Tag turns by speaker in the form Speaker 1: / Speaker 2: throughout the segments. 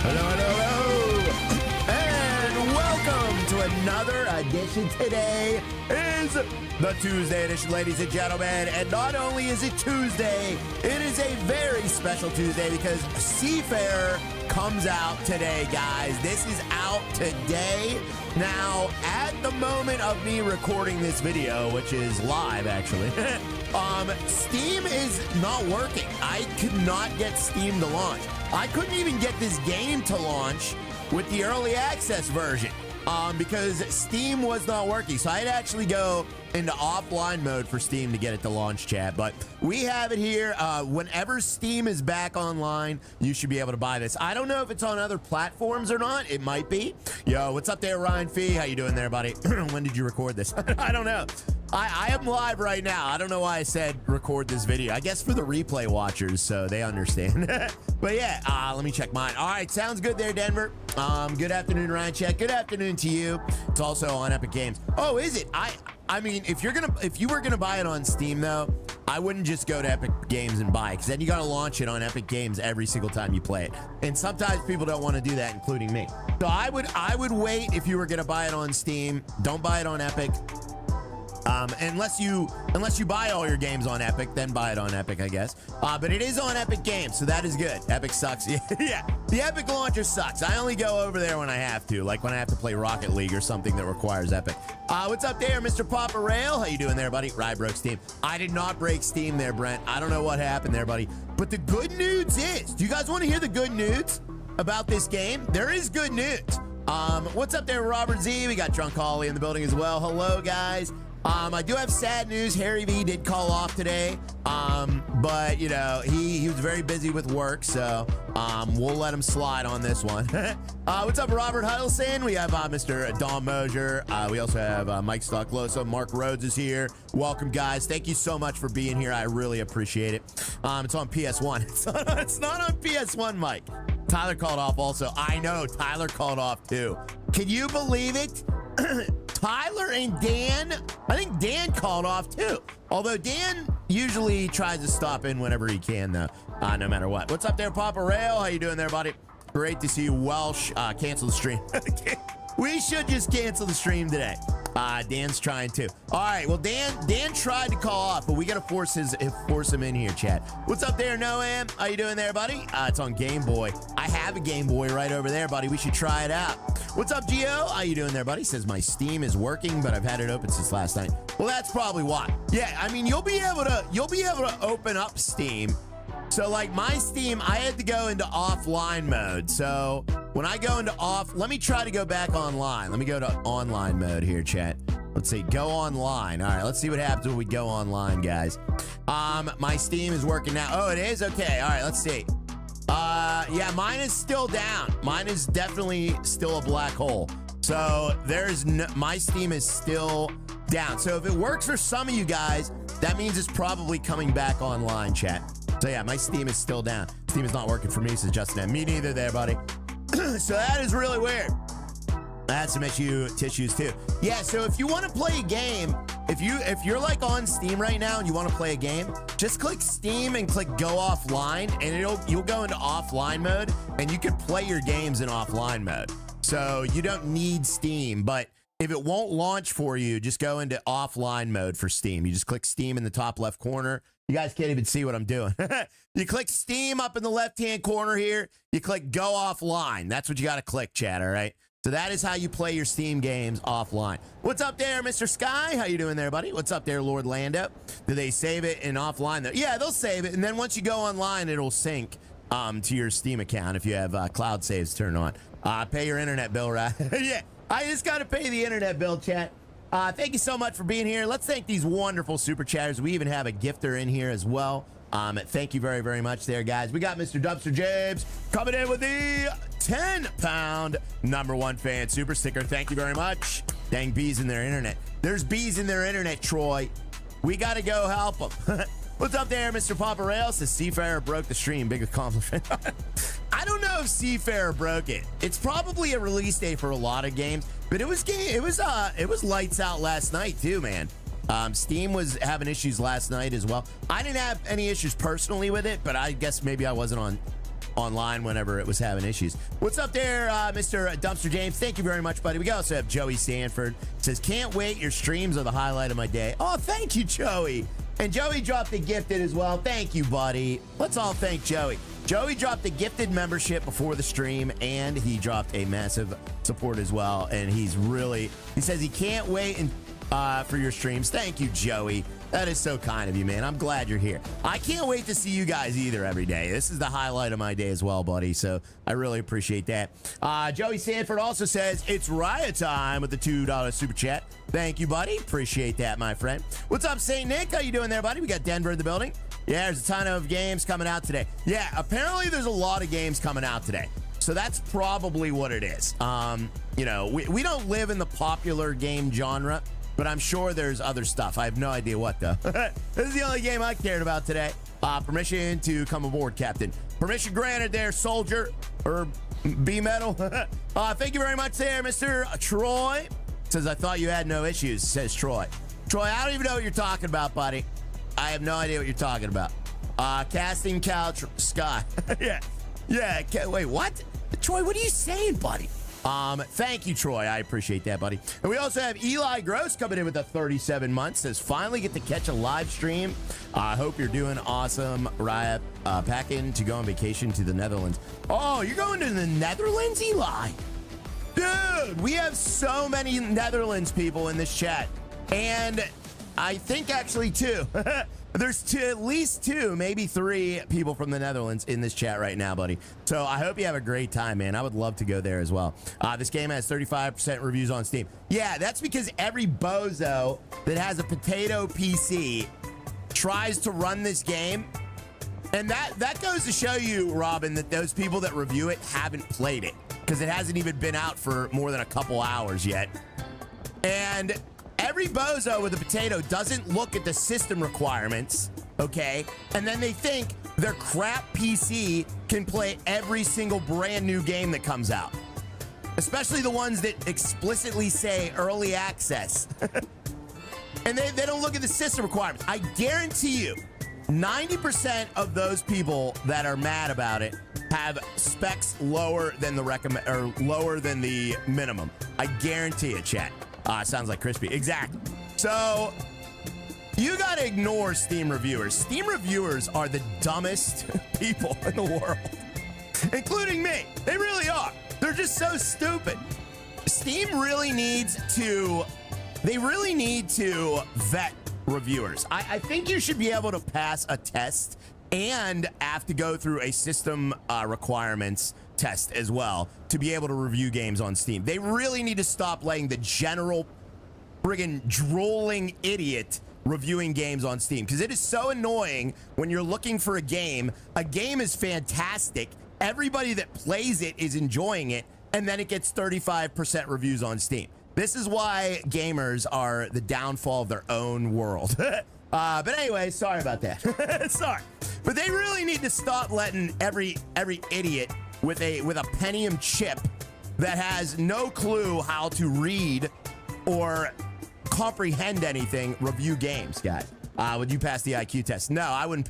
Speaker 1: Hello, hello, hello, and welcome to another edition. Today is the Tuesday edition, ladies and gentlemen, and not only is it Tuesday, it is a very special Tuesday because Seafarer comes out today, guys. This is out today. Now, at the moment of me recording this video, which is live, actually, Steam is not working. I could not get Steam to launch. I couldn't even get this game to launch with the early access version because Steam was not working. So I'd actually go into offline mode for Steam to get it to launch, chat. But we have it here. Whenever Steam is back online, you should be able to buy this. I don't know if it's on other platforms or not. It might be. Yo, what's up there, Ryan Fee? How you doing there, buddy? When did you record this? I don't know. I am live right now. I don't know why I said record this video. I guess for the replay watchers, so they understand. But yeah, let me check mine. All right, sounds good there, Denver. Good afternoon, Ryan Chat. Good afternoon to you. It's also on Epic Games. Oh, is it? I mean, if you were gonna buy it on Steam though, I wouldn't just go to Epic Games and buy it, because then you gotta launch it on Epic Games every single time you play it. And sometimes people don't want to do that, including me. So I would wait if you were gonna buy it on Steam. Don't buy it on Epic. Unless you buy all your games on Epic, then buy it on Epic, I guess. But it is on Epic Games, so that is good. Epic sucks. Yeah, the Epic launcher sucks. I only go over there when I have to, like when I have to play Rocket League or something that requires Epic. What's up there, Mr. Papa Rail? How you doing there, buddy? Rye broke Steam. I did not break Steam there, Brent. I don't know what happened there, buddy. But the good news is, do you guys want to hear the good news about this game? There is good news. What's up there, Robert Z? We got Drunk Holly in the building as well. Hello, guys. I do have sad news. Harry V did call off today, but you know he was very busy with work, so we'll let him slide on this one. What's up, Robert Huddleston? We have Mr. Don Mosier. We also have Mike Stockloso. Mark Rhodes is here. Welcome, guys. Thank you so much for being here. I really appreciate it. It's on PS1. It's not on PS1, Mike. Tyler called off also. I know Tyler called off too. Can you believe it? Tyler and Dan, I think Dan called off too. Although Dan usually tries to stop in whenever he can though, no matter what. What's up there, Papa Rail? How you doing there, buddy? Great to see you. Welsh, cancel the stream. We should just cancel the stream today. Dan's trying to. All right, well, Dan tried to call off, but we got to force him in here, chat. What's up there, Noam? How you doing there, buddy? It's on Game Boy. I have a Game Boy right over there, buddy. We should try it out. What's up, Gio? How you doing there, buddy? Says my Steam is working, but I've had it open since last night. Well, that's probably why. Yeah, I mean, you'll be able to open up Steam. So like my Steam, I had to go into offline mode. So when I go into let me try to go back online. Let me go to online mode here, chat. Let's see, go online. All right, let's see what happens when we go online, guys. My Steam is working now. Oh, it is? Okay, all right, let's see. Yeah, mine is still down. Mine is definitely still a black hole. So my Steam is still down. So if it works for some of you guys, that means it's probably coming back online, chat. So yeah, my Steam is still down. Steam is not working for me, says Justin M. Me neither there, buddy. So that is really weird. I had some tissues too. Yeah, so if you want to play a game, if you're like on Steam right now and you want to play a game, just click Steam and click go offline, and you'll go into offline mode, and you can play your games in offline mode. So you don't need Steam, but if it won't launch for you, just go into offline mode for Steam. You just click Steam in the top left corner. You guys can't even see what I'm doing. You click Steam up in the left-hand corner here. You click go offline. That's what you got to click, chat, all right? So that is how you play your Steam games offline. What's up there, Mr. Sky? How you doing there, buddy? What's up there, Lord Lando? Do they save it in offline? Yeah, they'll save it. And then once you go online, it'll sync to your Steam account if you have cloud saves turned on. Pay your internet bill, right? Yeah, I just got to pay the internet bill, chat. Thank you so much for being here. Let's thank these wonderful super chatters. We even have a gifter in here as well. Thank you very, very much there, guys. We got Mr. Dubster James coming in with the 10-pound #1 fan super sticker. Thank you very much. Dang bees in their internet. There's bees in their internet, Troy. We got to go help them. What's up there, Mr. Papa Rail? Says Seafarer broke the stream. Big accomplishment. I don't know if Seafarer broke it. It's probably a release day for a lot of games, but it was lights out last night too, man. Steam was having issues last night as well. I didn't have any issues personally with it, but I guess maybe I wasn't on online whenever it was having issues. What's up there, Mr. Dumpster James? Thank you very much, buddy. We also have Joey Sanford. Says, can't wait. Your streams are the highlight of my day. Oh, thank you, Joey. And Joey dropped the gifted as well. Thank you, buddy. Let's all thank Joey. Joey dropped the gifted membership before the stream, and he dropped a massive support as well. And he says he can't wait for your streams. Thank you, Joey. That is so kind of you, man. I'm glad you're here. I can't wait to see you guys either every day. This is the highlight of my day as well, buddy. So I really appreciate that. Joey Sanford also says, it's riot time with the $2 super chat. Thank you, buddy. Appreciate that, my friend. What's up, St. Nick? How you doing there, buddy? We got Denver in the building. Yeah, there's a ton of games coming out today. Yeah, apparently there's a lot of games coming out today. So that's probably what it is. You know, we don't live in the popular game genre, but I'm sure there's other stuff. I have no idea what, though. This is the only game I cared about today. Permission to come aboard, Captain. Permission granted there, soldier, or B-metal. Thank you very much there, Mr. Troy. Says, I thought you had no issues, says Troy. Troy, I don't even know what you're talking about, buddy. I have no idea what you're talking about. Casting couch, Sky. Yeah. Wait, what? Troy, what are you saying, buddy? Thank you, Troy. I appreciate that, buddy. And we also have Eli Gross coming in with a 37 months. Says, finally get to catch a live stream. I hope you're doing awesome. Riot, packing to go on vacation to the Netherlands. Oh, you're going to the Netherlands, Eli? Dude, we have so many Netherlands people in this chat. And I think actually two. There's at least two, maybe three people from the Netherlands in this chat right now, buddy. So I hope you have a great time, man. I would love to go there as well. This game has 35% reviews on Steam. Yeah, that's because every bozo that has a potato PC tries to run this game. And that goes to show you, Robin, that those people that review it haven't played it, because it hasn't even been out for more than a couple hours yet. And every bozo with a potato doesn't look at the system requirements, okay? And then they think their crap PC can play every single brand new game that comes out, especially the ones that explicitly say early access. And they don't look at the system requirements. I guarantee you, 90% of those people that are mad about it have specs lower than the lower than the minimum. I guarantee it, chat. Sounds like crispy. Exactly. So you got to ignore Steam reviewers. Steam reviewers are the dumbest people in the world, including me. They really are. They're just so stupid. Steam really needs to, they really need to vet reviewers. I think you should be able to pass a test and have to go through a system requirements test as well to be able to review games on Steam. They really need to stop letting the general friggin' drooling idiot reviewing games on Steam, because it is so annoying when you're looking for a game is fantastic, everybody that plays it is enjoying it, and then it gets 35% reviews on Steam. This is why gamers are the downfall of their own world. But anyway, sorry about that. Sorry. But they really need to stop letting every idiot with a Pentium chip that has no clue how to read or comprehend anything review games, guys. Would you pass the IQ test? No, I wouldn't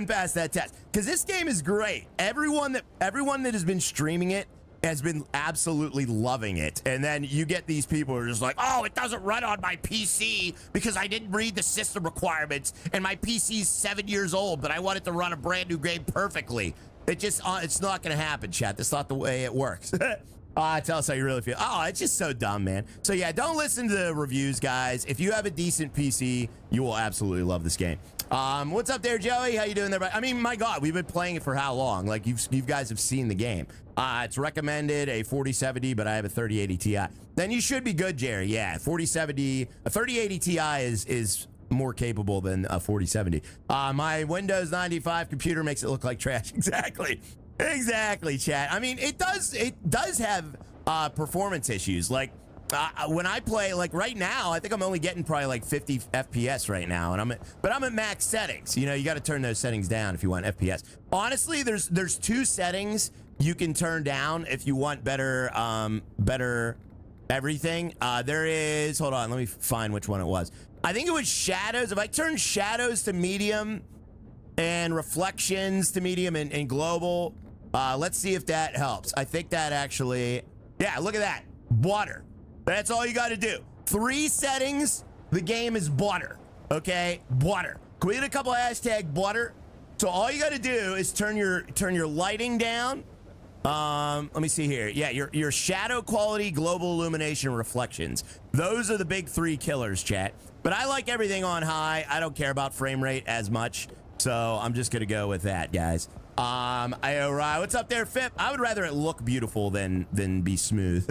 Speaker 1: pass that test, because this game is great. Everyone that has been streaming it has been absolutely loving it. And then you get these people who are just like, oh, it doesn't run on my PC because I didn't read the system requirements, and my PC's 7 years old, but I want it to run a brand new game perfectly. It's not gonna happen, chat. That's not the way it works. Tell us how you really feel. Oh, it's just so dumb, man. So yeah, don't listen to the reviews, guys. If you have a decent PC, you will absolutely love this game. What's up there, Joey? How you doing there? I mean, my God, we've been playing it for how long? Like, you guys have seen the game. It's recommended a 4070, but I have a 3080 Ti. Then you should be good, Jerry. Yeah, 4070, a 3080 Ti is more capable than a 4070. My Windows 95 computer makes it look like trash. Exactly, chat. I mean, it does have performance issues. Like, when I play, like right now, I think I'm only getting probably like 50 FPS right now, and I'm at max settings. You know, you got to turn those settings down if you want FPS. Honestly, there's two settings you can turn down if you want better everything. There is, hold on, let me find which one it was. I think it was shadows. If I turn shadows to medium and reflections to medium and global, Let's see if that helps. I think that actually, yeah, look at that. Water. That's all you got to do. 3 settings. The game is water. Okay, water. Can we hit a couple hashtag water? So all you got to do is turn your lighting down. Let me see here. Yeah, your shadow quality, global illumination, reflections. Those are the big 3 killers, chat. But I like everything on high. I don't care about frame rate as much. So I'm just gonna go with that, guys. What's up there, Fip? I would rather it look beautiful than be smooth.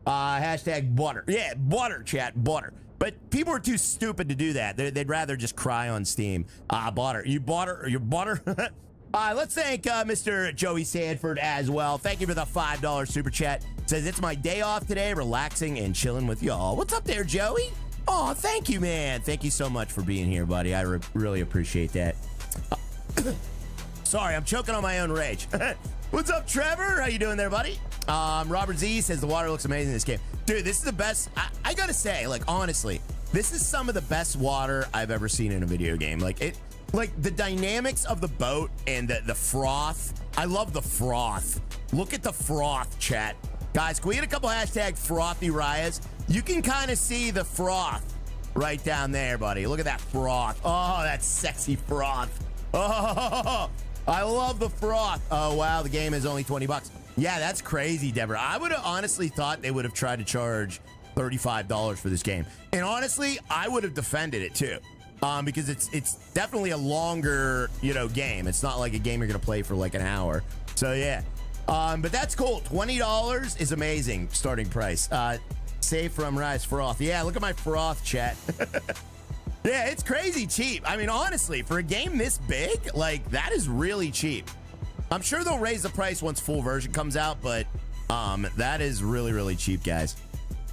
Speaker 1: Hashtag butter. Yeah, butter, chat, butter. But people are too stupid to do that. They'd rather just cry on Steam. Butter. You butter? You butter? Let's thank Mr. Joey Sanford as well. Thank you for the $5 super chat. Says, it's my day off today, relaxing and chilling with y'all. What's up there, Joey? Oh, thank you, man. Thank you so much for being here, buddy. I really appreciate that. Sorry, I'm choking on my own rage. What's up, Trevor? How you doing there, buddy? Robert Z says the water looks amazing in this game. Dude, this is the best. I gotta say, like, honestly, this is some of the best water I've ever seen in a video game. Like the dynamics of the boat and the froth. I love the froth. Look at the froth, chat. Guys, can we hit a couple hashtag frothy Ryas? You can kind of see the froth right down there, buddy. Look at that froth. Oh, that sexy froth. Oh, I love the froth. Oh, wow, the game is only 20 bucks. Yeah, that's crazy, Deborah. I would have honestly thought they would have tried to charge $35 for this game. And honestly, I would have defended it too. Because it's definitely a longer, game. It's not like a game you're going to play for like an hour. So, yeah. But that's cool. $20 is amazing starting price. Save from Rise Froth. Yeah, look at my froth, chat. Yeah, it's crazy cheap. I mean, honestly, for a game this big, like, that is really cheap. I'm sure they'll raise the price once full version comes out, but that is really, really cheap, guys.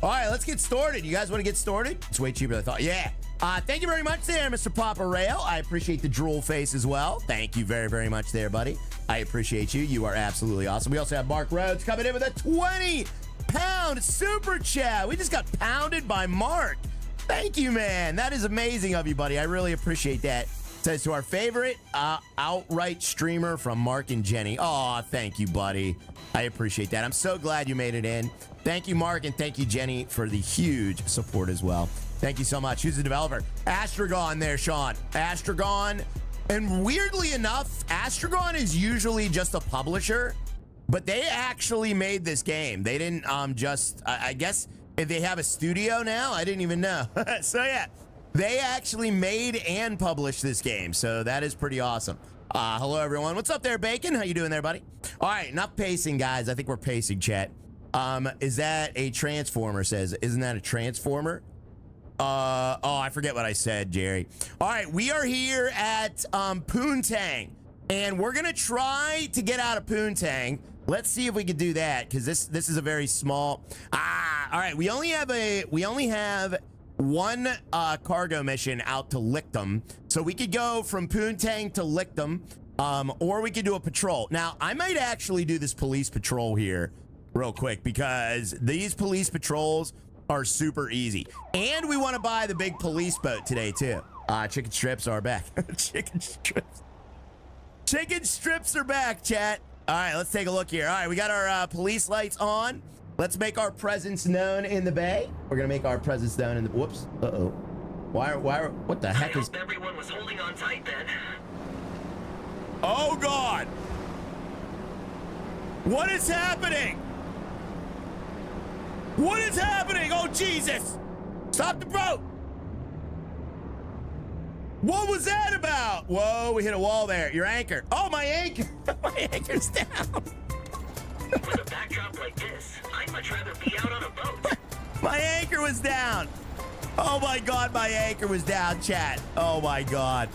Speaker 1: All right, let's get started. You guys want to get started? It's way cheaper than I thought. Yeah. Thank you very much there, Mr. Papa Rail. I appreciate the drool face as well. Thank you very, very much there, buddy. I appreciate you. You are absolutely awesome. We also have Mark Rhodes coming in with a 20-pound super chat. We just got pounded by Mark. Thank you, man. That is amazing of you, buddy. I really appreciate that. Says to our favorite outright streamer from Mark and Jenny. Oh, thank you, buddy. I appreciate that. I'm so glad you made it in. Thank you, Mark, and thank you, Jenny, for the huge support as well. Thank you so much. Who's the developer? Astragon there, Sean. Astragon. And weirdly enough, Astragon is usually just a publisher, but they actually made this game. They didn't I guess if they have a studio now, I didn't even know. So yeah, they actually made and published this game. So that is pretty awesome. Hello, everyone. What's up there, Bacon? How you doing there, buddy? All right, enough pacing, guys. I think we're pacing, chat. Is that a transformer? Says, isn't that a transformer? Oh, I forget what I said, Jerry. All right, we are here at Poontang, and we're gonna try to get out of Poontang. Let's see if we can do that, because this is a very small. All right, we only have one cargo mission out to Lictum, so we could go from Poontang to Lictum, or we could do a patrol. Now, I might actually do this police patrol here real quick, because these police patrols are super easy. And we want to buy the big police boat today, too. Chicken strips are back. Chicken strips. Chicken strips are back, chat. All right, let's take a look here. All right, we got our police lights on. Let's make our presence known in the bay. We're going to make our presence known in the... Whoops. Uh-oh. What the heck is...
Speaker 2: Everyone was holding on tight then.
Speaker 1: Oh, God. What is happening? What is happening? Oh, Jesus. Stop the boat. What was that about? Whoa, we hit a wall there. Your anchor. Oh, my anchor. My anchor's down.
Speaker 2: With a backdrop like this, I'd much rather be out on a boat.
Speaker 1: My anchor was down. Oh, my God, my anchor was down, chat. Oh, my God.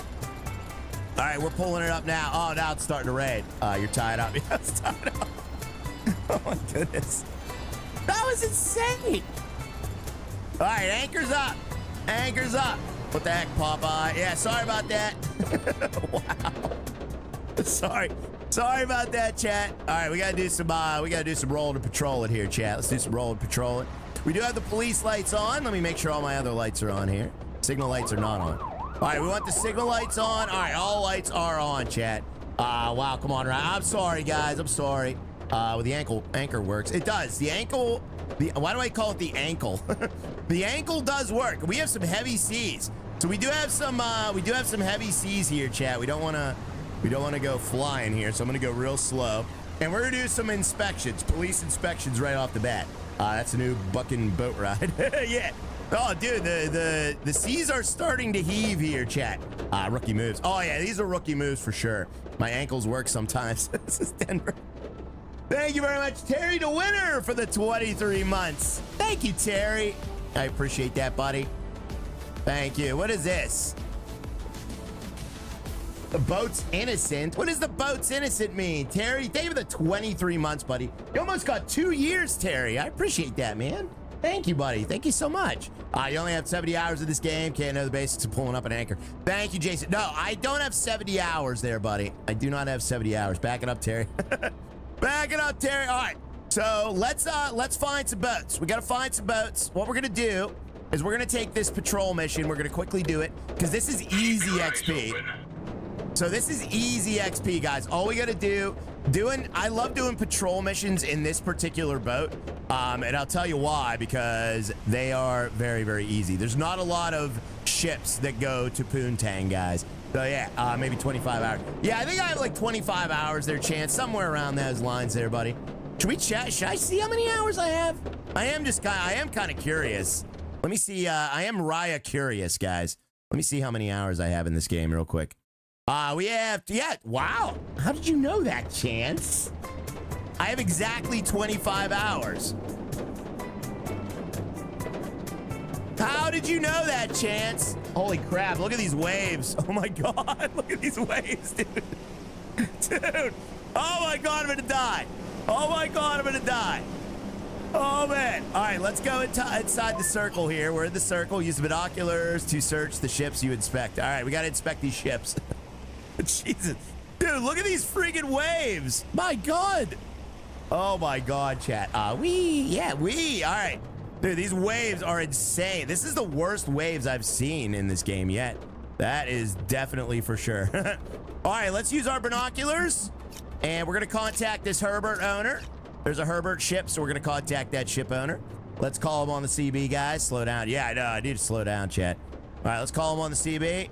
Speaker 1: All right, we're pulling it up now. Oh, now it's starting to rain. You're tied up. Yeah, it's tied up. Oh, my goodness. That was insane. All right, anchor's up. Anchor's up. What the heck, Popeye? Yeah, sorry about that. Wow. Sorry about that, chat. All right, we gotta do some rolling and patrolling here, chat. Let's do some rolling and patrolling. We do have the police lights on. Let me make sure all my other lights are on here. Signal lights are not on. All right, we want the signal lights on. All right, all lights are on, chat. Wow, come on, Ryan. I'm sorry, guys. I'm sorry. Well, the anchor works. It does. The ankle. Why do I call it the ankle? The ankle does work. We have some heavy seas, so we do have some heavy seas here, chat. We don't want to go flying here, so I'm gonna go real slow, and we're gonna do some inspections, police inspections right off the bat. That's a new bucking boat ride. Yeah. Oh, dude, the seas are starting to heave here, chat. Rookie moves. Oh yeah, these are rookie moves for sure. My ankles work sometimes. This is Denver. Thank you very much, Terry, the winner for the 23 months. Thank you, Terry. I appreciate that, buddy. Thank you. What is this? The boat's innocent? What does the boat's innocent mean? Terry, thank you for the 23 months, buddy. You almost got 2 years, Terry. I appreciate that, man. Thank you, buddy. Thank you so much. You only have 70 hours of this game. Can't know the basics of pulling up an anchor. Thank you, Jason. No, I don't have 70 hours there, buddy. I do not have 70 hours. Back it up, Terry. Back it up, Terry. All right. So let's find some boats. We got to find some boats. What we're going to do is we're going to take this patrol mission. We're going to quickly do it because this is easy XP. So this is easy XP, guys. All we got to do, I love doing patrol missions in this particular boat. And I'll tell you why, because they are very, very easy. There's not a lot of ships that go to Poontang, guys. So yeah, maybe 25 hours. Yeah, I think I have like 25 hours there, Chance, somewhere around those lines there, buddy. Should we chat? Should I see how many hours I have? I am kind of curious. Let me see. I am Raya curious, guys. Let me see how many hours I have in this game real quick. We have, yeah, wow. How did you know that, Chance? I have exactly 25 hours. How did you know that, Chance? Holy crap, look at these waves. Oh my God, look at these waves, dude. Dude, oh my God, I'm gonna die. Oh my God, I'm gonna die. Oh man. All right, let's go inside the circle here. We're in the circle. Use the binoculars to search the ships you inspect. All right, we gotta inspect these ships. Jesus. Dude, look at these freaking waves. My God. Oh my God, chat. All right. Dude, these waves are insane. This is the worst waves I've seen in this game yet. That is definitely for sure. All right, let's use our binoculars. And we're going to contact this Herbert owner. There's a Herbert ship, so we're going to contact that ship owner. Let's call him on the CB, guys. Slow down. Yeah, I know. I need to slow down, chat. All right, let's call him on the CB.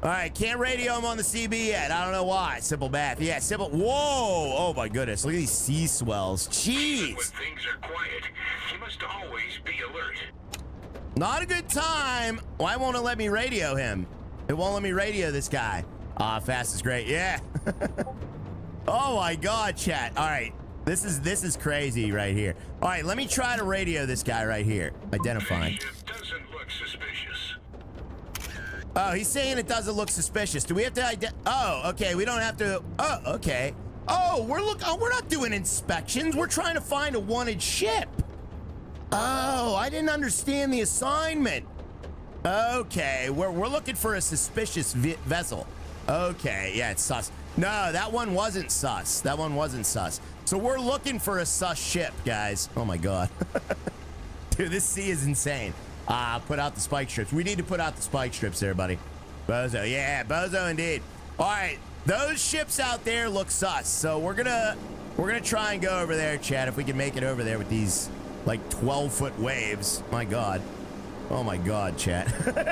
Speaker 1: All right, can't radio him on the CB yet. I don't know why. Simple math. Yeah, simple. Whoa. Oh, my goodness. Look at these sea swells. Jeez.
Speaker 2: When things are quiet, you must always be alert.
Speaker 1: Not a good time. Why won't it let me radio him? It won't let me radio this guy. Fast is great. Yeah. Oh, my God, chat. All right. This is crazy right here. All right, let me try to radio this guy right here. Identifying.
Speaker 2: This ship doesn't look suspicious.
Speaker 1: Oh, he's saying it doesn't look suspicious. Do we have to oh, okay. We don't have to. Oh, okay. Oh, we're not doing inspections. We're trying to find a wanted ship. Oh, I didn't understand the assignment. Okay, we're looking for a suspicious vessel. Okay, yeah, it's sus. No, that one wasn't sus. That one wasn't sus. So we're looking for a sus ship, guys. Oh my God. Dude, this sea is insane. Put out the spike strips. We need to put out the spike strips there, buddy. Bozo, yeah, bozo indeed. All right, those ships out there look sus. So we're gonna try and go over there, Chad, if we can make it over there with these like 12-foot waves. My God. Oh my God, chat.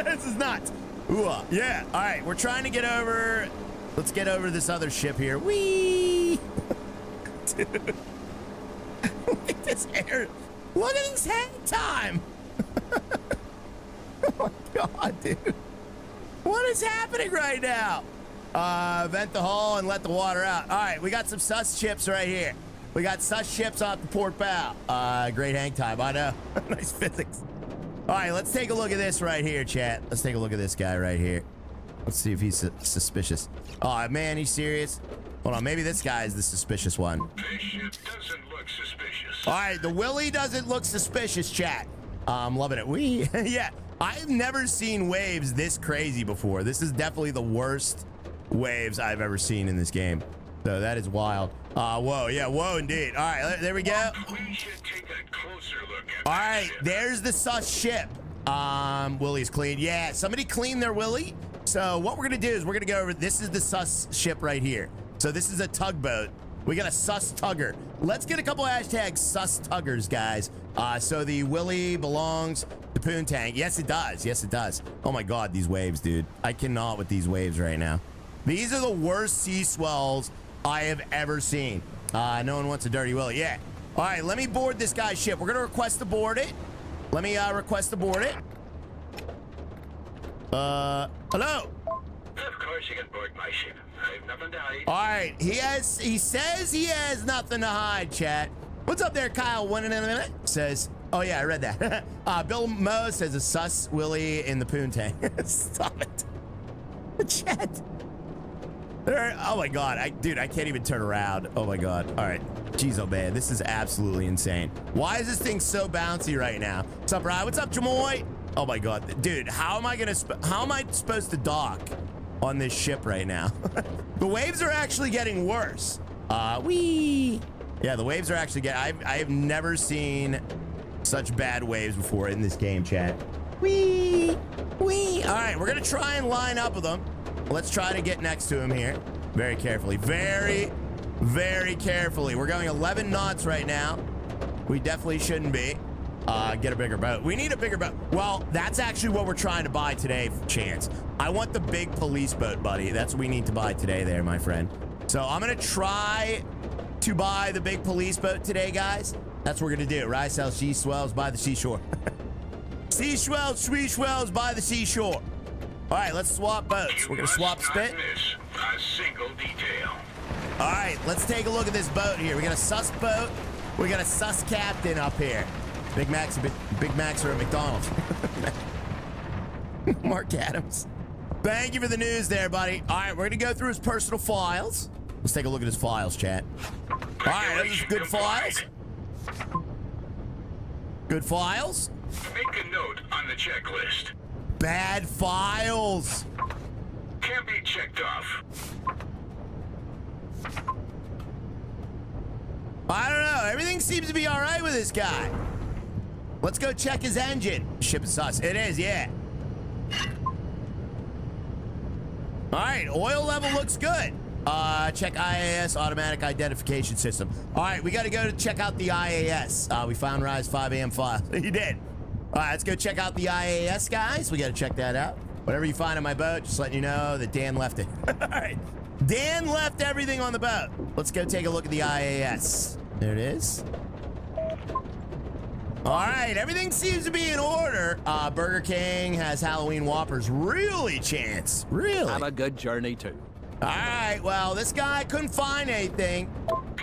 Speaker 1: This is nuts. Ooh, yeah. All right, we're trying to get over. Let's get over this other ship here. Whee! Dude. Look at this hair. Look at this hang time. Oh my God, dude. What is happening right now? Vent the hull and let the water out. All right, we got some sus ships right here. We got sus ships off the port bow. Great hang time, I know. Nice physics. All right, let's take a look at this right here, chat. Let's take a look at this guy right here. Let's see if he's suspicious. Oh, man, he's serious? Hold on, maybe this guy is the suspicious one.
Speaker 2: This ship doesn't look suspicious.
Speaker 1: All right, the Willie doesn't look suspicious, chat. I'm loving it. Yeah, I've never seen waves this crazy before. This is definitely the worst waves I've ever seen in this game. So that is wild. Whoa, yeah, whoa, indeed. All right, there we go.
Speaker 2: We should take a closer look at
Speaker 1: All
Speaker 2: that
Speaker 1: right,
Speaker 2: ship.
Speaker 1: there's the sus ship. Willie's clean. Yeah, somebody cleaned their Willie. So what we're gonna do is we're gonna go over. This is the sus ship right here. So this is a tugboat. We got a sus tugger. Let's get a couple hashtags sus tuggers, guys. So the Willy belongs to Poontang. Yes, it does. Yes, it does. Oh my God, these waves, dude. I cannot with these waves right now. These are the worst sea swells I have ever seen. No one wants a dirty Willy. Yeah. All right, let me board this guy's ship. We're gonna request to board it. Let me request to board it. Hello.
Speaker 2: Of course you can board my ship. I've nothing to hide.
Speaker 1: All right, he says he has nothing to hide, chat. What's up there, Kyle? 1 in a minute says, oh yeah, I read that. Bill Mo says a sus Willy in the Poontang. Stop it. Chat. Oh my God, dude, I can't even turn around. Oh my God. All right. Jeez, oh man, this is absolutely insane. Why is this thing so bouncy right now? What's up, Ryan? What's up, Jamoy? Oh my God, dude, how am I supposed to dock on this ship right now? The waves are actually getting worse. Wee. Yeah, the waves are actually getting. I have never seen such bad waves before in this game, chat. Wee. Wee. All right, we're gonna try and line up with them. Let's try to get next to him here. Very carefully. Very, very carefully. We're going 11 knots right now. We definitely shouldn't be. Get a bigger boat. We need a bigger boat. Well, that's actually what we're trying to buy today, Chance. I want the big police boat, buddy. That's what we need to buy today there, my friend. So I'm going to try to buy the big police boat today, guys. That's what we're going to do. Rise, sell, sea swells by the seashore. Sea swells, sweet swells by the seashore. All right, let's swap boats. We're going to swap spit.
Speaker 2: Miss a single detail.
Speaker 1: All right, let's take a look at this boat here. We got a sus boat. We got a sus captain up here. Big Macs are at McDonald's. Mark Adams. Thank you for the news there, buddy. All right, we're going to go through his personal files. Let's take a look at his files, chat. All right, those are good files. Good files.
Speaker 2: Make a note on the checklist.
Speaker 1: Bad files.
Speaker 2: Can't be checked off.
Speaker 1: I don't know. Everything seems to be all right with this guy. Let's go check his engine. Ship is sus. It is, yeah. All right, oil level looks good. Check IAS, automatic identification system. All right, we got to go to check out the IAS. We found Rise 5 a.m. file. You did. All right, let's go check out the IAS, guys. We got to check that out. Whatever you find on my boat, just letting you know that Dan left it. All right, Dan left everything on the boat. Let's go take a look at the IAS. There it is. All right, everything seems to be in order. Burger King has Halloween Whoppers. Really, Chance? Really?
Speaker 3: Have a good journey, too.
Speaker 1: All right, well, this guy couldn't find anything.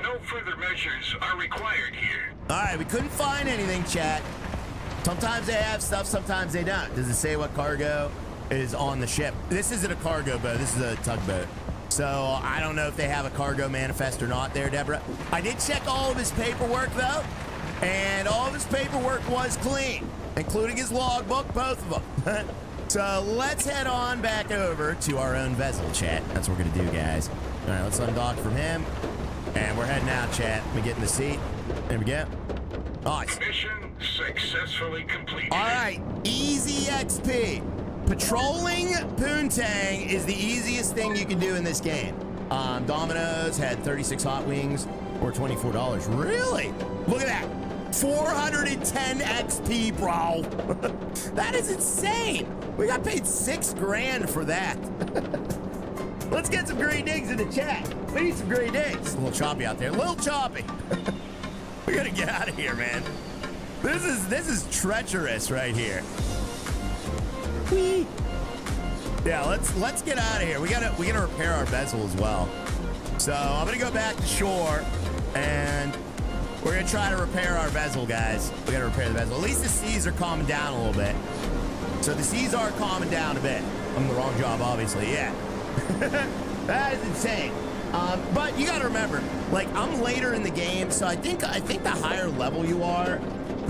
Speaker 2: No further measures are required here.
Speaker 1: All right, we couldn't find anything, chat. Sometimes they have stuff, sometimes they don't. Does it say what cargo is on the ship? This isn't a cargo boat. This is a tugboat. So I don't know if they have a cargo manifest or not there, Deborah. I did check all of his paperwork, though. And all of his paperwork was clean, including his logbook, both of them. So let's head on back over to our own vessel, chat. That's what we're gonna do, guys. All right, let's undock from him. And we're heading out, chat. Let me get in the seat. There we go. Nice.
Speaker 2: Mission successfully completed.
Speaker 1: All right, easy XP. Patrolling Poontang is the easiest thing you can do in this game. Domino's had 36 hot wings or $24. Really? Look at that. 410 XP, bro. That is insane. We got paid $6 grand for that. Let's get some green digs in the chat. We need some green digs. A little choppy out there. A little choppy. We gotta get out of here, man. This is treacherous right here. Whee. Yeah, let's get out of here. We gotta repair our vessel as well. So I'm gonna go back to shore and we're gonna try to repair our vessel, guys. We gotta repair the vessel. At least the seas are calming down a little bit. So the seas are calming down a bit. I'm in the wrong job, obviously. Yeah. That is insane. But you gotta remember, like, I'm later in the game, so I think the higher level you are,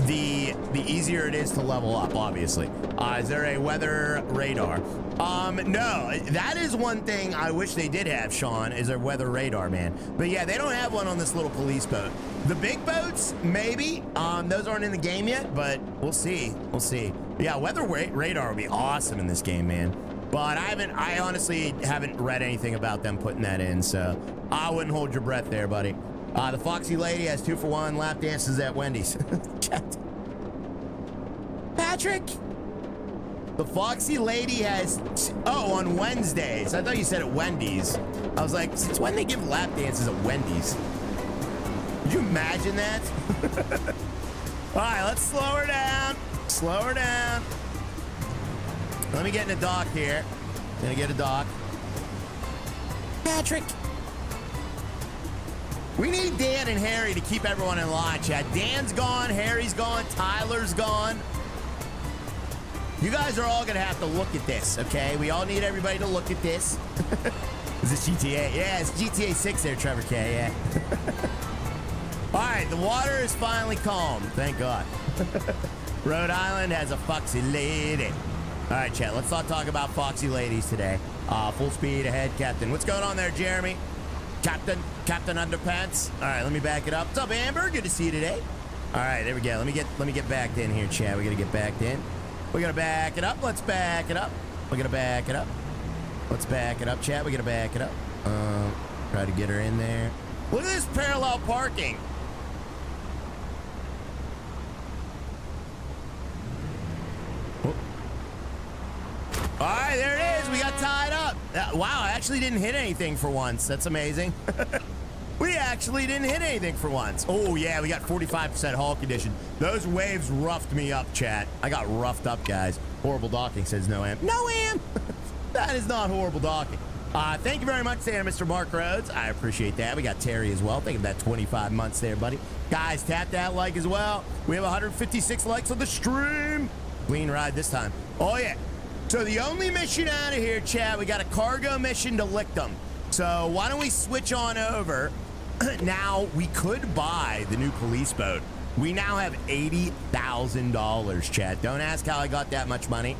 Speaker 1: the easier it is to level up, obviously. Is there a weather radar? No, that is one thing I wish they did have, Sean, is a weather radar, man. But yeah, they don't have one on this little police boat. The big boats, maybe. Those aren't in the game yet, but we'll see. We'll see. Yeah, weather radar would be awesome in this game, man. But I honestly haven't read anything about them putting that in, so I wouldn't hold your breath there, buddy. The Foxy Lady has 2-for-1 lap dances at Wendy's. Patrick, the Foxy Lady has, on Wednesdays. I thought you said at Wendy's. I was like, since when they give lap dances at Wendy's? Could you imagine that? All right, let's slow her down. Slow her down. Let me get in a dock here. Gonna get a dock. Patrick. We need Dan and Harry to keep everyone in line, Chad. Dan's gone, Harry's gone, Tyler's gone. You guys are all gonna have to look at this, okay? We all need everybody to look at this. Is this GTA? Yeah, it's GTA 6 there, Trevor K, yeah. All right, the water is finally calm, thank God. Rhode Island has a Foxy Lady. All right, Chad, let's not talk about Foxy Ladies today. Full speed ahead, Captain. What's going on there, Jeremy? Captain Underpants. All right, let me back it up. What's up, Amber? Good to see you today. All right, there we go. Let me get backed in here, Chad. We gotta get backed in. We're gonna back it up. Let's back it up. We're gonna back it up. Let's back it up, Chad. We're gonna back it up. Try to get her in there. Look at this parallel parking. All right, there it is. We got tied up. Wow, I actually didn't hit anything for once. That's amazing. We actually didn't hit anything for once. Oh, yeah, we got 45% hull condition. Those waves roughed me up, chat. I got roughed up, guys. Horrible docking, says No Am. No Am! That is not horrible docking. Thank you very much there, Mr. Mark Rhodes. I appreciate that. We got Terry as well. Think of that 25 months there, buddy. Guys, tap that like as well. We have 156 likes on the stream. Clean ride this time. Oh, yeah. So the only mission out of here, Chad, we got a cargo mission to Lictum. So why don't we switch on over? Now, we could buy the new police boat. We now have $80,000, Chad. Don't ask how I got that much money.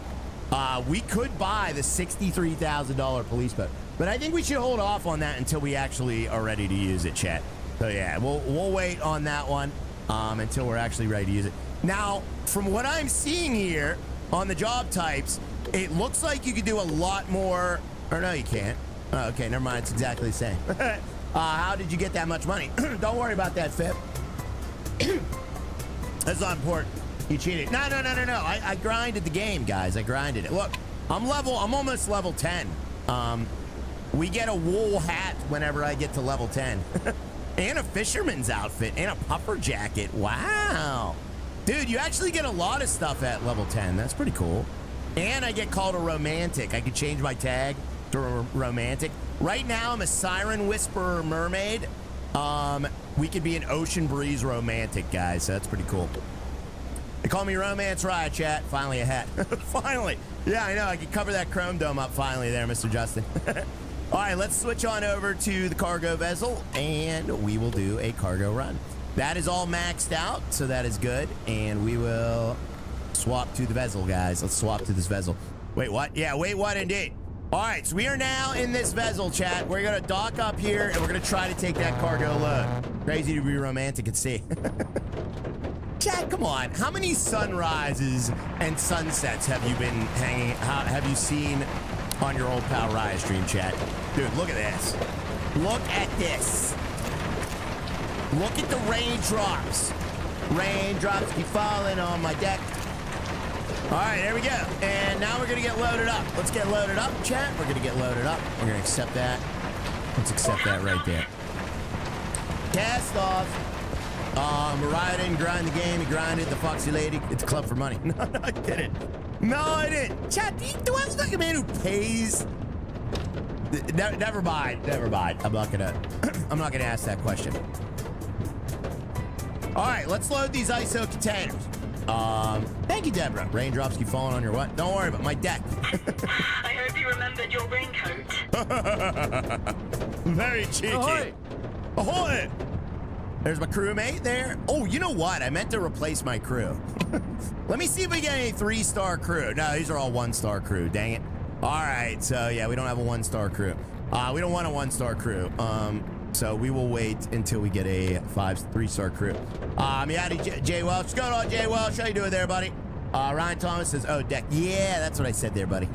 Speaker 1: We could buy the $63,000 police boat. But I think we should hold off on that until we actually are ready to use it, Chad. So yeah, we'll wait on that one until we're actually ready to use it. Now, from what I'm seeing here on the job types, it looks like you could do a lot more, or no, you can't. Oh, okay, never mind. It's exactly the same. How did you get that much money? Don't worry about that, Fip. That's not important. You cheated. No. I grinded the game, guys. I grinded it. Look, I'm almost level 10. We get a wool hat whenever I get to level 10. And a fisherman's outfit and a puffer jacket. Wow. Dude, you actually get a lot of stuff at level 10. That's pretty cool. And I get called a romantic. I could change my tag to romantic. Right now, I'm a siren whisperer mermaid. We could be an ocean breeze romantic, guys. So that's pretty cool. They call me Romance Riot, chat. Finally a hat. Finally. Yeah, I know. I could cover that chrome dome up finally there, Mr. Justin. All right, let's switch on over to the cargo vessel, and we will do a cargo run. That is all maxed out, so that is good. And we will swap to the vessel, guys. Let's swap to this vessel. Wait, what? Yeah, wait, what indeed? All right, so we are now in this vessel, chat. We're going to dock up here, and we're going to try to take that cargo load. Crazy to be romantic at sea. Chat, come on. How many sunrises and sunsets have you been hanging? Have you seen on your old pal Raya stream, chat? Dude, look at this. Look at this. Look at the raindrops. Raindrops keep falling on my deck. All right, there we go. And now we're going to get loaded up. Let's get loaded up, chat. We're going to get loaded up. We're going to accept that. Let's accept that right there. Cast off. Mariah didn't grind the game. He grinded the Foxy Lady. It's a club for money. No, I didn't. No, I didn't. Chat, do I look like a man who pays? Never mind. Never mind. I'm not gonna ask that question. All right, let's load these ISO containers. Thank you, Deborah. Raindrops keep falling on your what? Don't worry about my deck.
Speaker 2: I hope you remembered your raincoat.
Speaker 1: Very cheeky. Ahoy! Ahoy! There's my crewmate there. Oh, you know what? I meant to replace my crew. Let me see if we get any 3-star crew. No, these are all 1-star crew. Dang it. All right, so yeah, we don't have a 1-star crew. We don't want a 1-star crew. So we will wait until we get a 3-star crew. Yeah, Jay Welsh. What's going on, Jay Welsh? How you doing there, buddy? Ryan Thomas says, oh, deck. Yeah, that's what I said there, buddy.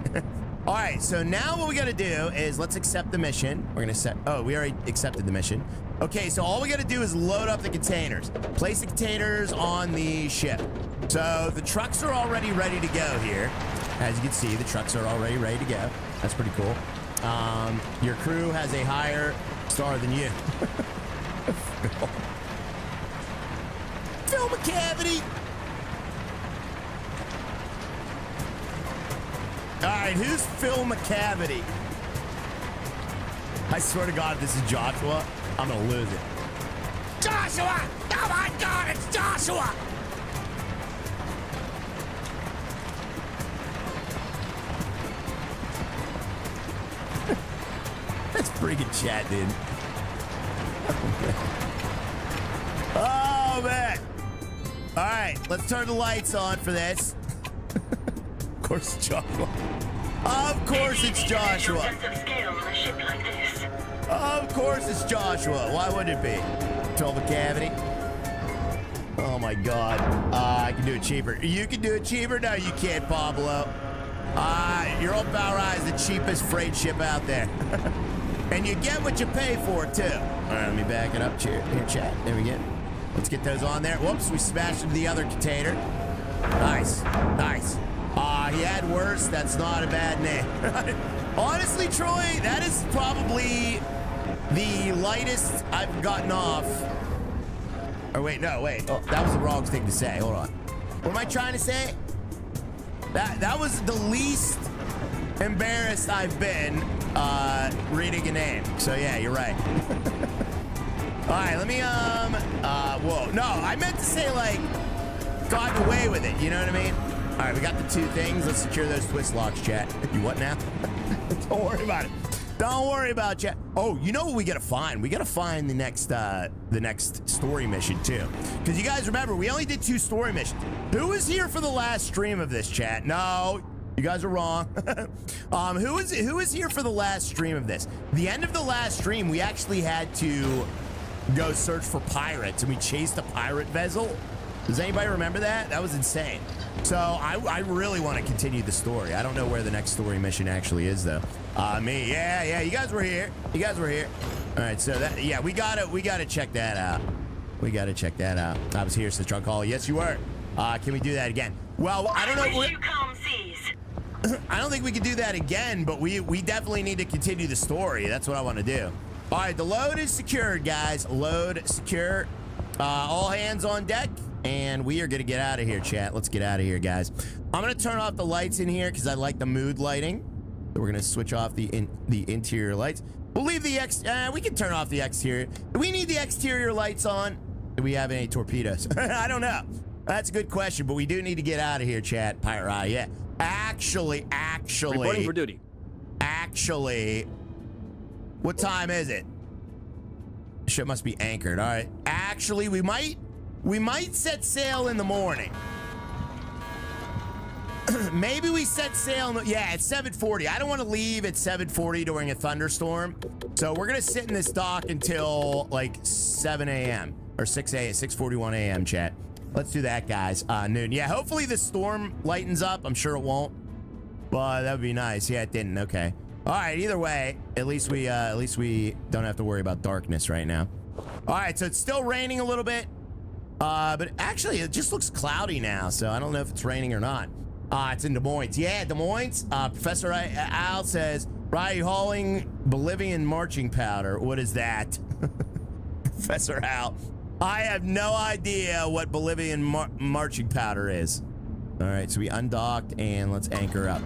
Speaker 1: All right, so now what we got to do is let's accept the mission. We're going to set... Oh, we already accepted the mission. Okay, so all we got to do is load up the containers. Place the containers on the ship. So the trucks are already ready to go here. As you can see, the trucks are already ready to go. That's pretty cool. Your crew has a higher star than you. Fill a cavity. All right, who's Phil McCavity? I swear to God, if this is Joshua, I'm gonna lose it. Joshua! Oh my God, it's Joshua! That's freaking chat, dude. Oh man! All right, let's turn the lights on for this. Of course, it's Joshua. Of course, it's Joshua. Of course, it's Joshua. Why would it be? 12 a cavity. Oh my God. I can do it cheaper. You can do it cheaper? No, you can't, Pablo. Your old Power is the cheapest freight ship out there. And you get what you pay for, too. All right, let me back it up. Here, chat. There we go. Let's get those on there. Whoops, we smashed into the other container. Nice. Nice. He had worse. That's not a bad name. Honestly, Troy, that is probably the lightest I've gotten off. Or wait, no, wait. Oh, that was the wrong thing to say. Hold on. What am I trying to say? That was the least embarrassed I've been reading a name. So yeah, you're right. All right, let me whoa. No, I meant to say like gotten away with it. You know what I mean? All right, we got the two things. Let's secure those twist locks, chat. You what now? Don't worry about it. Don't worry about chat. Oh, you know what we gotta find? We gotta find the next story mission too. Because you guys remember, we only did 2 story missions. Who was here for the last stream of this, chat? No, you guys are wrong. Who was here for the last stream of this? The end of the last stream, we actually had to go search for pirates, and we chased a pirate vessel. Does anybody remember that? That was insane. So I really want to continue the story. I don't know where the next story mission actually is though. Me, yeah, you guys were here. You guys were here. All right, so that, yeah, we gotta check that out. We gotta check that out. I was here since drunk call. Yes, you were. Can we do that again? Well, I don't know. I don't think we can do that again, but we definitely need to continue the story. That's what I want to do. All right, the load is secured, guys. Load secure. All hands on deck. And we are going to get out of here, chat. Let's get out of here, guys. I'm going to turn off the lights in here because I like the mood lighting. So we're going to switch off the interior lights. We'll leave the we can turn off the exterior. Do we need the exterior lights on? Do we have any torpedoes? I don't know. That's a good question, but we do need to get out of here, chat. Pirate, yeah. Actually.
Speaker 3: Reporting for duty.
Speaker 1: Actually, what time is it? Ship must be anchored. All right. Actually, we might set sail in the morning. Maybe we set sail. Yeah, it's 7:40. I don't want to leave at 7:40 during a thunderstorm. So we're going to sit in this dock until like 7 a.m. or 6 a.m. 6:41 a.m. chat. Let's do that, guys. Noon. Yeah, hopefully the storm lightens up. I'm sure it won't. But that would be nice. Yeah, it didn't. Okay. All right. Either way, at least we don't have to worry about darkness right now. All right. So it's still raining a little bit. But actually, it just looks cloudy now, so I don't know if it's raining or not. It's in Des Moines. Yeah, Des Moines. Professor Al says, "Right, hauling Bolivian marching powder. What is that?" Professor Al. I have no idea what Bolivian marching powder is. All right, so we undocked, and let's anchor up.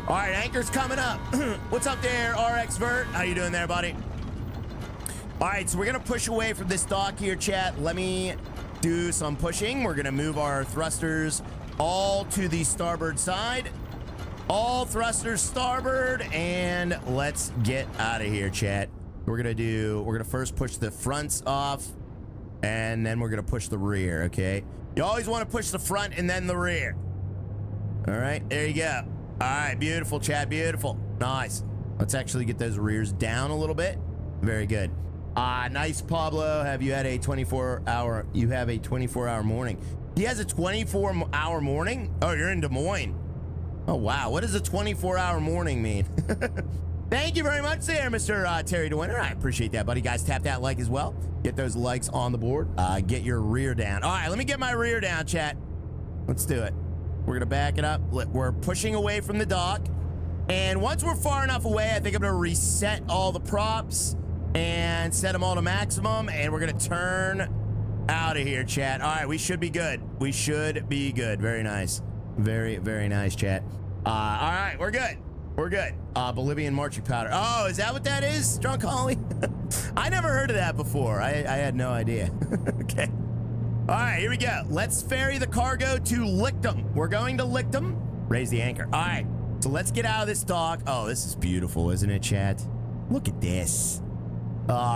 Speaker 1: All right, anchor's coming up. What's up there, RX Vert? How you doing there, buddy? All right, so we're going to push away from this dock here, chat. Let me do some pushing. We're going to move our thrusters all to the starboard side. All thrusters starboard, and let's get out of here, chat. We're going to first push the fronts off, and then we're going to push the rear, okay? You always want to push the front and then the rear. All right, there you go. All right, beautiful, chat, beautiful. Nice. Let's actually get those rears down a little bit. Very good. Nice, Pablo. Have you had a 24-hour? You have a 24-hour morning. He has a 24-hour morning? Oh, you're in Des Moines. Oh, wow. What does a 24-hour morning mean? Thank you very much there, Mr. Terry DeWinter. I appreciate that, buddy. Guys, tap that like as well. Get those likes on the board. Get your rear down. All right, let me get my rear down, chat. Let's do it. We're going to back it up. We're pushing away from the dock. And once we're far enough away, I think I'm going to reset all the props and set them all to maximum. And we're going to turn out of here, chat. All right, we should be good. We should be good. Very nice. Very, very nice, chat. All right, we're good. We're good. Bolivian marching powder. Oh, is that what that is, Drunk Holly? I never heard of that before. I had no idea. Okay. All right, here we go. Let's ferry the cargo to Lictum. We're going to Lictum. Raise the anchor. All right, so let's get out of this dock. Oh, this is beautiful, isn't it, chat? Look at this.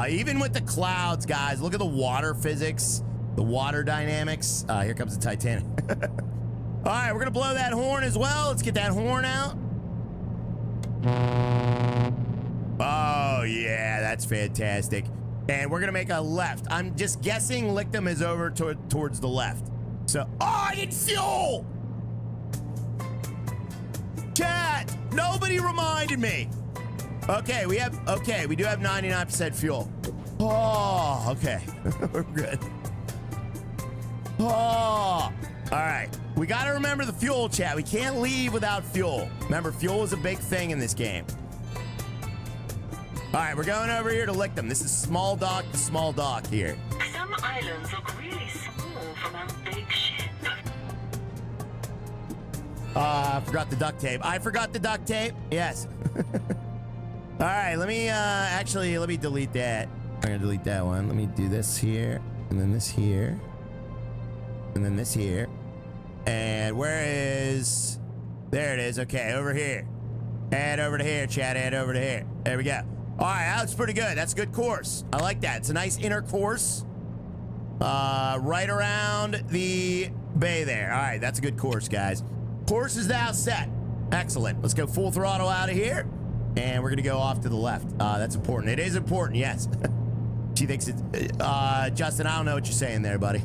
Speaker 1: Even with the clouds, guys, look at the water physics, the water dynamics. Here comes the Titanic. All right, we're going to blow that horn as well. Let's get that horn out. Oh, yeah, that's fantastic. And we're going to make a left. I'm just guessing Lictum is over towards the left. So, oh, I need fuel! Chat, nobody reminded me. Okay, we do have 99% fuel. Oh, okay. We're good. Oh, all right. We got to remember the fuel, chat. We can't leave without fuel. Remember, fuel is a big thing in this game. All right, we're going over here to Lictum. This is small dock to small dock here.
Speaker 2: Some islands look really small from our big ship.
Speaker 1: I forgot the duct tape. I forgot the duct tape. Yes. All right, let me let me delete that. I'm gonna delete that one. Let me do this here, and then this here, and then this here. And where is... There it is. Okay, over here. Head over to here, chat. Head over to here. There we go. All right, that's pretty good. That's a good course. I like that. It's a nice inner course. Right around the bay there. All right, that's a good course, guys. Course is now set. Excellent. Let's go full throttle out of here. And we're going to go off to the left. That's important. It is important, yes. She thinks it's... Justin, I don't know what you're saying there, buddy.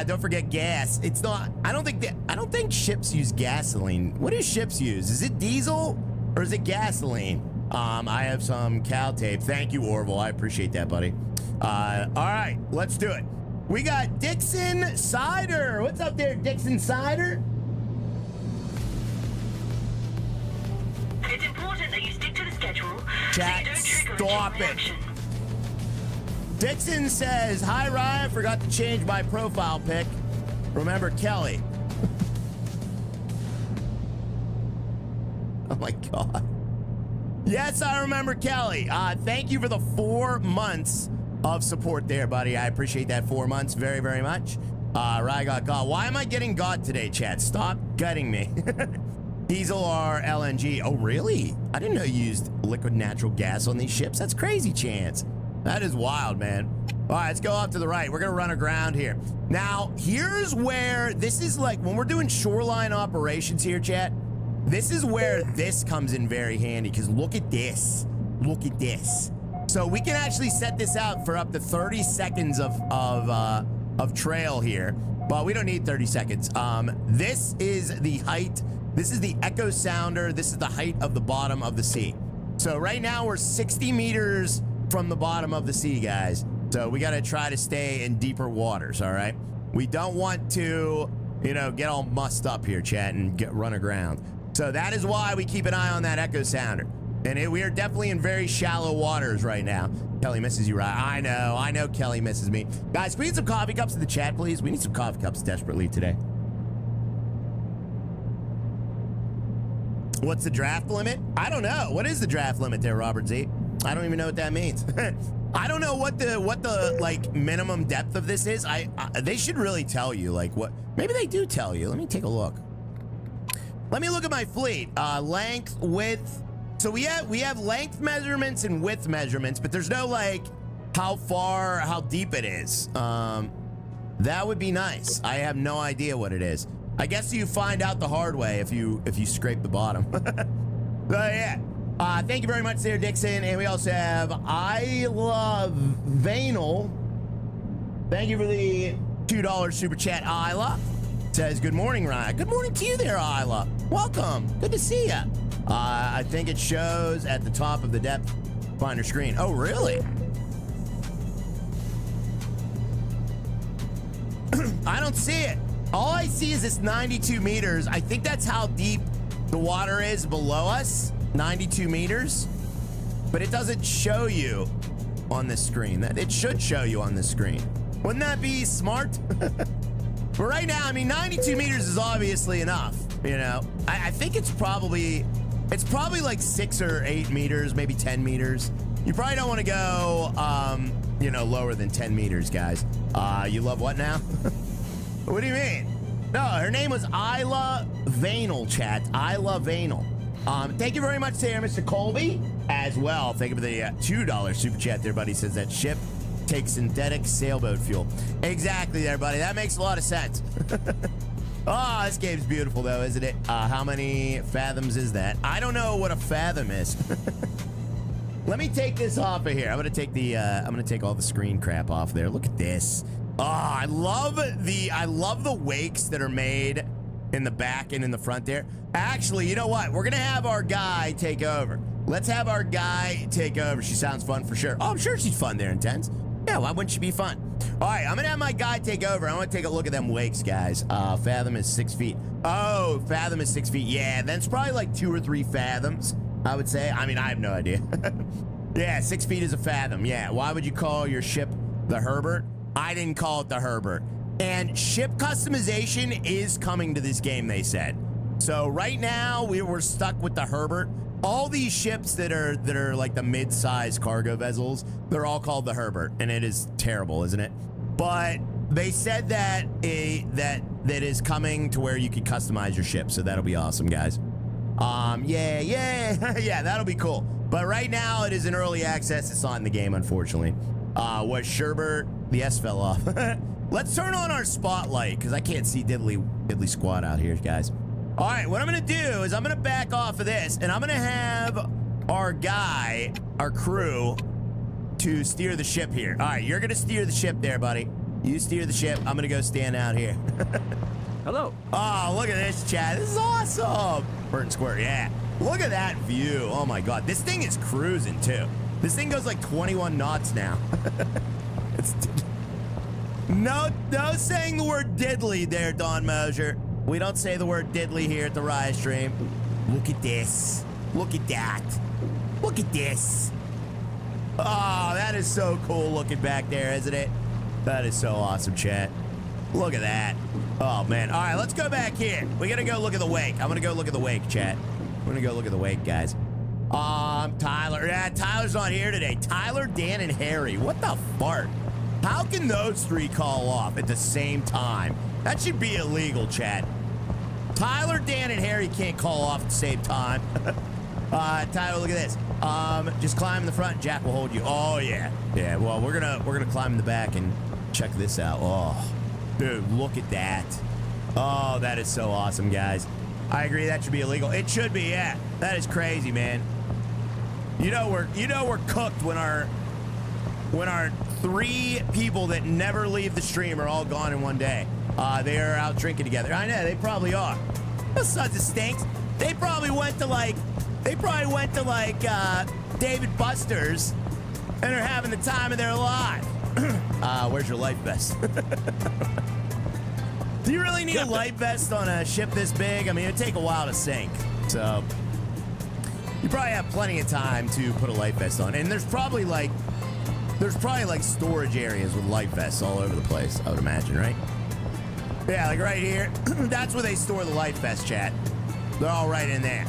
Speaker 1: Don't forget gas. It's not... I don't think ships use gasoline. What do ships use? Is it diesel or is it gasoline? I have some cow tape. Thank you, Orville. I appreciate that, buddy. All right, let's do it. We got Dixon Cider. What's up there, Dixon Cider?
Speaker 2: It's important that you stick to the schedule.
Speaker 1: Chat,
Speaker 2: so you don't trigger
Speaker 1: stop
Speaker 2: a chain
Speaker 1: it.
Speaker 2: reaction.
Speaker 1: Dixon says, hi, Ryan. Forgot to change my profile pic. Remember Kelly. Oh, my God. Yes, I remember Kelly. Thank you for the 4 months of support there, buddy. I appreciate that 4 months very, very much. Ryan got God. Why am I getting God today, chat? Stop gutting me. Diesel or LNG. Oh, really? I didn't know you used liquid natural gas on these ships. That's crazy, Chance. That is wild, man. All right, let's go off to the right. We're going to run aground here. Now, here's where this is like when we're doing shoreline operations here, chat. This is where this comes in very handy because look at this. Look at this. So we can actually set this out for up to 30 seconds of trail here, but we don't need 30 seconds. This is the height. This is the echo sounder. This is the height of the bottom of the sea. So right now we're 60 meters from the bottom of the sea, guys. So we got to try to stay in deeper waters, all right? We don't want to, you know, get all mussed up here, chat, and run aground. So that is why we keep an eye on that echo sounder. And we are definitely in very shallow waters right now. Kelly misses you, right? I know Kelly misses me. Guys, can we get some coffee cups in the chat, please? We need some coffee cups desperately today. What's the draft limit? I don't know. What is the draft limit there, Robert Z? I don't even know what that means. I don't know what the like minimum depth of this is. They should really tell you like what. Maybe they do tell you. Let me take a look. Let me look at my fleet. Length, width. So we have length measurements and width measurements, but there's no like how deep it is. That would be nice. I have no idea what it is. I guess you find out the hard way if you scrape the bottom. So yeah. Thank you very much there, Dixon. And we also have I Love Vanal. Thank you for the $2 super chat, Isla. says, good morning, Ryan. Good morning to you there, Isla. Welcome. Good to see you. I think it shows at the top of the depth finder screen. Oh, really? I don't see it. All I see is this 92 meters. I think that's how deep the water is below us. 92 meters. But it doesn't show you on this screen. It should show you on this screen. Wouldn't that be smart? But right now, I mean, 92 meters is obviously enough. You know, I think it's probably like 6 or 8 meters, maybe 10 meters. You probably don't want to go, you know, lower than 10 meters, guys. You love what now? What do you mean? No, her name was Isla Vanel, chat. Isla Vanel. Thank you very much there, Mr. Colby, as well. Thank you for the $2 super chat there, buddy. Says that ship takes synthetic sailboat fuel. Exactly there, buddy. That makes a lot of sense. Oh, this game's beautiful, though, isn't it? How many fathoms is that? I don't know what a fathom is. Let me take this off of here. I'm gonna take all the screen crap off there. Look at this. Oh, I love the wakes that are made in the back and in the front there. Actually, you know what? We're gonna have our guy take over. Let's have our guy take over. She sounds fun for sure. Oh, I'm sure she's fun there, Intense. Yeah, why wouldn't she be fun? All right, I'm gonna have my guy take over. I want to take a look at them wakes, guys. Fathom is 6 feet. Oh, fathom is 6 feet. Yeah, then it's probably like 2 or 3 fathoms, I would say. I mean, I have no idea. Yeah, 6 feet is a fathom. Yeah, why would you call your ship the Herbert? I didn't call it the Herbert. And ship customization is coming to this game, they said. So right now we're stuck with the Herbert. All these ships that are like the mid-size cargo vessels, they're all called the Herbert, and it is terrible, isn't it? But they said that that is coming to where you can customize your ship, so that'll be awesome, guys. Yeah, yeah, that'll be cool. But right now it is in early access. It's not in the game, unfortunately. Was Sherbert? The S fell off. Let's turn on our spotlight because I can't see diddly squat out here, guys. All right, what I'm gonna do is I'm gonna back off of this and I'm gonna have our guy, our crew, to steer the ship here. All right, you're gonna steer the ship there, buddy. You steer the ship. I'm gonna go stand out here.
Speaker 3: Hello.
Speaker 1: Oh, look at this, Chad. This is awesome. Burnt Square, yeah. Look at that view. Oh my God, this thing is cruising too. This thing goes like 21 knots now. It's no saying the word diddly there, Don Mosier. We don't say the word diddly here at the Riot Stream. Look at this. Look at that. Look at this. Oh, that is so cool looking back there, isn't it? That is so awesome, chat. Look at that. Oh, man. All right, let's go back here. We got to go look at the wake. I'm going to go look at the wake, chat. I'm going to go look at the wake, guys. Tyler. Yeah, Tyler's not here today. Tyler, Dan, and Harry. What the fart? How can those three call off at the same time? That should be illegal, chat. Tyler, Dan, and Harry can't call off at the same time. Tyler, look at this. Just climb in the front. Jack will hold you. Oh yeah, yeah. Well, we're gonna climb in the back and check this out. Oh, dude, look at that. Oh, that is so awesome, guys. I agree. That should be illegal. It should be. Yeah, that is crazy, man. You know we're cooked when our 3 people that never leave the stream are all gone in one day. They are out drinking together. I know, they probably are. Those sons of stinks. They probably went to like David Buster's and are having the time of their life. Where's your life vest? Do you really need a life vest on a ship this big? I mean, it'd take a while to sink. So you probably have plenty of time to put a life vest on. And there's probably like storage areas with life vests all over the place, I would imagine, right? Yeah, like right here. That's where they store the life vest, chat. They're all right in there.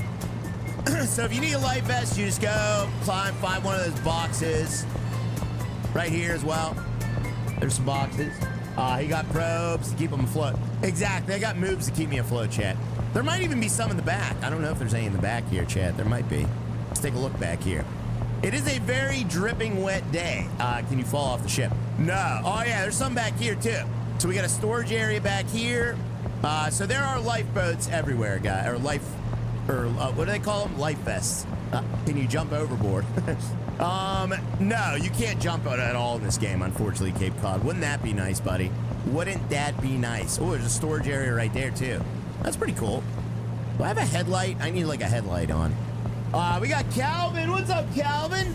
Speaker 1: So if you need a life vest, you just go find one of those boxes. Right here as well. There's some boxes. He got probes to keep them afloat. Exactly, I got moves to keep me afloat, chat. There might even be some in the back. I don't know if there's any in the back here, chat. There might be. Let's take a look back here. It is a very dripping wet day. Can you fall off the ship? No. Oh yeah, there's some back here too. So we got a storage area back here. So there are lifeboats everywhere, guys. Or what do they call them? Life vests. Can you jump overboard? No, you can't jump out at all in this game, unfortunately, Cape Cod. Wouldn't that be nice, buddy? Wouldn't that be nice? Oh, there's a storage area right there, too. That's pretty cool. Do I have a headlight? I need, like, a headlight on. We got Calvin. What's up, Calvin?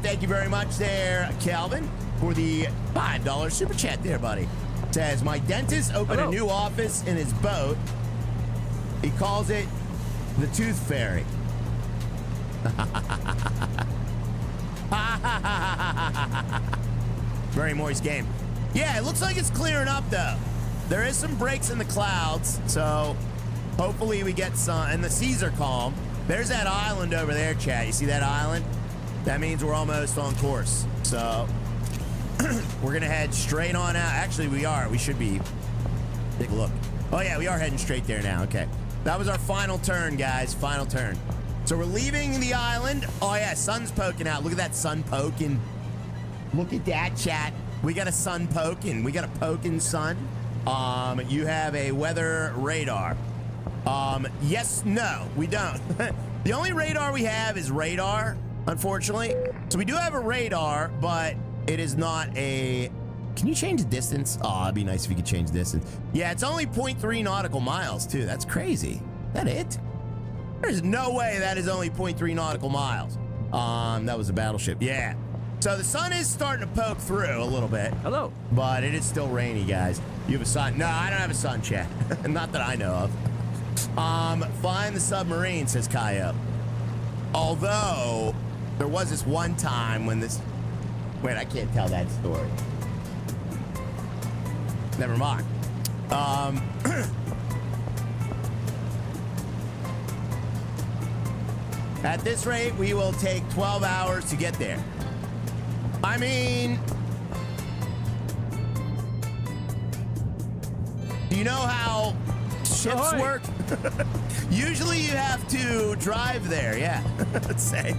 Speaker 1: Thank you very much there, Calvin, for the $5 super chat there, buddy. Says, my dentist opened a new office in his boat. He calls it the Tooth Fairy. Very moist game. Yeah, it looks like it's clearing up, though. There is some breaks in the clouds, so hopefully we get some. And the seas are calm. There's that island over there, chat. You see that island? That means we're almost on course. So we're going to head straight on out. Actually, we are. We should be. Take a look. Oh, yeah, we are heading straight there now. Okay. That was our final turn, guys. Final turn. So we're leaving the island. Oh, yeah, sun's poking out. Look at that sun poking. Look at that, chat. We got a sun poking. We got a poking sun. You have a weather radar. Yes, no, we don't. The only radar we have is radar, unfortunately. So we do have a radar, but it is not a... Can you change the distance? Oh, it'd be nice if you could change the distance. Yeah, it's only 0.3 nautical miles, too. That's crazy. Is that it? There's no way that is only 0.3 nautical miles. That was a battleship. Yeah. So the sun is starting to poke through a little bit.
Speaker 3: Hello.
Speaker 1: But it is still rainy, guys. You have a sun? No, I don't have a sun, chat. Not that I know of. Find the submarine, says Kaio. Although, there was this one time when this... Wait, I can't tell that story. Never mind. At this rate, we will take 12 hours to get there. I mean... Do you know how ships work? Usually you have to drive there, yeah. Let's say.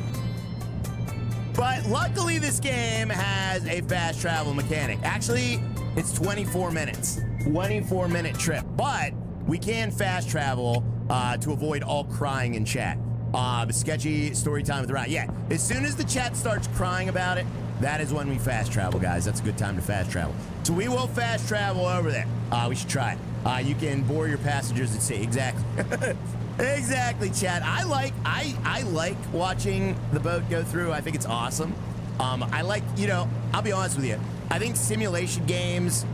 Speaker 1: But luckily this game has a fast travel mechanic. Actually, it's 24 minutes. 24-minute trip. But we can fast travel to avoid all crying in chat. Sketchy story time with the Rant. Yeah, as soon as the chat starts crying about it, that is when we fast travel, guys. That's a good time to fast travel. So we will fast travel over there. We should try it. You can bore your passengers at sea. Exactly. Exactly, chat. I like watching the boat go through. I think it's awesome. I like, I'll be honest with you. I think simulation games,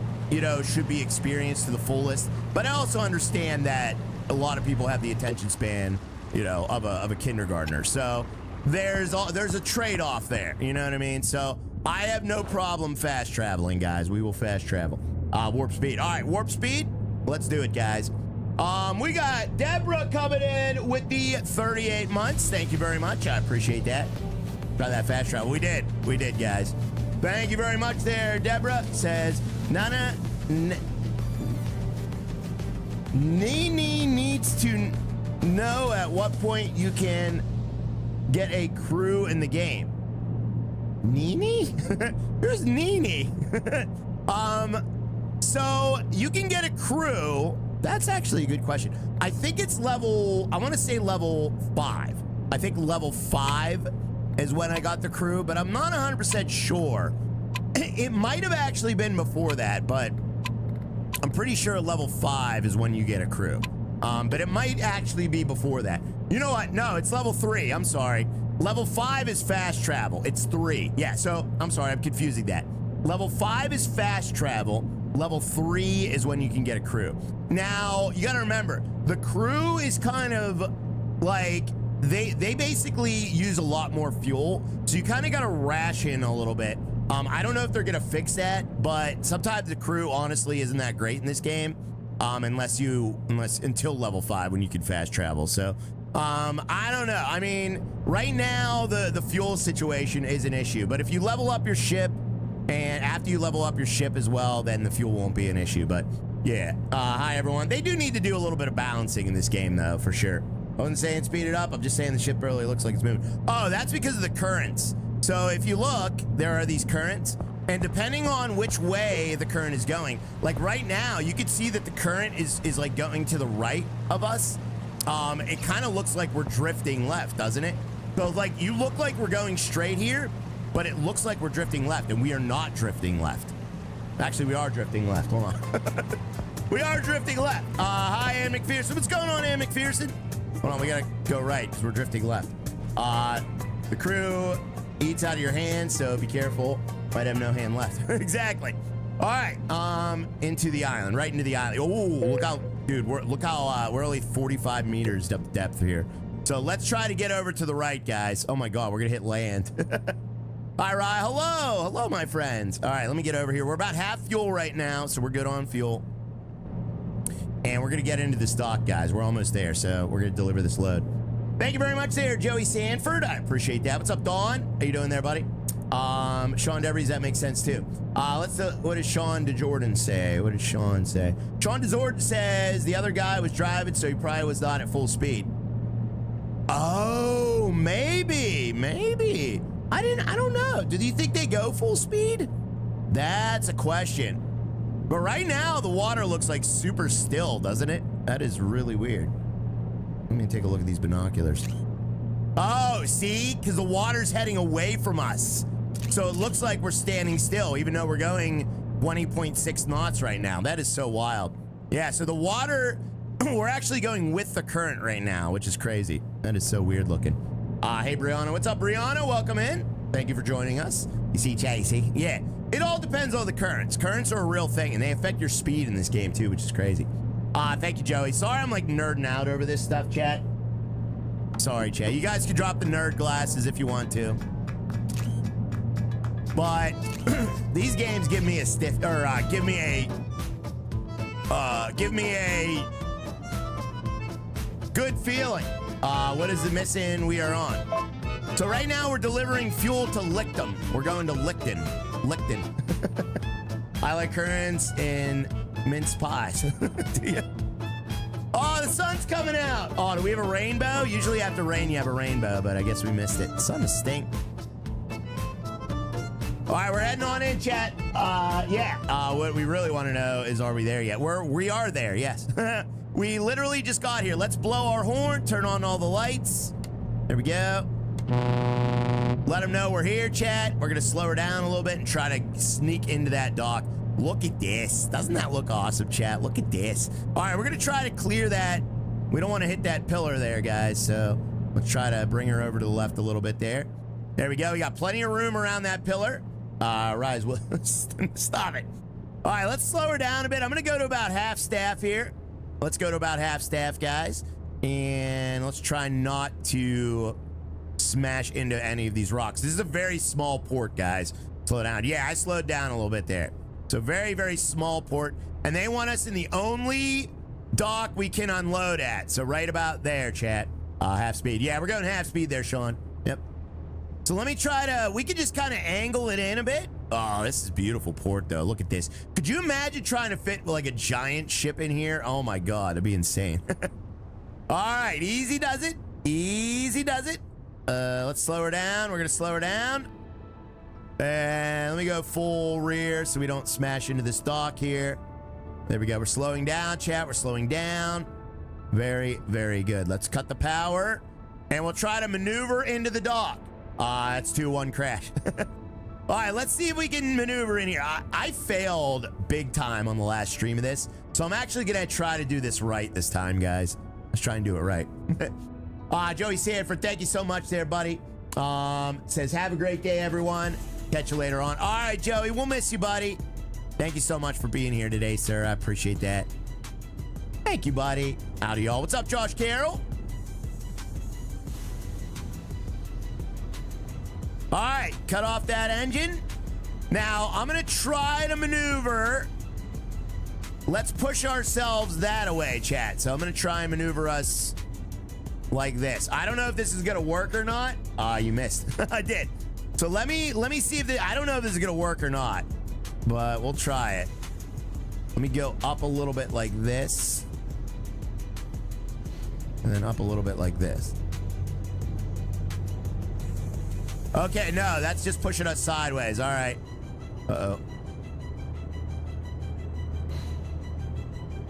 Speaker 1: should be experienced to the fullest. But I also understand that a lot of people have the attention span, of a kindergartner. So there's a trade-off there. You know what I mean? So I have no problem fast traveling, guys. We will fast travel. Warp speed. All right, warp speed. Let's do it, guys. We got Deborah coming in with the 38 months. Thank you very much. I appreciate that. Try that fast travel. We did, guys. Thank you very much there. Deborah says, Nana, Nini needs to know at what point you can get a crew in the game. Nini? Who's Nini? So you can get a crew. That's actually a good question. I think it's I want to say level 5. I think level 5 is when I got the crew, but I'm not 100% sure. It might have actually been before that, but I'm pretty sure level 5 is when you get a crew. But it might actually be before that. You know what? No, it's level 3. I'm sorry. Level 5 is fast travel. It's 3. Yeah, so I'm sorry. I'm confusing that. Level 5 is fast travel. Level 3 is when you can get a crew. Now, you got to remember, the crew is kind of like, they basically use a lot more fuel. So you kind of got to ration a little bit. I don't know if they're going to fix that, but sometimes the crew honestly isn't that great in this game. Until level 5 when you can fast travel. So, I don't know. I mean, right now the fuel situation is an issue, but if you level up your ship, and after you level up your ship as well, then the fuel won't be an issue. But yeah, hi everyone. They do need to do a little bit of balancing in this game though, for sure. I wasn't saying speed it up. I'm just saying the ship really looks like it's moving. Oh, that's because of the currents. So if you look, there are these currents, and depending on which way the current is going, like right now, you can see that the current is like going to the right of us. It kind of looks like we're drifting left, doesn't it? So like you look like we're going straight here, but it looks like we're drifting left, and we are not drifting left. Actually, we are drifting left. Hold on. We are drifting left. Hi, Ann McPherson. What's going on, Ann McPherson? Hold on, we gotta go right because we're drifting left. The crew eats out of your hand, so be careful. Might have no hand left. Exactly. All right, into the island, right into the island. Oh, look how, dude, we're only 45 meters depth here. So let's try to get over to the right, guys. Oh my God, we're gonna hit land. Hi, Rye. Hello, my friends. All right, let me get over here. We're about half fuel right now, so we're good on fuel. And we're gonna get into this dock, guys. We're almost there, so we're gonna deliver this load. Thank you very much there, Joey Sanford. I appreciate that. What's up, Dawn? How you doing there, buddy? Sean Devries, that makes sense too. What does Sean DeJordan say? What did Sean say? Sean DeJordan says the other guy was driving, so he probably was not at full speed. Oh, maybe. I don't know. Do you think they go full speed? That's a question. But right now, the water looks like super still, doesn't it? That is really weird. Let me take a look at these binoculars. Oh, see? Because the water's heading away from us. So it looks like we're standing still, even though we're going 20.6 knots right now. That is so wild. Yeah, so the water, we're actually going with the current right now, which is crazy. That is so weird looking. Hey, Brianna. What's up, Brianna? Welcome in. Thank you for joining us. You see, Chasey? Yeah. It all depends on the currents. Currents are a real thing, and they affect your speed in this game, too, which is crazy. Thank you, Joey. Sorry I'm, like, nerding out over this stuff, chat. Sorry, chat. You guys can drop the nerd glasses if you want to. But these games give me a give me a good feeling. What is the mission we are on? So right now we're delivering fuel to Licton. We're going to Licton. I like currants and mince pies. Oh, the sun's coming out. Oh, do we have a rainbow? Usually after rain you have a rainbow, but I guess we missed it. The sun is stink. All right, we're heading on in, chat. What we really want to know is, are we there yet? We are there, yes. We literally just got here. Let's blow our horn, turn on all the lights. There we go. Let them know we're here, chat. We're gonna slow her down a little bit and try to sneak into that dock. Look at this. Doesn't that look awesome, chat? Look at this. All right, we're gonna try to clear that. We don't want to hit that pillar there, guys, so let's try to bring her over to the left a little bit there. There we go. We got plenty of room around that pillar. Rise, stop it. All right, let's slow her down a bit. I'm gonna go to about half staff here. Let's go to about half staff, guys. And let's try not to smash into any of these rocks. This is a very small port, guys. Slow down. Yeah, I slowed down a little bit there. So very, very small port. And they want us in the only dock we can unload at. So right about there, chat. Half speed. Yeah, we're going half speed there, Sean. Yep. So let me try to, we could just kind of angle it in a bit. Oh, this is a beautiful port, though. Look at this. Could you imagine trying to fit like a giant ship in here? Oh my God, it'd be insane. All right, easy does it. Easy does it. Let's slow her down. We're gonna slow her down. And let me go full rear so we don't smash into this dock here. There we go. We're slowing down, chat. We're slowing down. Very, very good. Let's cut the power. And we'll try to maneuver into the dock. It's 2-1 crash. All right, let's see if we can maneuver in here. I failed big time on the last stream of this. So I'm actually gonna try to do this right this time, guys. Let's try and do it right. Joey Sanford, thank you so much there, buddy. Says, have a great day, everyone. Catch you later on. All right, Joey, we'll miss you, buddy. Thank you so much for being here today, sir. I appreciate that. Thank you, buddy. Howdy, y'all. What's up, Josh Carroll? All right, cut off that engine. Now, I'm going to try to maneuver. Let's push ourselves that away, chat. So I'm going to try and maneuver us like this. I don't know if this is going to work or not. You missed. I did. So let me see if I don't know if this is going to work or not, but we'll try it. Let me go up a little bit like this. And then up a little bit like this. Okay, no, that's just pushing us sideways. All right. Uh-oh.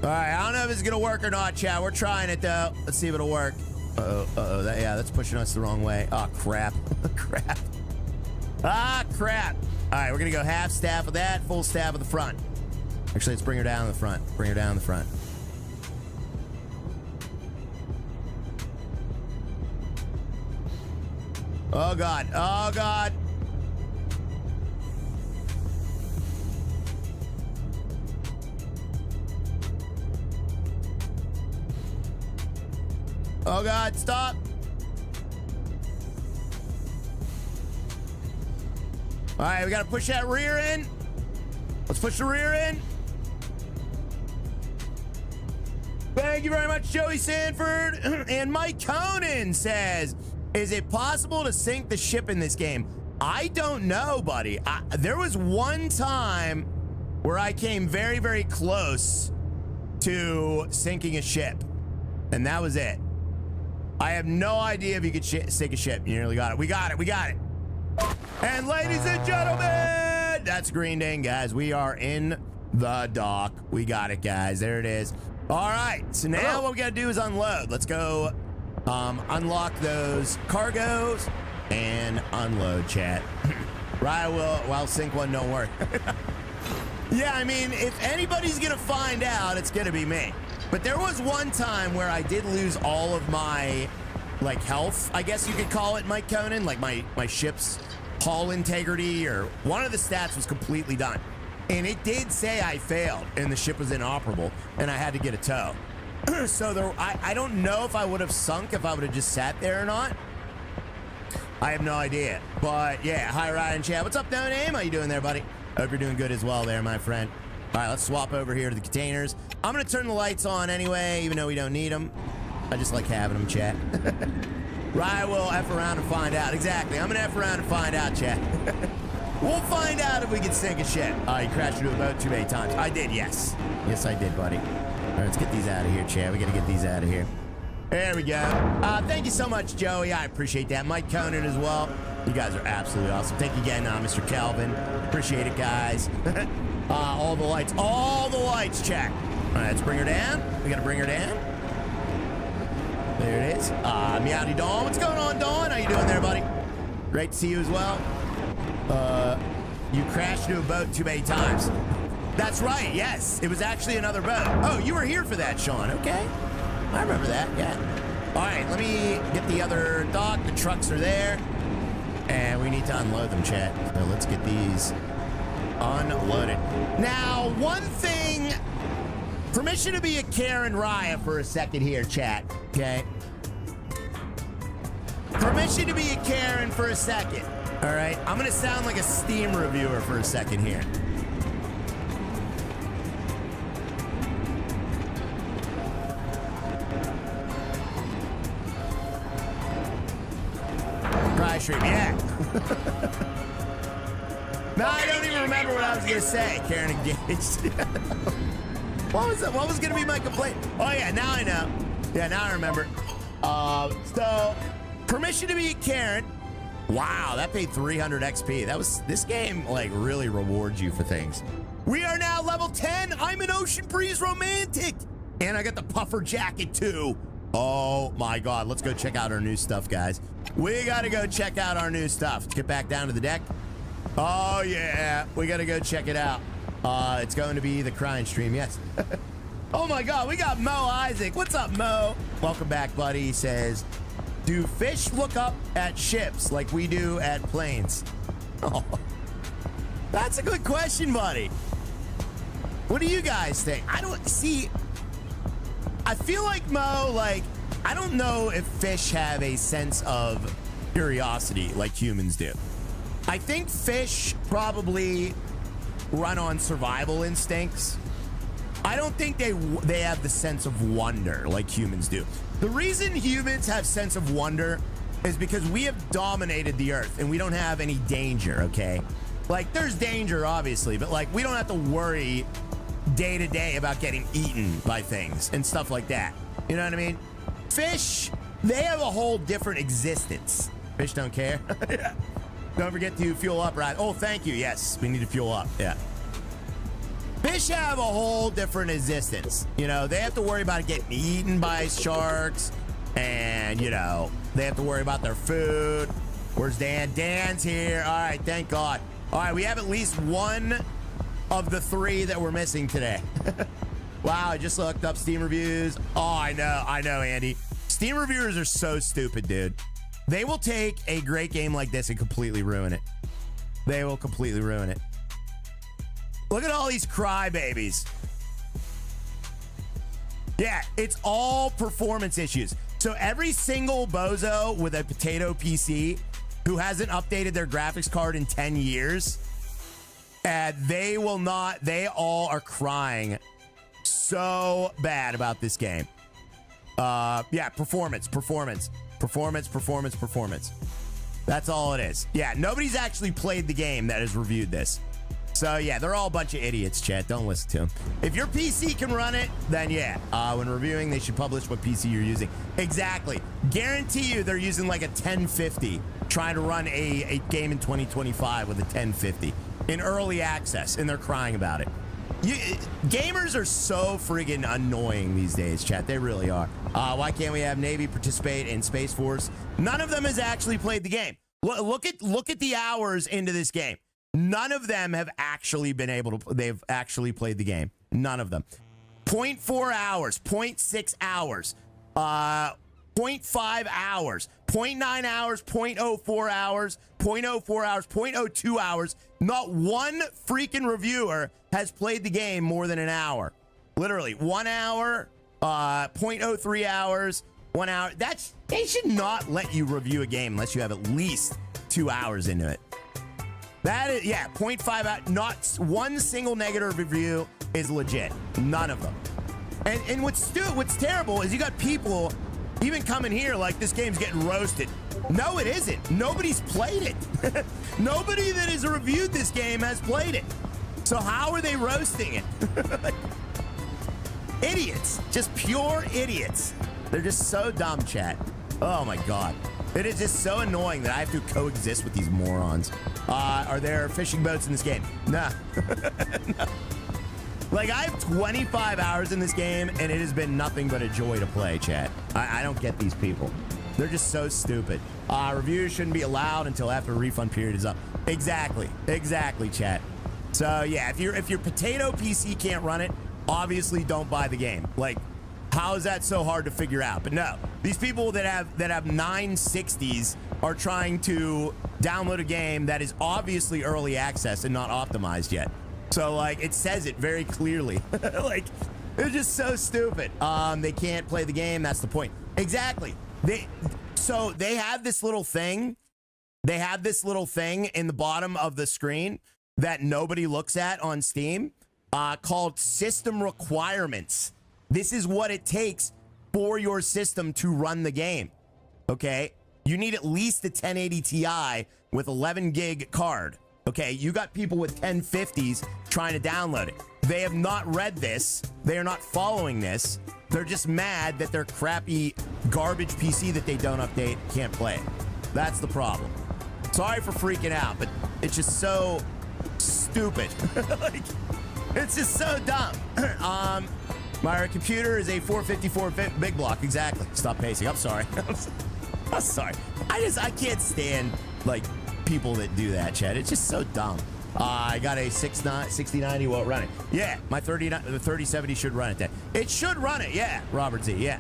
Speaker 1: All right, I don't know if it's going to work or not, chat. We're trying it, though. Let's see if it'll work. Yeah, that's pushing us the wrong way. Oh, crap. Crap. Ah, crap. All right, we're going to go half staff with that, full staff with the front. Actually, let's bring her down to the front. Bring her down to the front. Oh, God. Oh, God. Oh, God, stop. All right, we got to push that rear in. Let's push the rear in. Thank you very much, Joey Sanford. And Mike Conan says, is it possible to sink the ship in this game? I don't know, buddy. There was one time where I came very, very close to sinking a ship, and that was it. I have no idea if you could sink a ship. You nearly got it. We got it. We got it. And ladies and gentlemen, that's Green Ding, guys. We are in the dock. We got it, guys. There it is. All right. So now what we got to do is unload. Let's go unlock those cargoes and unload, chat. Right, well, sink one don't work. Yeah, I mean, if anybody's going to find out, it's going to be me. But there was one time where I did lose all of my, like, health, I guess you could call it, Mike Conan. Like, my ship's hull integrity, or one of the stats was completely done. And it did say I failed, and the ship was inoperable, and I had to get a tow. So I don't know if I would have sunk if I would have just sat there or not. I have no idea. But, yeah, hi, Ryan Chad. What's up, No Name? How you doing there, buddy? Hope you're doing good as well there, my friend. All right, let's swap over here to the containers. I'm going to turn the lights on anyway, even though we don't need them. I just like having them, chat. Right, we'll F around and find out. Exactly. I'm going to F around and find out, chat. We'll find out if we can sink a ship. You crashed into a boat too many times. I did, yes. Yes, I did, buddy. All right, let's get these out of here, chat. We got to get these out of here. There we go. Thank you so much, Joey. I appreciate that. Mike Conan as well. You guys are absolutely awesome. Thank you again, Mr. Calvin. Appreciate it, guys. All the lights, check. All right, let's bring her down. We got to bring her down. There it is. Meowdy Dawn. What's going on, Dawn? How you doing there, buddy? Great to see you as well. You crashed into a boat too many times. That's right, yes. It was actually another boat. Oh, you were here for that, Sean. Okay. I remember that, yeah. All right, let me get the other dock. The trucks are there. And we need to unload them, chat. So let's get these unloaded. Now, one thing, permission to be a Karen Raya for a second here, chat, okay? Permission to be a Karen for a second, all right? I'm gonna sound like a Steam reviewer for a second here. Cry stream, yeah. No, I don't even remember what I was gonna say. Karen engaged. What was that? What was gonna be my complaint? Oh yeah, now I know. Yeah, now I remember. So permission to be Karen. Wow, that paid 300 XP. This game like really rewards you for things. We are now level 10. I'm an Ocean Breeze romantic, and I got the puffer jacket too. Oh my God, let's go check out our new stuff, guys. We gotta go check out our new stuff. Let's get back down to the deck. Oh yeah, we gotta go check it out. It's going to be the crying stream, yes. Oh my God, we got Mo Isaac. What's up, Mo? Welcome back, buddy. He says, do fish look up at ships like we do at planes? Oh, that's a good question, buddy. What do you guys think? I don't see. I feel like Mo, like, I don't know if fish have a sense of curiosity like humans do. I think fish probably run on survival instincts. I don't think they have the sense of wonder like humans do. The reason humans have sense of wonder is because we have dominated the earth and we don't have any danger, okay? Like, there's danger, obviously, but like, we don't have to worry day to day about getting eaten by things and stuff like that. You know what I mean? Fish, they have a whole different existence. Fish don't care. Don't forget to fuel up, right? Oh, thank you. Yes, we need to fuel up. Yeah. Fish have a whole different existence. You know, they have to worry about getting eaten by sharks. And, you know, they have to worry about their food. Where's Dan? Dan's here. All right, thank God. All right, we have at least one of the 3 that we're missing today. Wow, I just looked up Steam reviews. Oh, I know, Andy. Steam reviewers are so stupid, dude. They will take a great game like this and completely ruin it. They will completely ruin it. Look at all these crybabies. Yeah, it's all performance issues. So every single bozo with a potato PC who hasn't updated their graphics card in 10 years, they all are crying so bad about this game. Yeah, performance. That's all it is. Yeah, nobody's actually played the game that has reviewed this. So yeah, they're all a bunch of idiots, chat. Don't listen to them. If your PC can run it, then yeah. When reviewing, they should publish what PC you're using. Exactly. Guarantee you they're using like a 1050, trying to run a game in 2025 with a 1050 in early access, and they're crying about it. Gamers are so friggin' annoying these days, chat. They really are. Why can't we have Navy participate in Space Force? None of them has actually played the game. Look at the hours into this game. None of them have actually been able to. They've actually played the game. None of them. 0.4 hours, 0.6 hours, 0.5 hours, 0.9 hours, 0.04 hours, 0.04 hours, 0.02 hours. Not one freaking reviewer has played the game more than an hour. Literally 1 hour, 0.03 hours, 1 hour. They should not let you review a game unless you have at least 2 hours into it. That is, yeah, 0.5 out. Not one single negative review is legit. None of them. And what's terrible is you got people even coming here like this game's getting roasted. No, it isn't. Nobody's played it. Nobody that has reviewed this game has played it. So how are they roasting it? Idiots. Just pure idiots. They're just so dumb, chat. Oh my God. It is just so annoying that I have to coexist with these morons. Are there fishing boats in this game? Nah. No. Like, I have 25 hours in this game, and it has been nothing but a joy to play, chat. I don't get these people. They're just so stupid. Reviews shouldn't be allowed until after a refund period is up. Exactly, chat. So yeah, if your potato PC can't run it, obviously don't buy the game. Like, how is that so hard to figure out? But no, these people that have 960s are trying to download a game that is obviously early access and not optimized yet. So like, it says it very clearly. Like, they're just so stupid. They can't play the game. That's the point. Exactly. They have this little thing. They have this little thing in the bottom of the screen that nobody looks at on Steam, called system requirements. This is what it takes for your system to run the game. Okay? You need at least a 1080 Ti with 11 gig card. Okay, you got people with 1050s trying to download it. They have not read this. They are not following this. They're just mad that their crappy garbage PC that they don't update can't play. That's the problem. Sorry for freaking out, but it's just so stupid. Like, it's just so dumb. My computer is a 454 big block. Exactly. Stop pacing. I'm sorry. I'm sorry. I can't stand, like, people that do that, Chad. It's just so dumb. I got a 6090. Won't run it. Yeah, my 3070 should run it then. It should run it. Yeah, Robert Z. Yeah.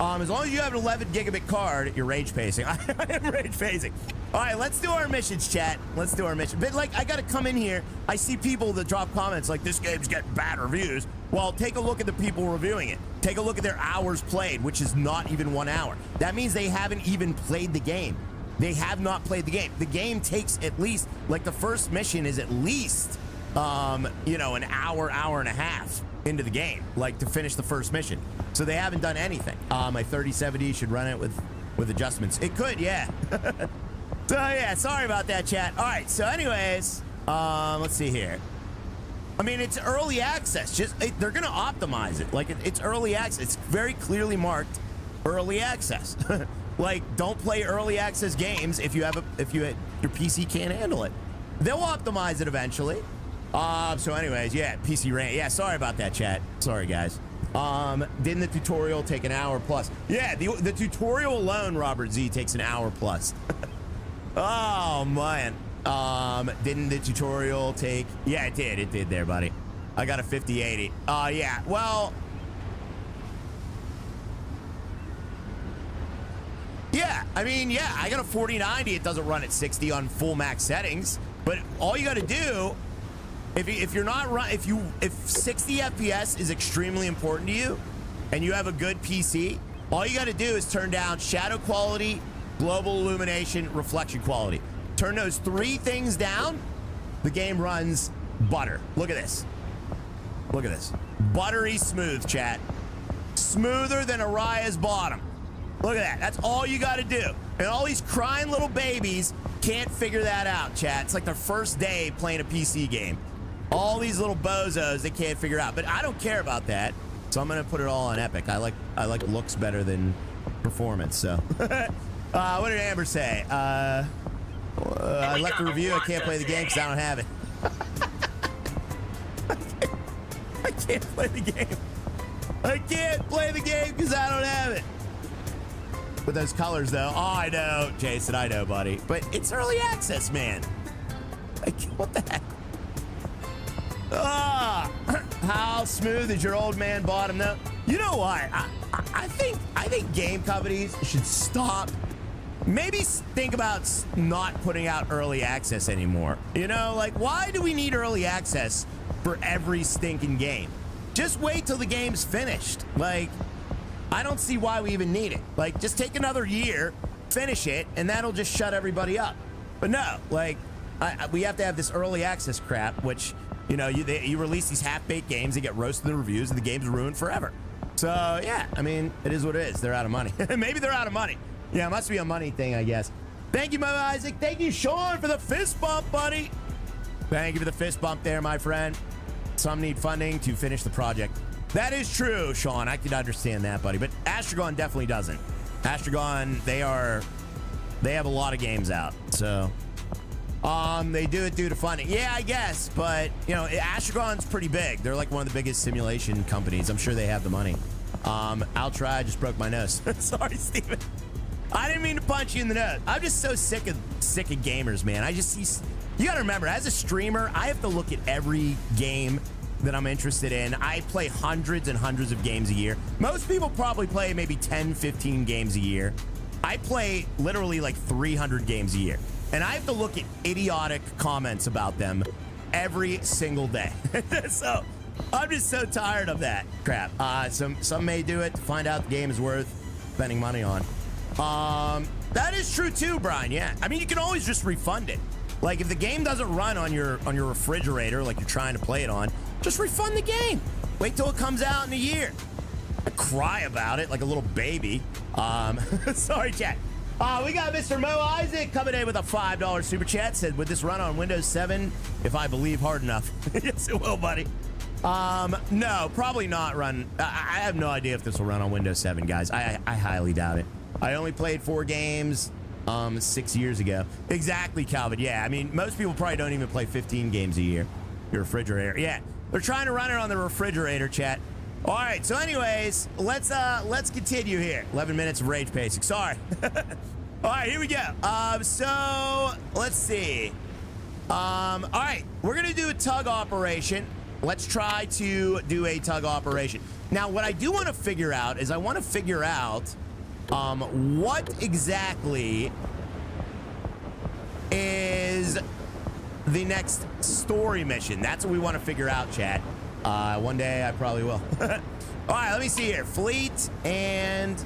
Speaker 1: As long as you have an 11 gigabit card, you're rage pacing. I am rage pacing. All right, let's do our missions, chat. Let's do our mission. But like, I got to come in here. I see people that drop comments like, this game's getting bad reviews. Well, take a look at the people reviewing it. Take a look at their hours played, which is not even 1 hour. That means they haven't even played the game. They have not played the game. The game takes at least, like, the first mission is at least, you know, an hour and a half into the game, like, to finish the first mission. So they haven't done anything. My 3070 should run it with adjustments. It could, yeah. So yeah, sorry about that, chat. All right, so anyways, let's see here. I mean, it's early access. They're gonna optimize it. Like, it's early access. It's very clearly marked early access. Like, don't play early access games if your PC can't handle it. They'll optimize it eventually. So anyways, yeah, PC Rant. Yeah, sorry about that, chat. Sorry, guys. Didn't the tutorial take an hour plus? Yeah, the tutorial alone, Robert Z, takes an hour plus. Oh, man. Didn't the tutorial take... Yeah, it did. It did there, buddy. I got a 5080. Yeah, well... Yeah, I mean, yeah, I got a 4090. It doesn't run at 60 on full max settings. But all you got to do... If you're not run... If 60 FPS is extremely important to you, and you have a good PC, all you got to do is turn down shadow quality, global illumination, reflection quality. Turn those 3 things down, the game runs butter. Look at this. Look at this. Buttery smooth, chat. Smoother than Araya's bottom. Look at that. That's all you got to do. And all these crying little babies can't figure that out, chat. It's like their first day playing a PC game. All these little bozos they can't figure out. But I don't care about that, so I'm going to put it all on Epic. I like looks better than performance, so... what did Amber say? I left a review. I can't play the game because I don't have it. I can't play the game. I can't play the game because I don't have it. With those colors, though. Oh, I know, Jason. I know, buddy. But it's early access, man. Like, what the heck? Ah, how smooth is your old man bottom, though? You know what? I think game companies should stop. Maybe think about not putting out early access anymore. You know, like, why do we need early access for every stinking game? Just wait till the game's finished. Like, I don't see why we even need it. Like, just take another year, finish it, and that'll just shut everybody up. But no, like, we have to have this early access crap, which, you know, you release these half-baked games, they get roasted in the reviews, and the game's ruined forever. So, yeah, I mean, it is what it is. They're out of money. Maybe they're out of money. Yeah, it must be a money thing, I guess. Thank you, Mo Isaac. Thank you, Sean, for the fist bump, buddy. Thank you for the fist bump there, my friend. Some need funding to finish the project. That is true, Sean. I can understand that, buddy. But Astragon definitely doesn't. Astragon, they have a lot of games out. So, they do it due to funding. Yeah, I guess. But, you know, Astragon's pretty big. They're like one of the biggest simulation companies. I'm sure they have the money. I'll try. I just broke my nose. Sorry, Steven. I didn't mean to punch you in the nose. I'm just so sick of gamers, man. I just see... You gotta remember, as a streamer, I have to look at every game that I'm interested in. I play hundreds and hundreds of games a year. Most people probably play maybe 10, 15 games a year. I play literally like 300 games a year. And I have to look at idiotic comments about them every single day. So I'm just so tired of that crap. Some may do it to find out the game is worth spending money on. That is true too, Brian. Yeah, I mean, you can always just refund it. Like, if the game doesn't run on your refrigerator, like you're trying to play it on, just refund the game. Wait till it comes out in a year. I cry about it like a little baby. Sorry, chat. We got Mr. Mo Isaac coming in with a $5 super chat. Said, would this run on Windows 7 if I believe hard enough? Yes, it will, buddy. No, probably not run. I have no idea if this will run on Windows 7, guys. I highly doubt it. I only played 4 games 6 years ago. Exactly, Calvin. Yeah, I mean, most people probably don't even play 15 games a year. Your refrigerator. Yeah, they're trying to run it on the refrigerator, chat. All right, so anyways, let's continue here. 11 minutes of rage pacing. Sorry. All right, here we go. So let's see. All right, we're gonna do a tug operation. Let's try to do a tug operation. Now, what I do want to figure out is what exactly is the next story mission. That's what we want to figure out, chat. One day I probably will. All right, let me see here. Fleet and...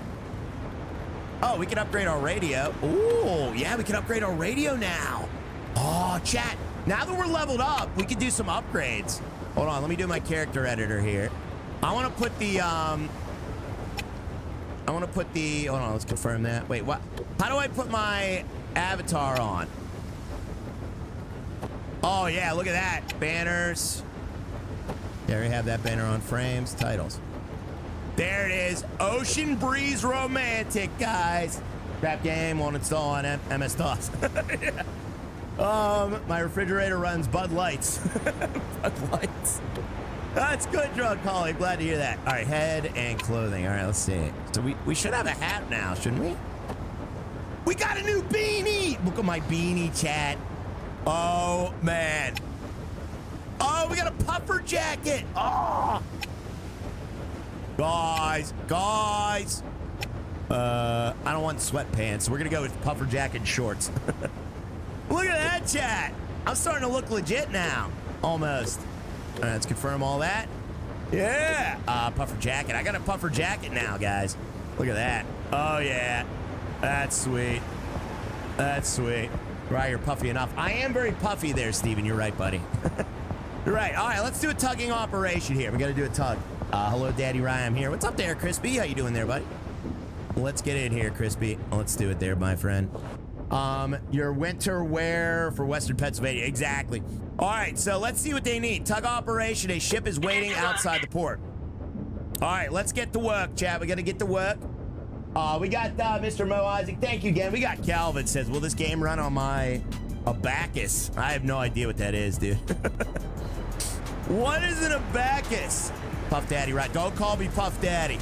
Speaker 1: Oh, we can upgrade our radio. Ooh, yeah, we can upgrade our radio now. Oh, chat. Now that we're leveled up, we can do some upgrades. Hold on, let me do my character editor here. I want to put the... Hold on, let's confirm that. Wait, what? How do I put my avatar on? Oh, yeah, look at that. Banners. There we have that banner on frames. Titles. There it is. Ocean Breeze Romantic, guys. Crap game, won't install on MS-DOS. Yeah. My refrigerator runs Bud Lights. Bud Lights. That's good, drug caller. Glad to hear that. All right, head and clothing. All right, let's see. So we should have a hat now, shouldn't we? We got a new beanie. Look at my beanie, chat. Oh, man. Oh, we got a puffer jacket. Oh. Guys. I don't want sweatpants. We're going to go with puffer jacket and shorts. Look at that, chat. I'm starting to look legit now. Almost. All right, let's confirm all that. Yeah. Puffer jacket. I got a puffer jacket now, guys. Look at that. Oh, yeah. That's sweet. That's sweet. Right, you're puffy enough. I am very puffy there, Steven. You're right, buddy. You're right. All right, let's do a tugging operation here. We got to do a tug. Hello, Daddy Ryan. I'm here. What's up there, Crispy? How you doing there, buddy? Let's get in here, Crispy. Let's do it there, my friend. Your winter wear for Western Pennsylvania. Exactly. All right, so let's see what they need. Tug operation. A ship is waiting outside the port. All right, let's get to work, chat. We got to get to work. We got Mr. Mo Isaac. Thank you again. We got Calvin says, will this game run on my abacus? I have no idea what that is, dude. What is an abacus? Puff Daddy, right? Don't call me Puff Daddy.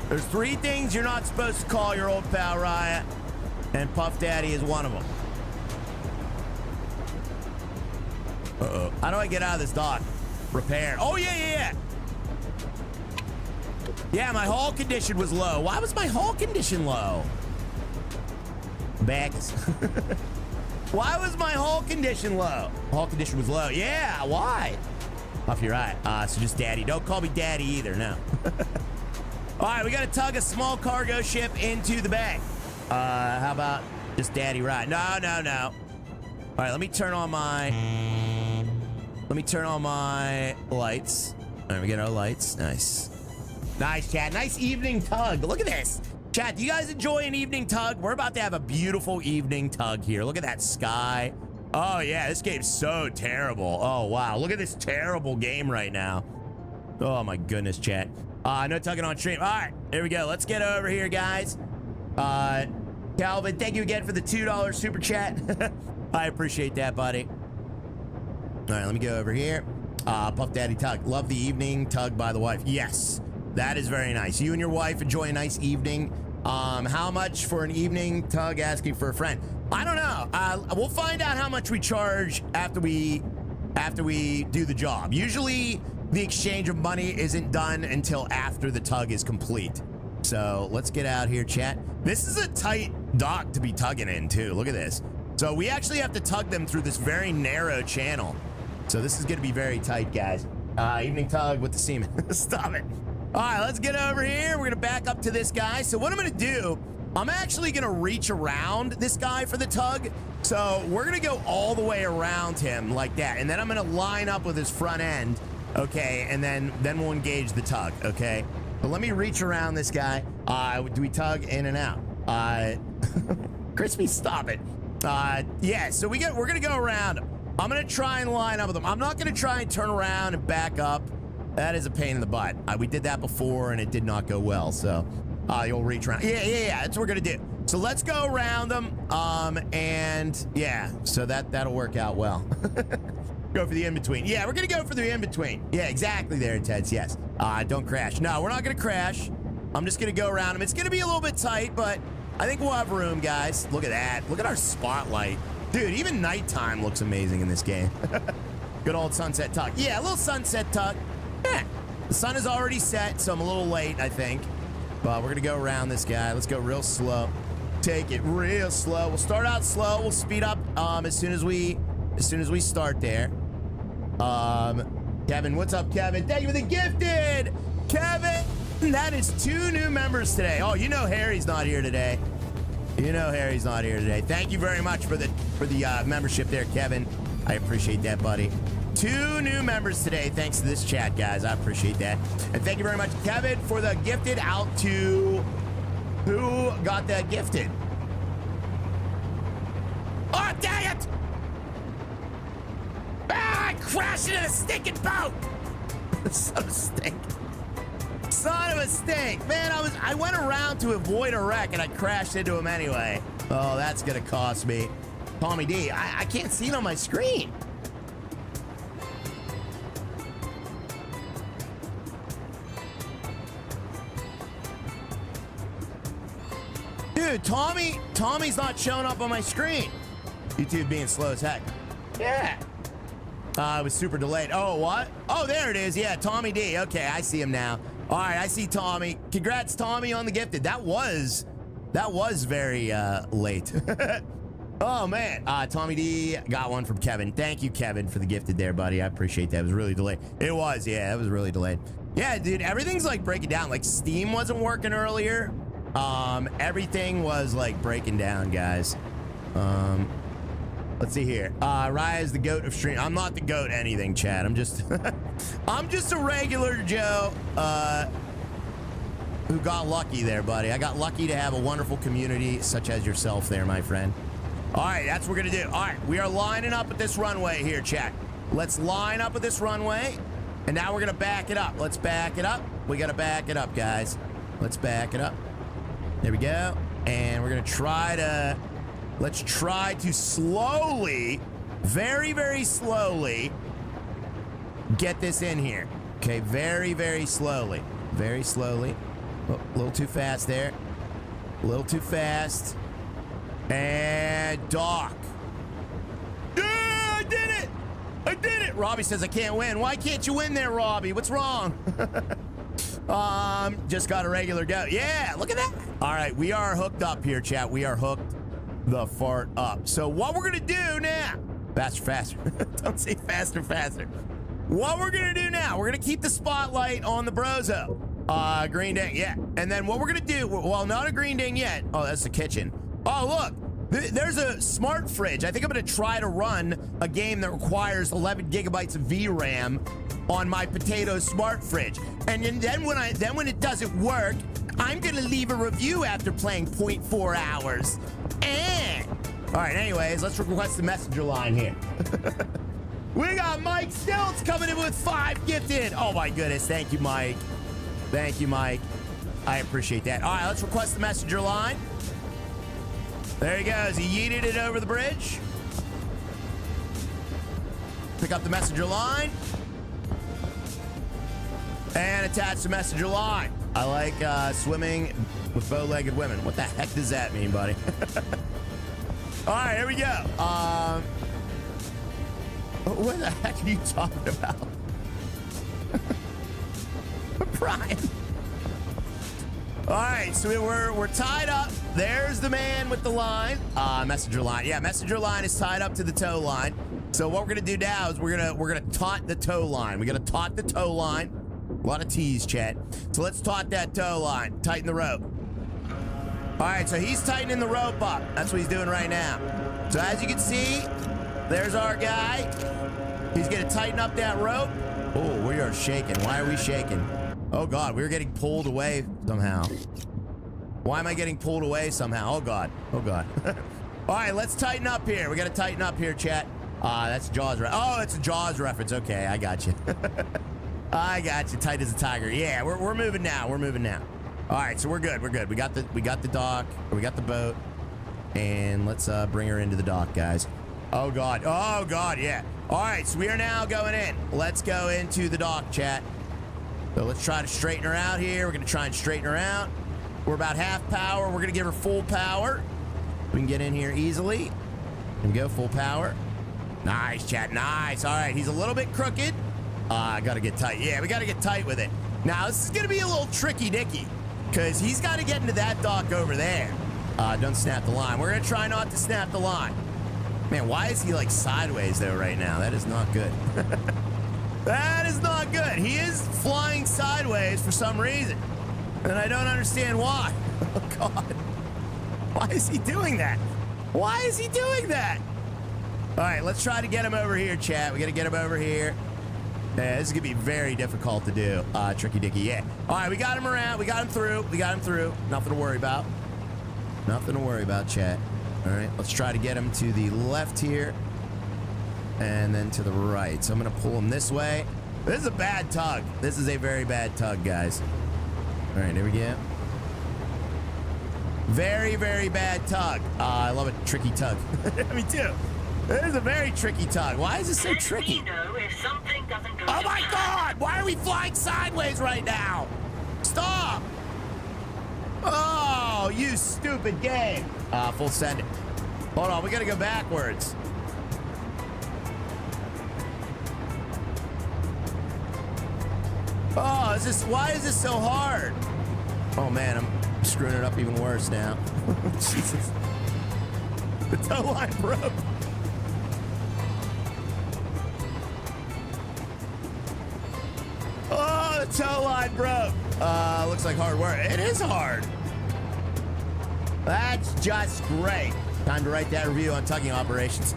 Speaker 1: There's 3 things you're not supposed to call your old pal Riot, and Puff Daddy is one of them. Uh-oh. How do I get out of this dock? Repair. Oh, yeah. Yeah, my hull condition was low. Why was my hull condition low? Backus. Why was my hull condition low? Hull condition was low. Yeah, why? Off your eye. So just Daddy. Don't call me Daddy either, no. All right, we got to tug a small cargo ship into the bay. How about just Daddy Ride? No. All right, let me turn on my lights. All right, we get our lights. Nice, chat. Nice evening tug. Look at this. Chat, do you guys enjoy an evening tug? We're about to have a beautiful evening tug here. Look at that sky. Oh, yeah, this game's so terrible. Oh, wow. Look at this terrible game right now. Oh, my goodness, chat. No tugging on stream. All right, here we go. Let's get over here, guys. Calvin, thank you again for the $2 super chat. I appreciate that, buddy. All right, let me go over here. Puff Daddy Tug. Love the evening tug by the wife. Yes, that is very nice. You and your wife enjoy a nice evening. How much for an evening tug? Asking for a friend. I don't know. We'll find out how much we charge after we do the job. Usually the exchange of money isn't done until after the tug is complete. So let's get out here, chat. This is a tight dock to be tugging in too. Look at this. So we actually have to tug them through this very narrow channel. So this is going to be very tight, guys. Evening tug with the seaman. Stop it. All right, let's get over here. We're going to back up to this guy. So what I'm going to do, I'm actually going to reach around this guy for the tug. So we're going to go all the way around him like that. And then I'm going to line up with his front end. Okay, and then we'll engage the tug, okay? But let me reach around this guy. Do we tug in and out? Crispy, stop it. Yeah, so we're gonna go around him. I'm gonna try and line up with him. I'm not gonna try and turn around and back up. That is a pain in the butt. We did that before and it did not go well, so you'll reach around. Yeah, that's what we're gonna do. So let's go around them, and yeah, so that'll work out well. Go for the in-between. Yeah, we're gonna go for the in-between. Yeah, exactly there, Teds, yes. Don't crash. No, we're not gonna crash. I'm just gonna go around him. It's gonna be a little bit tight, but I think we'll have room, guys. Look at that. Look at our spotlight. Dude, even nighttime looks amazing in this game. Good old sunset tuck. Yeah, a little sunset tuck. Yeah, the sun is already set, so I'm a little late, I think. But we're gonna go around this guy. Let's go real slow. Take it real slow. We'll start out slow. We'll speed up as soon as we start there. Kevin, what's up, Kevin? Thank you for the gifted, Kevin. That is 2 new members today. Oh, you know Harry's not here today. Thank you very much for the membership there, Kevin. I appreciate that, buddy. 2 new members today, thanks to this chat, guys. I appreciate that. And thank you very much, Kevin, for the gifted out to who got that gifted. Oh, dang it! I crashed into the stinking boat! Son of a stink. Man, I went around to avoid a wreck and I crashed into him anyway. Oh, that's gonna cost me. Tommy D, I can't see it on my screen. Dude, Tommy's not showing up on my screen. YouTube being slow as heck. Yeah. It was super delayed. Oh, what? Oh, there it is. Yeah, Tommy D. Okay, I see him now. All right, I see Tommy. Congrats, Tommy, on the gifted. That was very late. Oh, man. Tommy D got one from Kevin. Thank you, Kevin, for the gifted there, buddy. I appreciate that. It was really delayed. It was, yeah, it was really delayed. Yeah, dude, everything's like breaking down. Like Steam wasn't working earlier. Everything was like breaking down, guys. Let's see here. Raya's the goat of stream. I'm not the goat anything, Chad. I'm just I'm just a regular Joe who got lucky there, buddy. I got lucky to have a wonderful community such as yourself there, my friend. All right, that's what we're gonna do. All right, we are lining up at this runway here, Chad. Let's line up with this runway, and now we're gonna back it up. Let's back it up. We gotta back it up, guys. Let's back it up. There we go. And we're gonna try to, let's try to slowly, very, very slowly get this in here. Okay, very, very slowly. Very slowly. Oh, a little too fast there. A little too fast. And dock. Yeah, I did it! I did it! Robbie says I can't win. Why can't you win there, Robbie? What's wrong? Just got a regular go. Yeah, look at that. All right, we are hooked up here, chat. We are hooked the fart up. So what we're gonna do now, faster, faster. Don't say faster, faster. What we're gonna do now, we're gonna keep the spotlight on the Brozo. Green ding, yeah. And then what we're gonna do, well, not a green ding yet. Oh, that's the kitchen. Oh, look, there's a smart fridge. I think I'm gonna try to run a game that requires 11 gigabytes of VRAM on my potato smart fridge. And then when it doesn't work, I'm gonna leave a review after playing 0.4 hours. All right, anyways, let's request the messenger line here. We got Mike Stilts coming in with 5 gifted. Oh my goodness, thank you, Mike. Thank you, Mike. I appreciate that. All right, let's request the messenger line. There he goes. He yeeted it over the bridge. Pick up the messenger line. And attach the messenger line. I like swimming with bow-legged women. What the heck does that mean, buddy? All right, here we go. What the heck are you talking about? Brian. All right, so we're tied up. There's the man with the line. Messenger line. Yeah, messenger line is tied up to the tow line. So what we're gonna do now is we're gonna taut the tow line. We gotta taut the tow line. A lot of T's, chat. So let's taut that tow line. Tighten the rope. All right, so he's tightening the rope up. That's what he's doing right now. So as you can see, there's our guy. He's gonna tighten up that rope. Oh, we are shaking. Why are we shaking? Oh God, we're getting pulled away somehow. Why am I getting pulled away somehow? Oh God, oh God. All right, let's tighten up here. We gotta tighten up here, chat. That's a Jaws reference. Oh, it's a Jaws reference. Okay, I got you. I got you. Tight as a tiger. Yeah, we're moving now. We're moving now. All right, so we're good. We're good. We got the dock. Or we got the boat, and let's bring her into the dock, guys. Oh God. Oh God. Yeah. All right, so we are now going in. Let's go into the dock, chat. So let's try to straighten her out here. We're gonna try and straighten her out. We're about half power. We're gonna give her full power. We can get in here easily. And go full power. Nice, chat. Nice. All right, he's a little bit crooked. Gotta get tight. Yeah, we gotta get tight with it. Now, this is gonna be a little tricky-dicky, because he's gotta get into that dock over there. Don't snap the line. We're gonna try not to snap the line. Man, why is he like sideways though right now? That is not good. That is not good. He is flying sideways for some reason, and I don't understand why. Oh God. Why is he doing that? Why is he doing that? All right, let's try to get him over here, chat. We gotta get him over here. Yeah, this is gonna be very difficult to do. Tricky Dicky, yeah. All right, we got him around. We got him through. We got him through. Nothing to worry about. Nothing to worry about, chat. All right, let's try to get him to the left here. And then to the right. So I'm gonna pull him this way. This is a bad tug. This is a very bad tug, guys. All right, here we go. Very, very bad tug. I love a tricky tug. Me too. This is a very tricky tug. Why is this so tricky? Oh my God! Why are we flying sideways right now? Stop! Oh, you stupid game. Full send it. Hold on, we gotta go backwards. Oh, why is this so hard? Oh man, I'm screwing it up even worse now. Jesus. The tow line broke. Oh, the tow line broke. Looks like hard work. It is hard. That's just great. Time to write that review on tugging operations.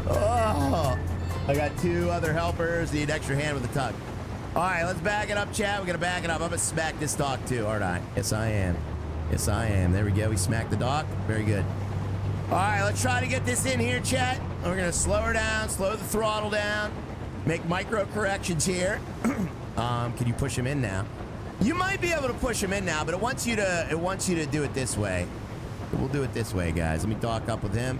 Speaker 1: Oh, I got 2 other helpers. Need extra hand with the tug. All right, let's back it up, chat. We're gonna back it up. I'm gonna smack this dock too, aren't I? Yes, I am. Yes, I am. There we go. We smacked the dock. Very good. All right, let's try to get this in here, chat. We're gonna slow her down, slow the throttle down, make micro corrections here. Can you push him in now? You might be able to push him in now, but it wants you to do it this way. We'll do it this way, guys. Let me dock up with him.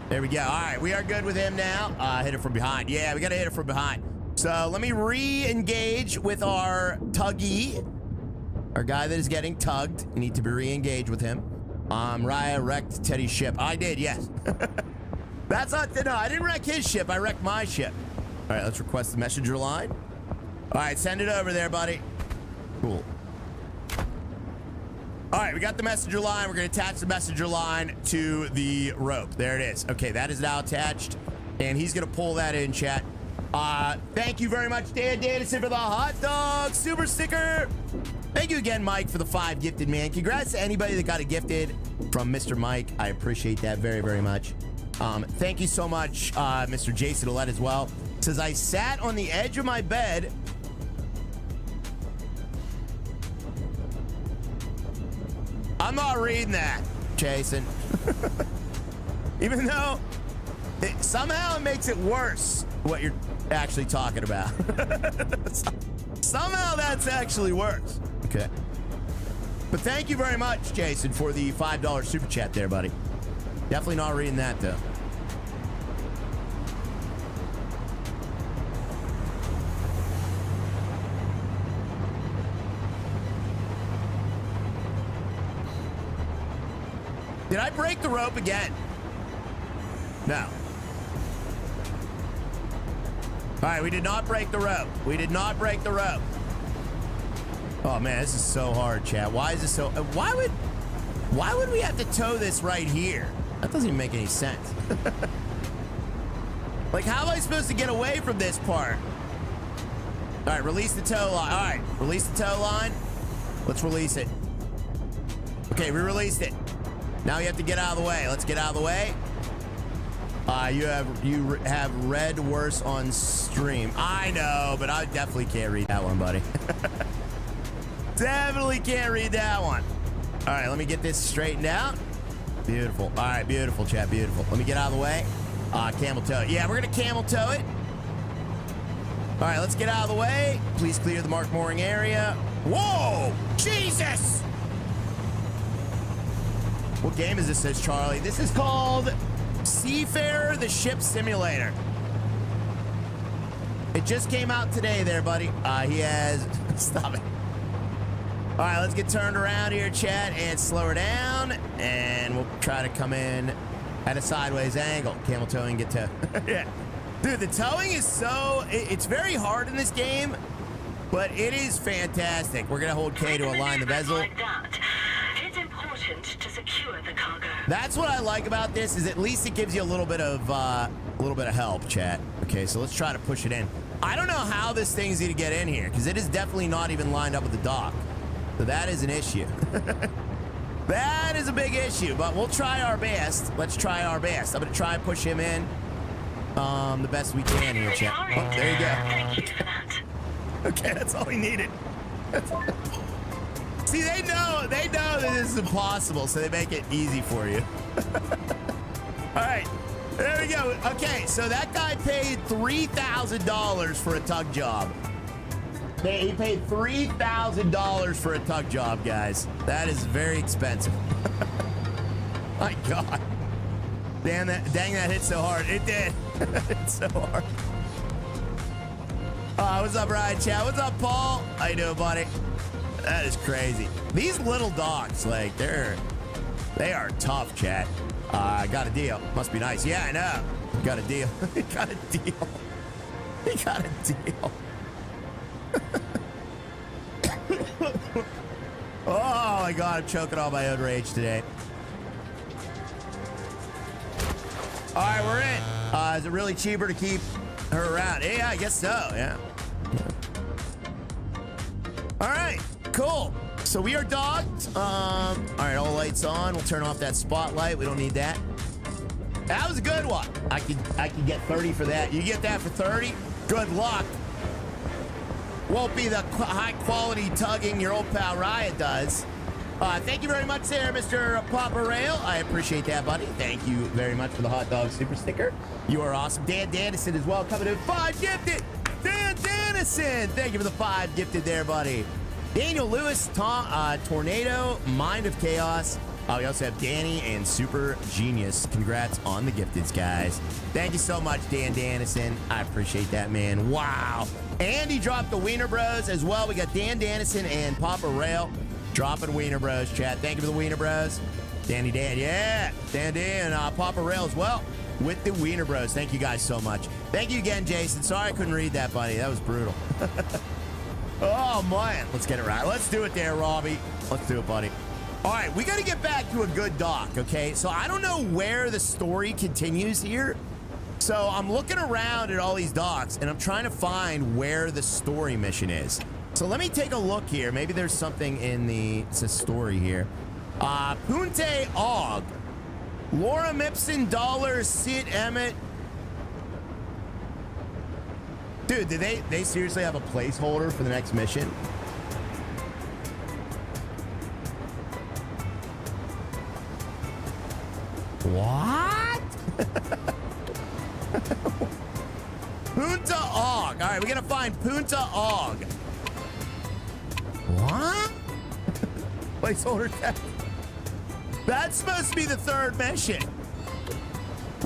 Speaker 1: There we go. All right, we are good with him now. Hit it from behind. Yeah, we gotta hit it from behind. So let me re-engage with our tuggy, our guy that is getting tugged. You need to be re-engaged with him. Raya wrecked Teddy's ship. I did, yes. That's not, no, I didn't wreck his ship. I wrecked my ship. All right, let's request the messenger line. All right, send it over there, buddy. Cool. All right, we got the messenger line. We're gonna attach the messenger line to the rope. There it is. Okay, that is now attached, and he's gonna pull that in, chat. Thank you very much, Dan Dannison, for the hot dog super sticker. Thank you again, Mike, for the 5 gifted, man. Congrats to anybody that got a gifted from Mr. Mike. I appreciate that very, very much. Thank you so much, Mr. Jason Ouellette as well. Says, I sat on the edge of my bed. I'm not reading that, Jason. Even though somehow it makes it worse what you're actually talking about. Somehow that's actually worse. Okay. But thank you very much, Jason, for the $5 super chat there, buddy. Definitely not reading that, though. Did I break the rope again? No. All right, we did not break the rope. We did not break the rope. Oh man, this is so hard, chat. Why is this so? Why would we have to tow this right here? That doesn't even make any sense. Like, how am I supposed to get away from this part? All right, release the tow line. All right, release the tow line. Let's release it. Okay, we released it. Now you have to get out of the way. Let's get out of the way. You have read worse on stream. I know, but I definitely can't read that one, buddy. Definitely can't read that one. All right, let me get this straightened out. Beautiful. All right, beautiful, chat, beautiful. Let me get out of the way. Camel tow it. Yeah, we're gonna camel tow it. All right, let's get out of the way. Please clear the marked mooring area. Whoa, Jesus! What game is this, says Charlie? This is called Seafarer, the ship simulator. It just came out today there, buddy. He has, stop it. All right, let's get turned around here, chat, and slow her down. And we'll try to come in at a sideways angle. Camel towing, get towed. Yeah. Dude, the towing is so, it's very hard in this game, but it is fantastic. We're gonna hold K to align the bezel.
Speaker 2: Like that, it's important to secure the cargo.
Speaker 1: That's what I like about this, is at least it gives you a little bit of help, chat. Okay, so let's try to push it in. I don't know how this thing's gonna get in here, because it is definitely not even lined up with the dock. So that is an issue. That is a big issue, but we'll try our best. Let's try our best. I'm gonna try and push him in the best we can here, chat. Oh, there you go.
Speaker 2: Thank you for that.
Speaker 1: Okay, that's all we needed. See, they know that this is impossible, so they make it easy for you. All right, there we go. Okay, so that guy paid $3,000 for a tug job. He paid $3,000 for a tug job, guys. That is very expensive. My God. Dang, that hit so hard. It did. It's so hard. What's up, Ryan Chat? What's up, Paul? How you doing, buddy? That is crazy. These little dogs, like, they are tough, chat. Got a deal. Must be nice. Yeah, I know. Got a deal. Got a deal. He got a deal. Oh my god, I'm choking on my own rage today. All right, we're in. Is it really cheaper to keep her around? Yeah, I guess so. Yeah. All right, cool. So we are dogged. All right, all lights on. We'll turn off that spotlight. We don't need that. That was a good one. I could get 30 for that. You get that for 30? Good luck. Won't be the high quality tugging your old pal Riot does. Thank you very much there, Mr. Papa Rail. I appreciate that, buddy. Thank you very much for the hot dog super sticker. You are awesome. Dan Dannison as well, coming in 5 gifted. Dan Dannison, thank you for the 5 gifted there, buddy. Daniel Lewis, Tornado, Mind of Chaos. We also have Danny and Super Genius. Congrats on the gifteds, guys. Thank you so much, Dan Dannison. I appreciate that, man. Wow. And he dropped the Wiener Bros as well. We got Dan Dannison and Papa Rail dropping Wiener Bros, chat. Thank you for the Wiener Bros. Danny Dan, yeah. Dan and Papa Rail as well with the Wiener Bros. Thank you guys so much. Thank you again, Jason. Sorry I couldn't read that, buddy. That was brutal. Oh, man. Let's get it right. Let's do it there, Robbie. Let's do it, buddy. All right, we got to get back to a good dock, okay? So I don't know where the story continues here. So I'm looking around at all these docks, and I'm trying to find where the story mission is. So let me take a look here. Maybe there's something in it's a story here. Punte Og. Laura Mipson, Dollar, Sid Emmett. Dude, did they seriously have a placeholder for the next mission? What? Punta Og. All right, we got to find Punta Og. What? Placeholder text. That's supposed to be the 3rd mission.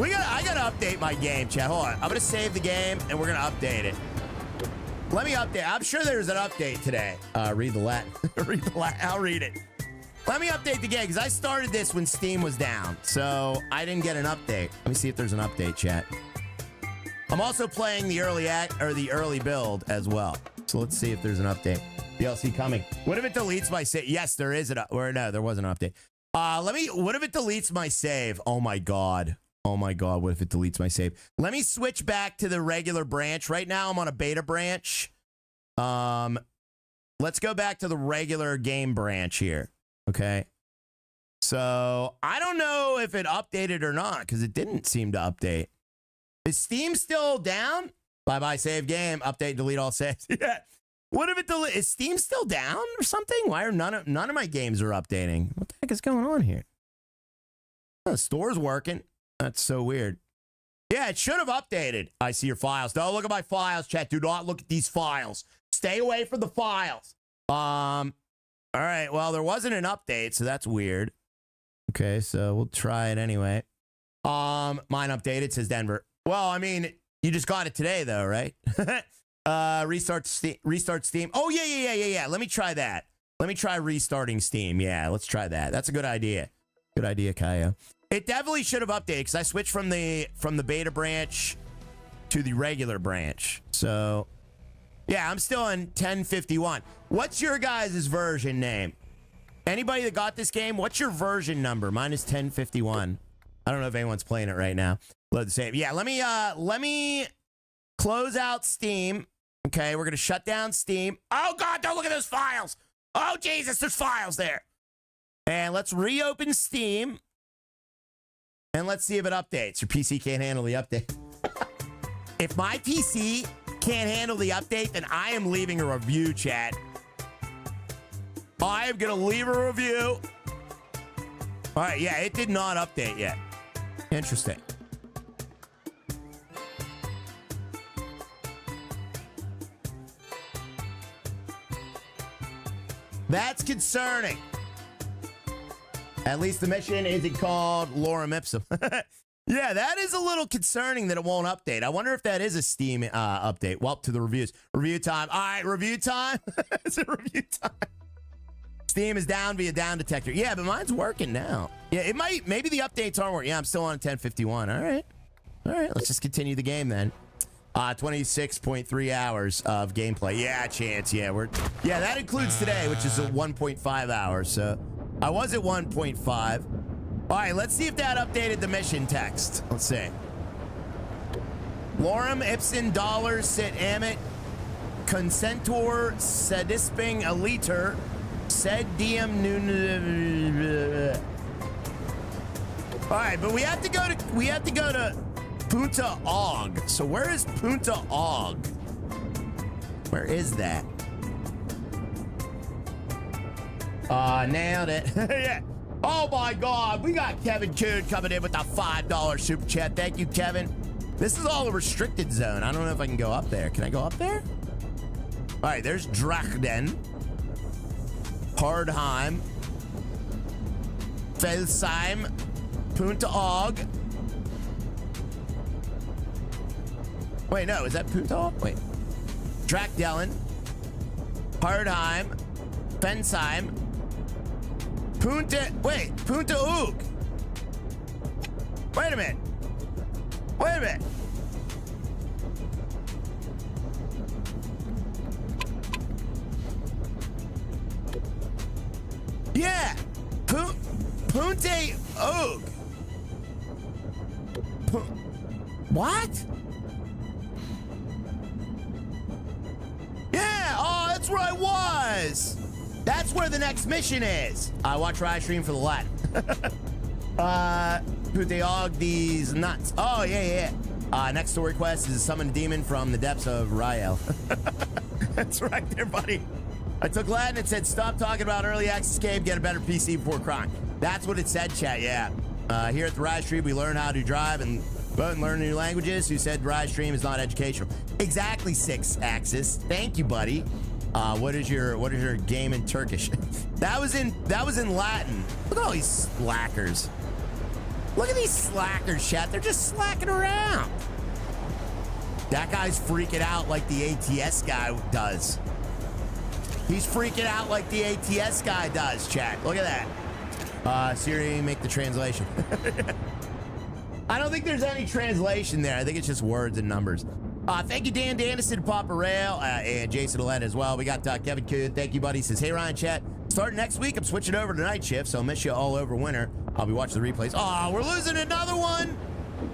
Speaker 1: I gotta update my game, chat. Hold on. I'm gonna save the game and we're gonna update it. Let me update. I'm sure there's an update today. Read the Latin. Read the Latin. I'll read it. Let me update the game because I started this when Steam was down, so I didn't get an update. Let me see if there's an update, chat. I'm also playing the early build as well. So let's see if there's an update. DLC coming. What if it deletes my save? Yes, there is or no, there was an update. What if it deletes my save? Oh my god. Oh my god, what if it deletes my save? Let me switch back to the regular branch. Right now I'm on a beta branch. Let's go back to the regular game branch here. Okay. So I don't know if it updated or not because it didn't seem to update. Is Steam still down? Bye-bye, save game. Update, delete all saves. Yeah. What if it is Steam still down or something? Why are none of my games are updating? What the heck is going on here? Oh, the store's working. That's so weird. Yeah, it should have updated. I see your files. Don't look at my files, chat. Do not look at these files. Stay away from the files. All right. Well, there wasn't an update, so that's weird. Okay, so we'll try it anyway. Mine updated, says Denver. Well, I mean, you just got it today, though, right? Restart Steam. Oh, yeah. Let me try that. Let me try restarting Steam. Yeah, let's try that. That's a good idea. Good idea, Kaya. It definitely should have updated because I switched from the beta branch to the regular branch. So, yeah, I'm still in 1051. What's your guys' version name? Anybody that got this game, what's your version number? Mine is 1051. I don't know if anyone's playing it right now. Load the save. Yeah, let me close out Steam. Okay, we're gonna shut down Steam. Oh God, don't look at those files. Oh Jesus, there's files there. And let's reopen Steam. And let's see if it updates. Your PC can't handle the update. If my PC can't handle the update, then I am leaving a review, chat. I am going to leave a review. All right, yeah, it did not update yet. Interesting. That's concerning. At least the mission isn't called Lorem Ipsum. Yeah, that is a little concerning that it won't update. I wonder if that is a Steam update. Well, to the reviews. Review time. All right, review time. It's a review time. Steam is down via down detector. Yeah, but mine's working now. Yeah, it might. Maybe the updates aren't working. Yeah, I'm still on 1051. All right. All right, let's just continue the game then. 26.3 hours of gameplay. Yeah, chance. Yeah, yeah, that includes today, which is a 1.5 hours. So I was at 1.5. All right, let's see if that updated the mission text. Let's see. Lorem ipsum dollar sit amit consentor sedisping aliter sed diem nun. All right, but we have to go to Punta Og. So where is Punta Og? Where is that? Nailed it. Yeah. Oh my God, we got Kevin Coon coming in with a $5 super chat. Thank you, Kevin. This is all a restricted zone. I don't know if I can go up there. Can I go up there? All right, there's Drachten, Hardheim, Felsheim, Punta Og. Wait, no, is that Punta Og? Wait. Drachdelen, Hardheim, Fensheim, Punta Og. Wait a minute. Wait a minute. Yeah. Punta Og. What? Yeah. Oh, that's where I was. That's where the next mission is. I watch Ride Stream for the Latin. Punta Og, these nuts. Oh, yeah. Next story quest is to summon a demon from the depths of Rael. That's right there, buddy. I took Latin. It said, stop talking about early access game, get a better PC before crying. That's what it said, chat, yeah. Here at the Ride Stream, we learn how to drive and learn new languages. Who said Ride Stream is not educational? Exactly, 6-axis. Thank you, buddy. What is your game in Turkish? that was in Latin. Look at all these slackers. Look at these slackers, chat. They're just slacking around. That guy's freaking out like the ATS guy does. He's freaking out like the ATS guy does, chat. Look at that. Siri, make the translation. I don't think there's any translation there. I think it's just words and numbers. Thank you, Dan Dannison, Papa Rail, and Jason Allen as well. We got Kevin Coon. Thank you, buddy. He says, hey, Ryan, chat. Starting next week, I'm switching over to night shift, so I'll miss you all over winter. I'll be watching the replays. Oh, we're losing another one?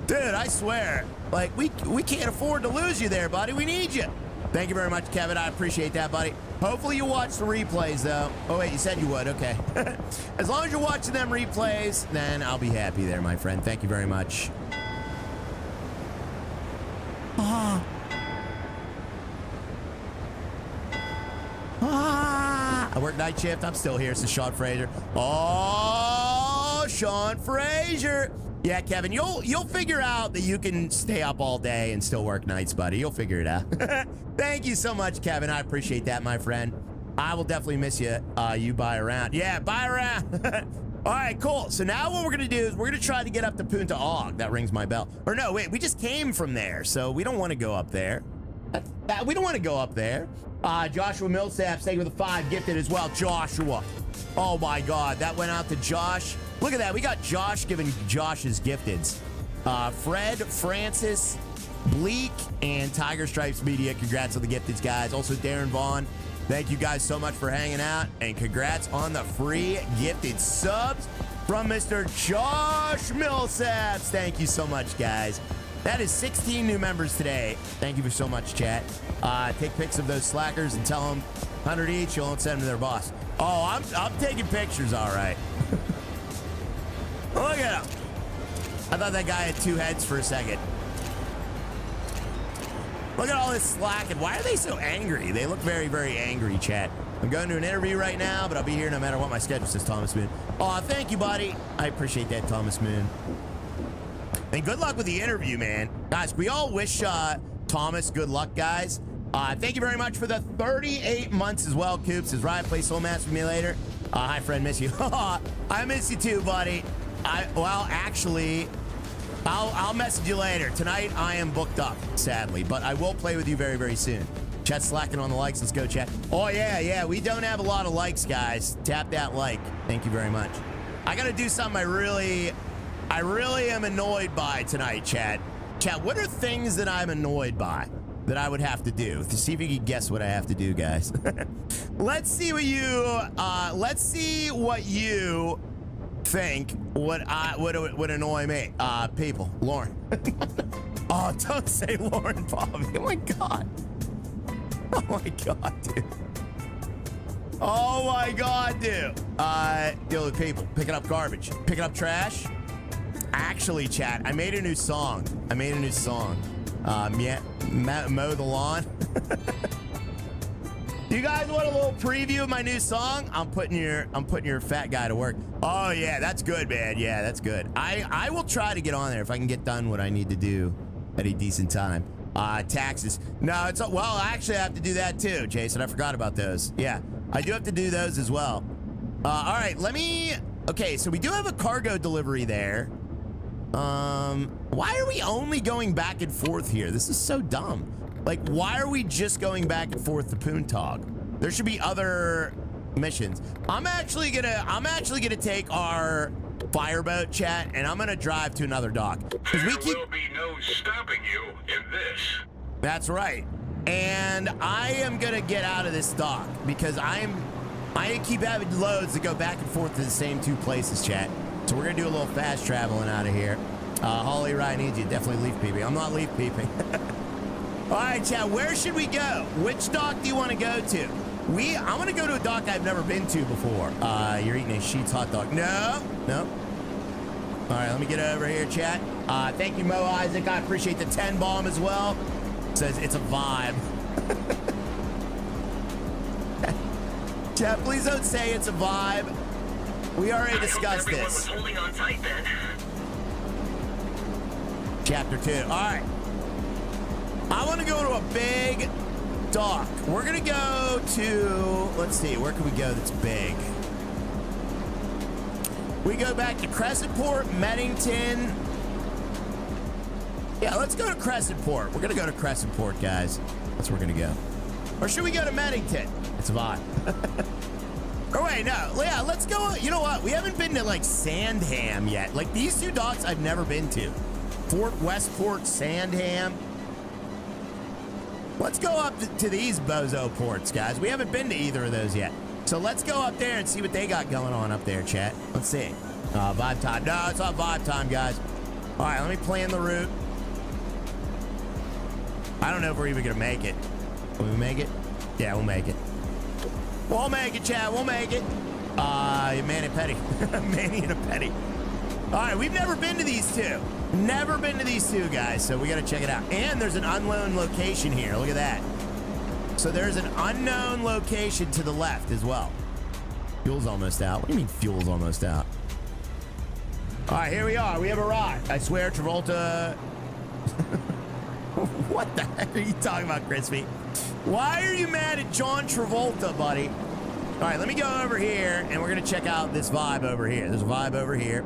Speaker 1: Dude, I swear. Like, we can't afford to lose you there, buddy. We need you. Thank you very much, Kevin. I appreciate that, buddy. Hopefully you watch the replays, though. Oh, wait, you said you would. Okay. As long as you're watching them replays, then I'll be happy there, my friend. Thank you very much. I work night shift. I'm still here. This is Sean Fraser. Oh, Sean Fraser. Yeah, Kevin, you'll figure out that you can stay up all day and still work nights, buddy. You'll figure it out. Thank you so much, Kevin. I appreciate that, my friend. I will definitely miss you. You buy around. Yeah, buy around. All right, cool. So now what we're going to do is we're going to try to get up to Punta Og. That rings my bell. Or no, wait, we just came from there, so we don't want to go up there. We don't want to go up there. Joshua Millsap staying with a 5, gifted as well. Joshua. Oh, my God. That went out to Josh. Look at that. We got Josh giving Josh's gifteds. Fred, Francis, Bleak, and Tiger Stripes Media. Congrats on the gifteds, guys. Also, Darren Vaughn. Thank you guys so much for hanging out. And congrats on the free gifted subs from Mr. Josh Millsaps. Thank you so much, guys. That is 16 new members today. Thank you so much, chat. Take pics of those slackers and tell them 100 each. You'll send them to their boss. Oh, I'm taking pictures, all right. Look at him. I thought that guy had 2 heads for a second. Look at all this slacking. Why are they so angry? They look very, very angry, chat. I'm going to an interview right now, but I'll be here no matter what my schedule says, Thomas Moon. Oh, thank you, buddy. I appreciate that, Thomas Moon. And good luck with the interview, man. Guys, we all wish Thomas good luck, guys. Thank you very much for the 38 months as well, Coops. Says, Ryan, play Soul Master with me later. Hi, friend, miss you. I miss you too, buddy. Well, actually, I'll message you later. Tonight, I am booked up, sadly, but I will play with you very, very soon. Chat's slacking on the likes. Let's go, chat. Oh, yeah. We don't have a lot of likes, guys. Tap that like. Thank you very much. I got to do something I really am annoyed by tonight, chat. Chat, what are things that I'm annoyed by that I would have to do? To see if you can guess what I have to do, guys. Let's see what you think would annoy me. People. Lauren. Oh, don't say Lauren Bobby. Oh my god. Oh my god, dude. Oh my god, dude. Deal with people. Picking up garbage. Picking up trash. Actually, chat, I made a new song. Mow the lawn. You guys want a little preview of my new song? I'm putting your fat guy to work. Oh yeah, that's good, man. Yeah, that's good. I will try to get on there if I can get done what I need to do at a decent time. Taxes. No, well, actually I have to do that too, Jason. I forgot about those. Yeah, I do have to do those as well. All right, okay, so we do have a cargo delivery there. Why are we only going back and forth here? This is so dumb. Like, why are we just going back and forth to Poontog? There should be other missions. I'm actually gonna take our fireboat, chat, and I'm gonna drive to another dock.
Speaker 2: There will be no stopping you in this.
Speaker 1: That's right. And I am gonna get out of this dock because I keep having loads that go back and forth to the same two places, chat. So we're gonna do a little fast traveling out of here. Holly, Ryan needs you. Definitely leaf peeping. I'm not leaf peeping. All right, chat, where should we go? Which dock do you want to go to? I want to go to a dock I've never been to before. You're eating a Sheetz hot dog. No. All right, let me get over here, chat. Thank you, Mo Isaac. I appreciate the 10 bomb as well. Says it's a vibe. Chat, please don't say it's a vibe. We already discussed this.
Speaker 2: Was holding on tight then.
Speaker 1: Chapter 2. All right. I want to go to a big dock. We're going to go to, let's see, where can we go that's big? We go back to Crescentport, Meddington. Yeah, let's go to Crescentport. We're going to go to Crescentport, guys. That's where we're going to go. Or should we go to Meddington? It's a vibe. Oh, wait, no. Yeah, let's go. You know what? We haven't been to, like, Sandham yet. Like, these two docks I've never been to. Fort Westport, Sandham. Let's go up to these bozo ports, guys. We haven't been to either of those yet. So let's go up there and see what they got going on up there, chat. Let's see. Vibe time. No, it's not vibe time, guys. All right, let me plan the route. I don't know if we're even going to make it. Will we make it? Yeah, we'll make it. We'll make it, chat. We'll make it. Manny Petty. Manny and a Petty. All right, we've never been to these two. Never been to these two, guys, so we got to check it out. And there's an unknown location here. Look at that. So there's an unknown location to the left as well. Fuel's almost out. What do you mean fuel's almost out? All right, here we are. We have arrived. I swear, Travolta. What the heck are you talking about, Crispy? Why are you mad at John Travolta, buddy? All right, let me go over here, and we're going to check out this vibe over here. There's a vibe over here.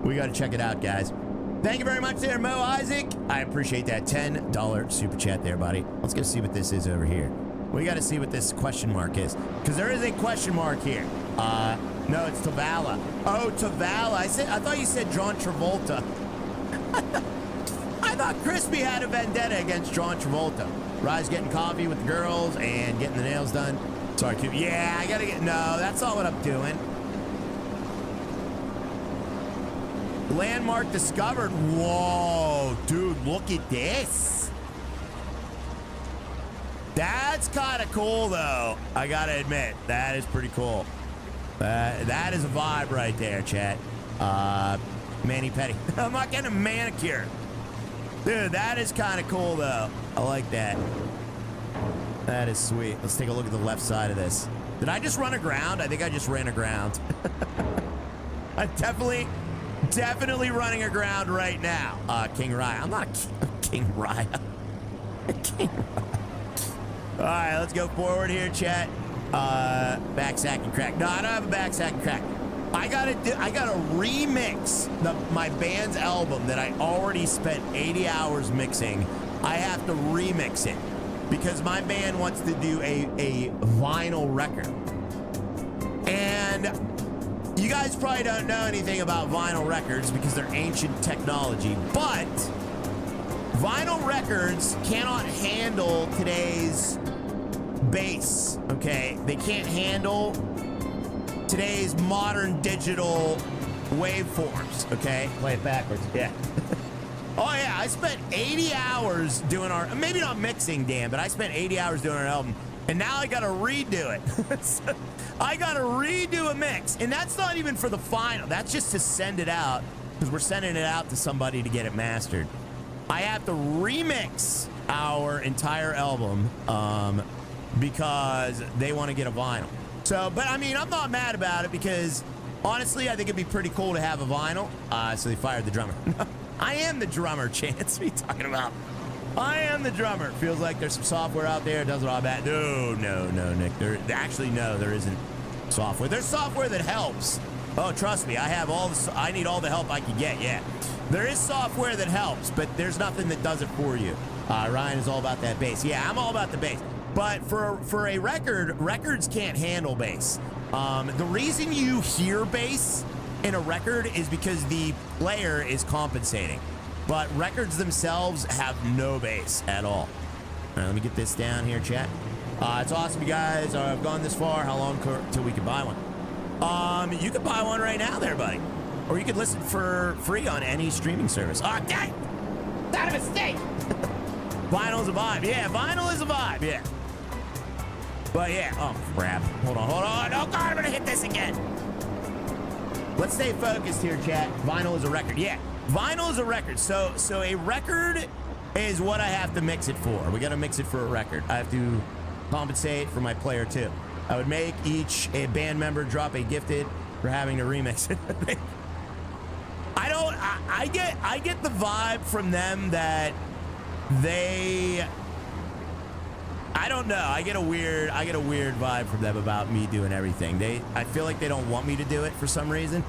Speaker 1: We got to check it out, guys. Thank you very much there, Mo Isaac. I appreciate that $10 super chat there, buddy. Let's go see what this is over here. We got to see what this question mark is, because there is a question mark here. No, it's Tavala. Oh, Tavala. I thought you said John Travolta. I thought Crispy had a vendetta against John Travolta. Rise getting coffee with the girls and getting the nails done. Sorry, Cube. Yeah, I gotta get. No, that's not what I'm doing. Landmark discovered. Whoa, dude, look at this. That's kind of cool, though. I gotta admit, that is pretty cool. That is a vibe right there, chat. Manny Petty. I'm not getting a manicure. Dude, that is kind of cool, though. I like that. That is sweet. Let's take a look at the left side of this. Did I just run aground? I think I just ran aground. I'm definitely running aground right now. King Raya. I'm not a King Raya. King Raya. All right, let's go forward here, chat. Back sack and crack. No, I don't have a back sack and crack. I gotta remix my band's album that I already spent 80 hours mixing. I have to remix it because my band wants to do a vinyl record. And you guys probably don't know anything about vinyl records because they're ancient technology, but vinyl records cannot handle today's bass, okay? They can't handle today's modern digital waveforms, okay? Play it backwards, yeah. Oh yeah, I spent 80 hours doing maybe not mixing, Dan, but I spent 80 hours doing our album, and now I gotta redo it. So I gotta redo a mix, and that's not even for the final. That's just to send it out, because we're sending it out to somebody to get it mastered. I have to remix our entire album, because they want to get a vinyl. So, but I mean, I'm not mad about it because honestly, I think it'd be pretty cool to have a vinyl. So they fired the drummer. I am the drummer, Chance. What are you talking about? I am the drummer. Feels like there's some software out there. It does it all bad. No, Nick. There isn't software. There's software that helps. Oh, trust me. I need all the help I can get. Yeah. There is software that helps, but there's nothing that does it for you. Ryan is all about that bass. Yeah, I'm all about the bass. But for a record, records can't handle bass. The reason you hear bass in a record is because the player is compensating. But records themselves have no bass at all. All right, let me get this down here, chat. It's awesome, you guys. I've gone this far. How long till we can buy one? You can buy one right now there, buddy. Or you could listen for free on any streaming service. Oh, dang! Not a mistake! Vinyl's a vibe. Yeah, vinyl is a vibe. Yeah. But yeah, oh crap. Hold on. Oh God, I'm gonna hit this again. Let's stay focused here, chat. Vinyl is a record. Yeah, vinyl is a record. So a record is what I have to mix it for. We gotta mix it for a record. I have to compensate for my player too. I would make a band member drop a gifted for having to remix it. I get the vibe from them that I don't know. I get a weird vibe from them about me doing everything. I feel like they don't want me to do it for some reason.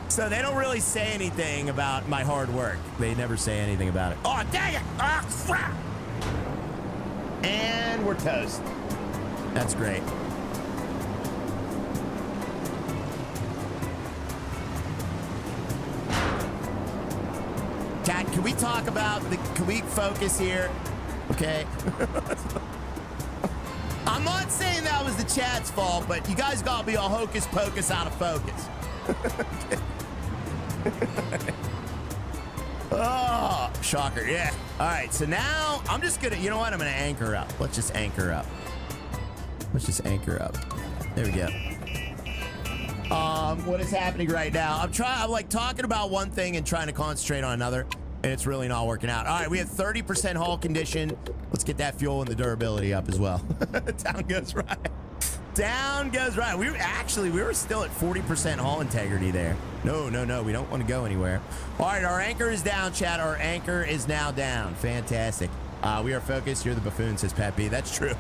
Speaker 1: So they don't really say anything about my hard work. They never say anything about it. Oh, dang it! Oh, crap! And we're toast. That's great. Cat, can we talk about can we focus here? Okay. I'm not saying that was the chat's fault, but you guys got me all hocus pocus out of focus. Oh, shocker. Yeah. All right. So now I'm just going to, you know what? I'm going to anchor up. Let's just anchor up. There we go. What is happening right now? I'm like talking about one thing and trying to concentrate on another, and it's really not working out. All right, we have 30% hull condition. Let's get that fuel and the durability up as well. Down goes right. Down goes right. We were still at 40% hull integrity there. No, we don't want to go anywhere. All right, our anchor is down, chat. Our anchor is now down. Fantastic. We are focused. You're the buffoon, says Pat B. That's true.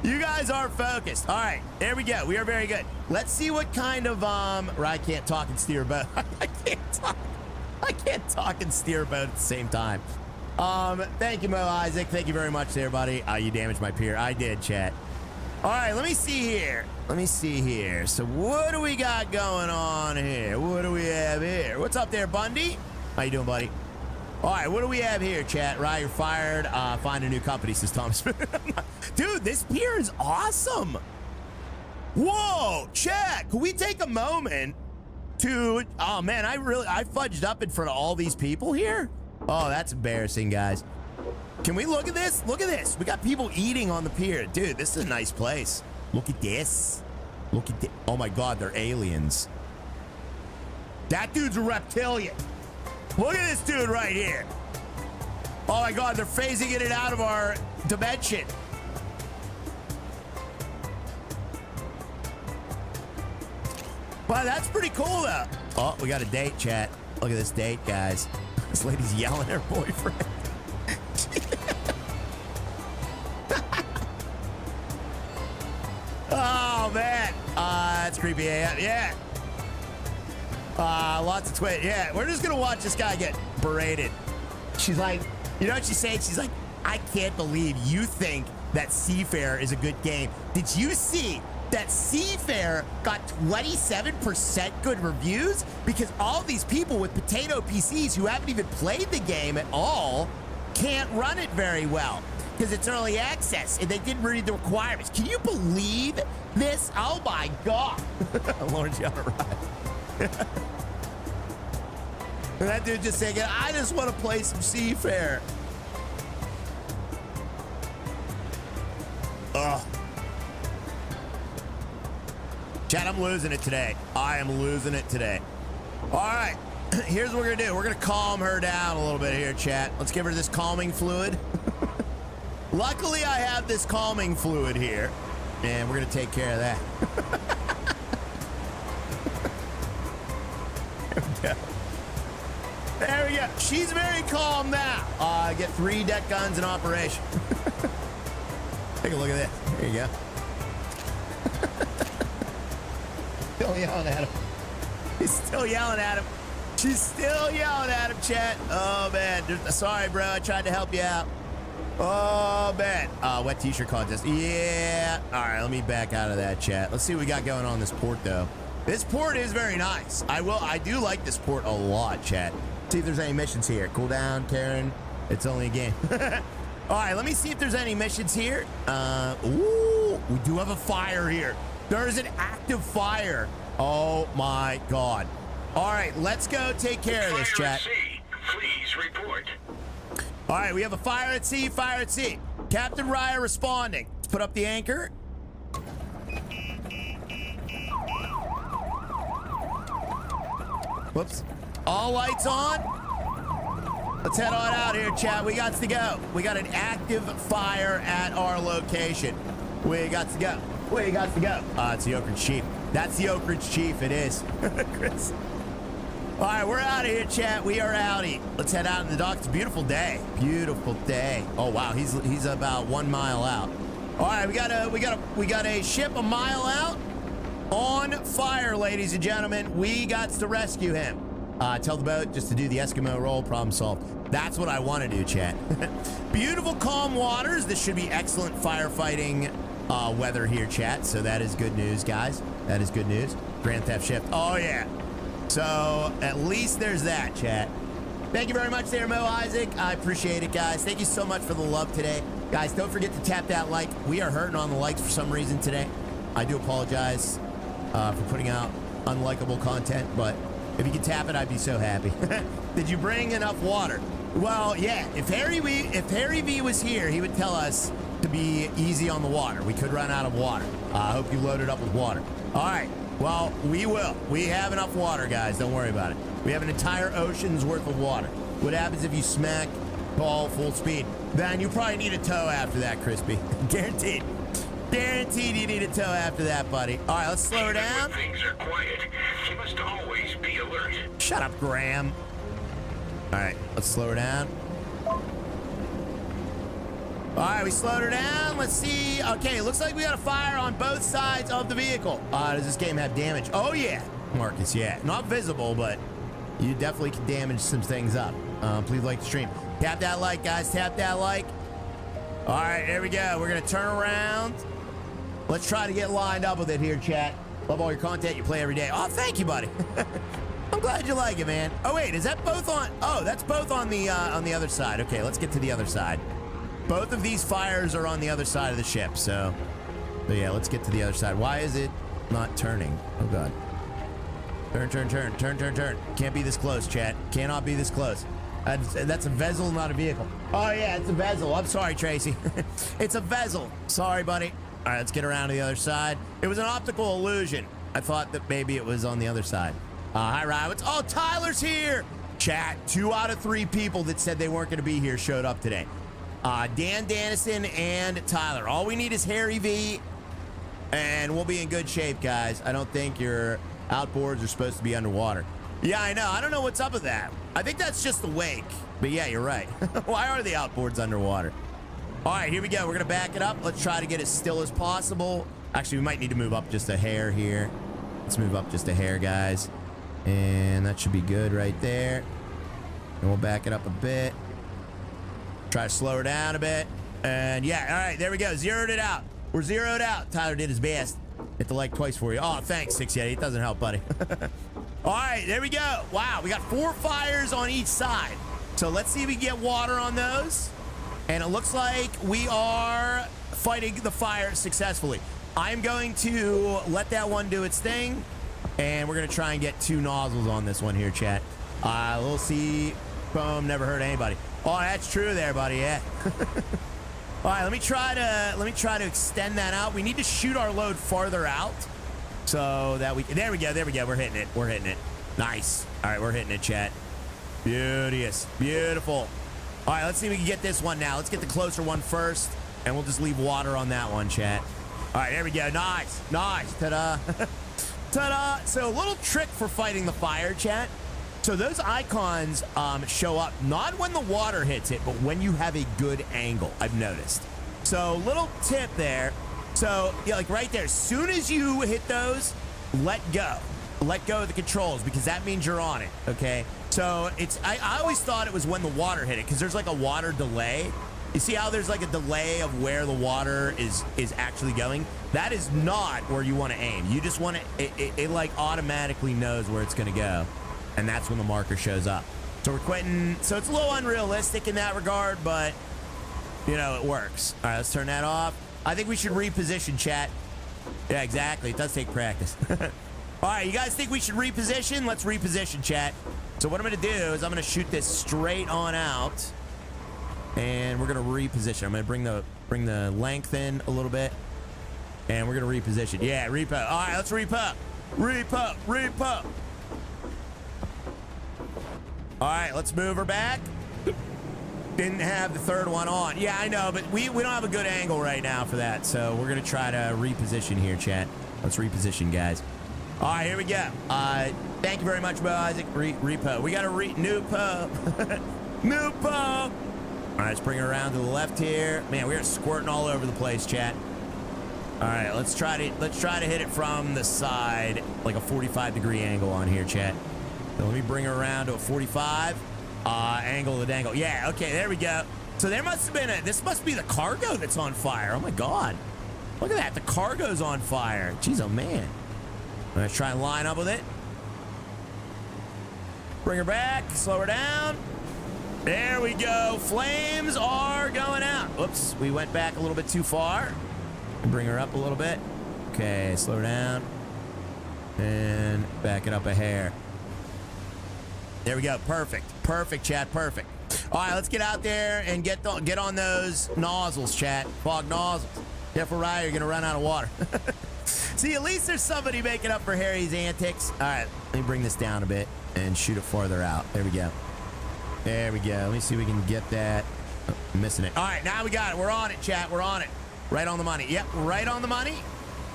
Speaker 1: You guys are focused. All right, there we go. We are very good. Let's see what kind of I can't talk and steer a boat. I can't talk and steer a boat at the same time. Thank you, Mo Isaac. Thank you very much there, buddy. You damaged my pier. I did, chat. All right, let me see here. So what do we got going on here? What do we have here? What's up there, Bundy? How you doing, buddy? All right, what do we have here, chat? Right, you're fired. Find a new company, says Thomas. Dude, this pier is awesome. Whoa, chat. Can we take a moment to... Oh, man, I fudged up in front of all these people here. Oh, that's embarrassing, guys. Can we look at this? Look at this. We got people eating on the pier. Dude, this is a nice place. Look at this. Look at this. Oh, my God, they're aliens. That dude's a reptilian. Look at this dude right here. Oh, my God, they're phasing it out of our dimension. Wow, that's pretty cool, though. Oh, we got a date, chat. Look at this date, guys. This lady's yelling at her boyfriend. Oh, man. That's creepy. Yeah. Lots of twit. Yeah, we're just gonna watch this guy get berated. She's like, you know what she's saying? She's like, I can't believe you think that Seafarer is a good game. Did you see that Seafarer got 27% good reviews? Because all these people with potato PCs who haven't even played the game at all can't run it very well because it's early access and they didn't read the requirements. Can you believe this? Oh my God. Lauren's on a ride. And that dude just saying, I just want to play some Seafarer. Ugh. Chat, I'm losing it today. I am losing it today. All right, here's what we're gonna do. We're gonna calm her down a little bit here, chat. Let's give her this calming fluid. Luckily, I have this calming fluid here, and we're gonna take care of that. There we go. There we go. She's very calm now. Get 3 deck guns in operation. Take a look at this. There you go. Still yelling at him. He's still yelling at him. She's still yelling at him, chat. Oh, man. Sorry, bro. I tried to help you out. Oh, man. Wet t-shirt contest. Yeah. All right, let me back out of that, chat. Let's see what we got going on in this port, though. This port is very nice. I do like this port a lot, chat. See if there's any missions here. Cool down, Karen. It's only a game. All right, let me see if there's any missions here. Ooh, we do have a fire here. There is an active fire. Oh my God. All right, let's go take care of this, chat.
Speaker 2: Fire at sea. Please report.
Speaker 1: All right, we have a fire at sea, fire at sea. Captain Raya responding. Let's put up the anchor. Whoops. All lights on. Let's head on out here, chat. We got to go. We got an active fire at our location. We got to go. We got to go. It's the Oak Ridge Chief. That's the Oak Ridge Chief. It is. Chris. All right, we're out of here, chat. We are outie. Let's head out in the dock. It's a beautiful day. Beautiful day. Oh wow, he's about 1 mile out. All right, we got a ship a mile out on fire, ladies and gentlemen. We got to rescue him. Tell the boat just to do the Eskimo roll. Problem solved. That's what I want to do, chat. Beautiful, calm waters. This should be excellent firefighting weather here, chat. So that is good news, guys. That is good news. Grand Theft Shift. Oh, yeah. So at least there's that, chat. Thank you very much there, Mo Isaac. I appreciate it, guys. Thank you so much for the love today. Guys, don't forget to tap that like. We are hurting on the likes for some reason today. I do apologize for putting out unlikable content, but if you could tap it, I'd be so happy. Did you bring enough water? Well, yeah. If Harry V was here, he would tell us to be easy on the water. We could run out of water. I hope you loaded up with water. All right. Well, we will. We have enough water, guys. Don't worry about it. We have an entire ocean's worth of water. What happens if you smack ball full speed? Then you probably need a tow after that, Crispy. Guaranteed. Guaranteed you need a tow after that, buddy. All right, let's slow her down.
Speaker 2: Things are quiet. She must always be alert.
Speaker 1: Shut up, Graham. All right, let's slow her down. All right, we slowed her down. Let's see. Okay, looks like we got a fire on both sides of the vehicle. Does this game have damage? Oh, yeah. Marcus, yeah. Not visible, but you definitely can damage some things up. Please like the stream. Tap that like, guys. Tap that like. All right, there we go. We're going to turn around. Let's try to get lined up with it here, chat. Love all your content you play every day. Oh, thank you, buddy. I'm glad you like it, man. Oh, wait. Is that both on? Oh, that's both on the other side. Okay, let's get to the other side. Both of these fires are on the other side of the ship, so yeah, let's get to the other side. Why is it not turning? Oh, God. Turn, turn, turn, turn, turn, turn. Can't be this close, chat. Cannot be this close. That's a vessel, not a vehicle. Oh, yeah, it's a vessel. I'm sorry, Tracy. It's a vessel. Sorry, buddy. All right, let's get around to the other side. It was an optical illusion. I thought that maybe it was on the other side. Hi, Ryan. Oh, Tyler's here. Chat, 2 out of 3 people that said they weren't going to be here showed up today. Dan Dannison and Tyler. All we need is Harry V, and we'll be in good shape, guys. I don't think your outboards are supposed to be underwater. Yeah, I know. I don't know what's up with that. I think that's just the wake. But yeah, you're right. Why are the outboards underwater? All right, here we go. We're going to back it up. Let's try to get as still as possible. Actually, we might need to move up just a hair here. Let's move up just a hair, guys. And that should be good right there. And we'll back it up a bit. Try to slow her down a bit. And yeah, all right, there we go. Zeroed it out. We're zeroed out. Tyler did his best. Hit the like twice for you. Oh, thanks, 680. It doesn't help, buddy. All right, there we go. Wow, we got 4 fires on each side. So let's see if we can get water on those. And it looks like we are fighting the fire successfully. I'm going to let that one do its thing. And we're going to try and get 2 nozzles on this one here, chat. We'll see. Boom, never hurt anybody. Oh, that's true there, buddy, yeah. All right, let me try to extend that out. We need to shoot our load farther out so that we, there we go. We're hitting it. Nice. All right, we're hitting it, chat. Beauteous, beautiful. All right, let's see if we can get this one now. Let's get the closer one first, and we'll just leave water on that one, chat. All right, there we go. Nice. Ta-da. Ta-da. So a little trick for fighting the fire, chat. So those icons show up not when the water hits it, but when you have a good angle, I've noticed. So little tip there. So yeah, like right there, as soon as you hit those, let go. Let go of the controls because that means you're on it, okay? So it's, I always thought it was when the water hit it because there's like a water delay. You see how there's like a delay of where the water is actually going? That is not where you want to aim. You just want to, it like automatically knows where it's going to go. And that's when the marker shows up. So we're quitting. So it's a little unrealistic in that regard, but you know, it works. All right, let's turn that off. I think we should reposition, chat. Yeah, exactly. It does take practice. All right, you guys think we should reposition? Let's reposition, chat. So what I'm going to do is I'm going to shoot this straight on out. And we're going to reposition. I'm going to bring the length in a little bit. And we're going to reposition. Yeah, repo. All right, let's repo. Repo. All right, let's move her back. Didn't have the third one on. Yeah, I know, but we don't have a good angle right now for that. So we're going to try to reposition here, chat. Let's reposition, guys. All right, here we go. Thank you very much, Bo Isaac. Repo. We got a new po. New po. All right, let's bring her around to the left here. Man, we are squirting all over the place, chat. All right, let's try to hit it from the side, like a 45-degree angle on here, chat. So let me bring her around to a 45. Angle the dangle. Yeah, okay, there we go. So there must have been this must be the cargo that's on fire. Oh my God. Look at that, the cargo's on fire. Jeez, oh man. I'm gonna try and line up with it. Bring her back, slow her down. There we go. Flames are going out. Whoops, we went back a little bit too far. Bring her up a little bit. Okay, slow her down. And back it up a hair. There we go. Perfect, chat. Perfect. All right, let's get out there and get on those nozzles, chat. Fog nozzles. Careful, Ryan, you're going to run out of water. See, at least there's somebody making up for Harry's antics. All right, let me bring this down a bit and shoot it farther out. There we go. There we go. Let me see if we can get that. Oh, I'm missing it. All right, now we got it. We're on it, chat. We're on it. Right on the money. Yep, right on the money.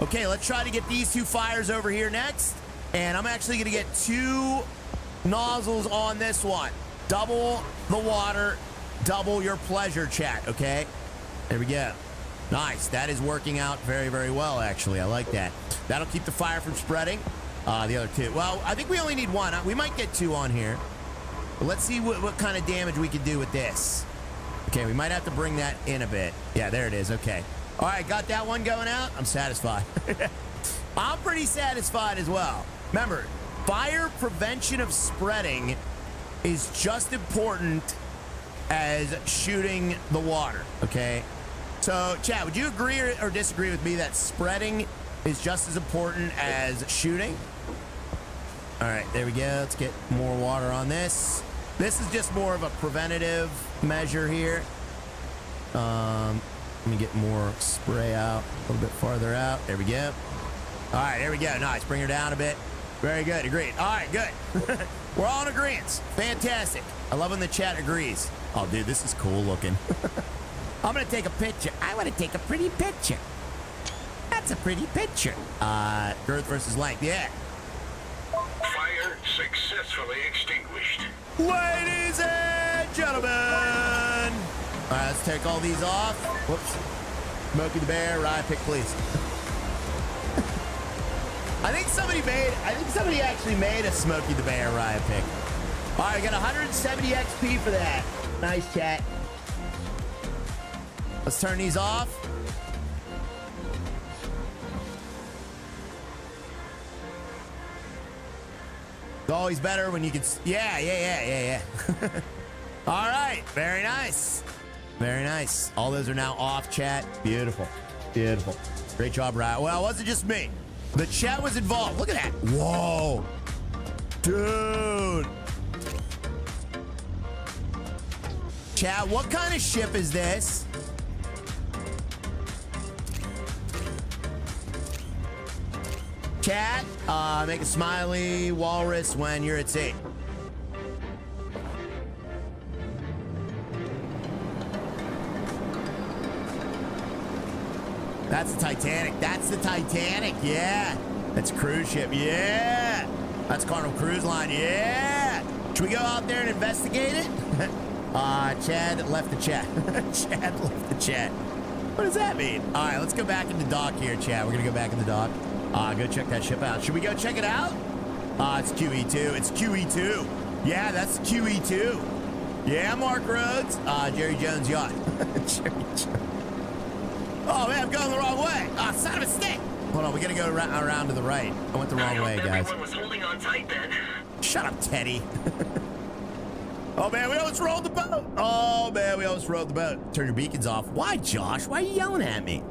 Speaker 1: Okay, let's try to get these 2 fires over here next. And I'm actually going to get 2 nozzles on this one. Double the water, double your pleasure, chat, okay? There we go. Nice. That is working out very, very well, actually. I like that. That'll keep the fire from spreading. The other 2. Well, I think we only need 1. We might get 2 on here. But let's see what kind of damage we can do with this. Okay, we might have to bring that in a bit. Yeah, there it is. Okay. All right, got that one going out. I'm satisfied. I'm pretty satisfied as well. Remember, fire prevention of spreading is just important as shooting the water, okay? So, chat, would you agree or disagree with me that spreading is just as important as shooting? All right, there we go. Let's get more water on this. This is just more of a preventative measure here. Let me get more spray out, a little bit farther out. There we go. All right, there we go. Nice. Bring her down a bit. Very good. Agreed. All right, good. We're all in agreement. Fantastic. I love when the chat agrees. Oh, dude, this is cool looking. I'm going to take a picture. I want to take a pretty picture. That's a pretty picture. Girth versus length. Yeah.
Speaker 2: Fire successfully extinguished.
Speaker 1: Ladies and gentlemen. All right, let's take all these off. Whoops. Smokey the Bear, Rye, pick please. I think somebody actually made a Smokey the Bear Riot pick. All right, I got 170 XP for that. Nice chat. Let's turn these off. It's always better when you can... Yeah. All right. Very nice. Very nice. All those are now off, chat. Beautiful. Beautiful. Great job, Riot. Well, it wasn't just me. The chat was involved. Look at that. Whoa. Dude. Chat, what kind of ship is this? Chat, make a smiley walrus when you're at sea. That's the Titanic. That's the Titanic. Yeah. That's a cruise ship. Yeah. That's Carnival Cruise Line. Yeah. Should we go out there and investigate it? Chad left the chat. Chad left the chat. What does that mean? All right, let's go back in the dock here, Chad. We're going to go back in the dock. Go check that ship out. Should we go check it out? It's QE2. It's QE2. Yeah, that's QE2. Yeah, Mark Rhodes. Jerry Jones yacht. Jerry Jones. Oh, man, I'm going the wrong way. Son of a stick. Hold on, we got to go around to the right. I went the wrong way, guys.
Speaker 2: Everyone was holding on tight then.
Speaker 1: Shut up, Teddy. Oh, man, we almost rolled the boat. Oh, man, we almost rolled the boat. Turn your beacons off. Why, Josh? Why are you yelling at me?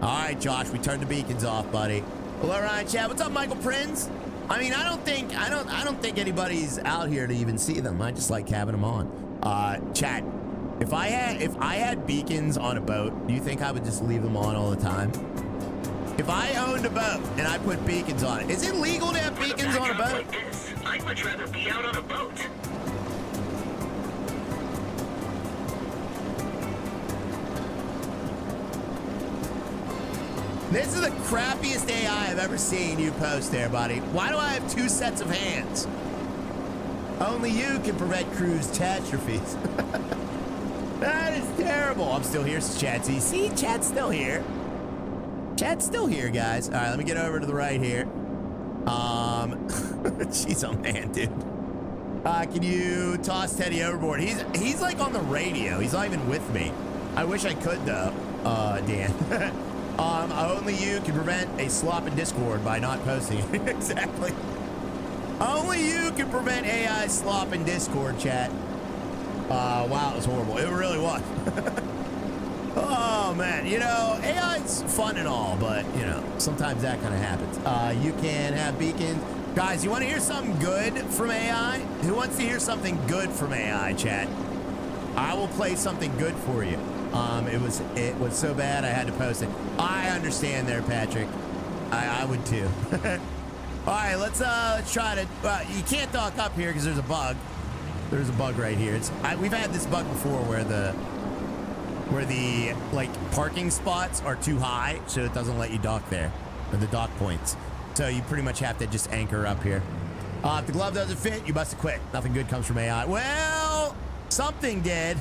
Speaker 1: All right, Josh, we turned the beacons off, buddy. Hello, Ryan Chat. What's up, Michael Prinz? I mean, I don't think anybody's out here to even see them. I just like having them on. Chat, if I had beacons on a boat, do you think I would just leave them on all the time? If I owned a boat and I put beacons on it, is it legal to have beacons on a boat?
Speaker 2: Like this, I'd much rather be out on a boat.
Speaker 1: This is the crappiest AI I've ever seen you post there, buddy. Why do I have 2 sets of hands? Only you can prevent cruise catastrophes. That is terrible. I'm still here, Chad. See, Chad's still here. Chad's still here, guys. All right, let me get over to the right here. Jeez, oh man, dude. Can you toss Teddy overboard? He's like on the radio. He's not even with me. I wish I could though. Dan. Only you can prevent a slop in Discord by not posting it. Exactly. Only you can prevent AI slop in Discord, chat. Wow, it was horrible. It really was. Oh, man. You know, AI's fun and all, but, you know, sometimes that kind of happens. You can have beacons. Guys, you want to hear something good from AI? Who wants to hear something good from AI, chat? I will play something good for you. It was so bad I had to post it. I understand there, Patrick. I would too. All right, let's try to. You can't dock up here because there's a bug. There's a bug right here. We've had this bug before where the like parking spots are too high, so it doesn't let you dock there, or the dock points. So you pretty much have to just anchor up here. If the glove doesn't fit, you must have quit. Nothing good comes from AI. Well, something did.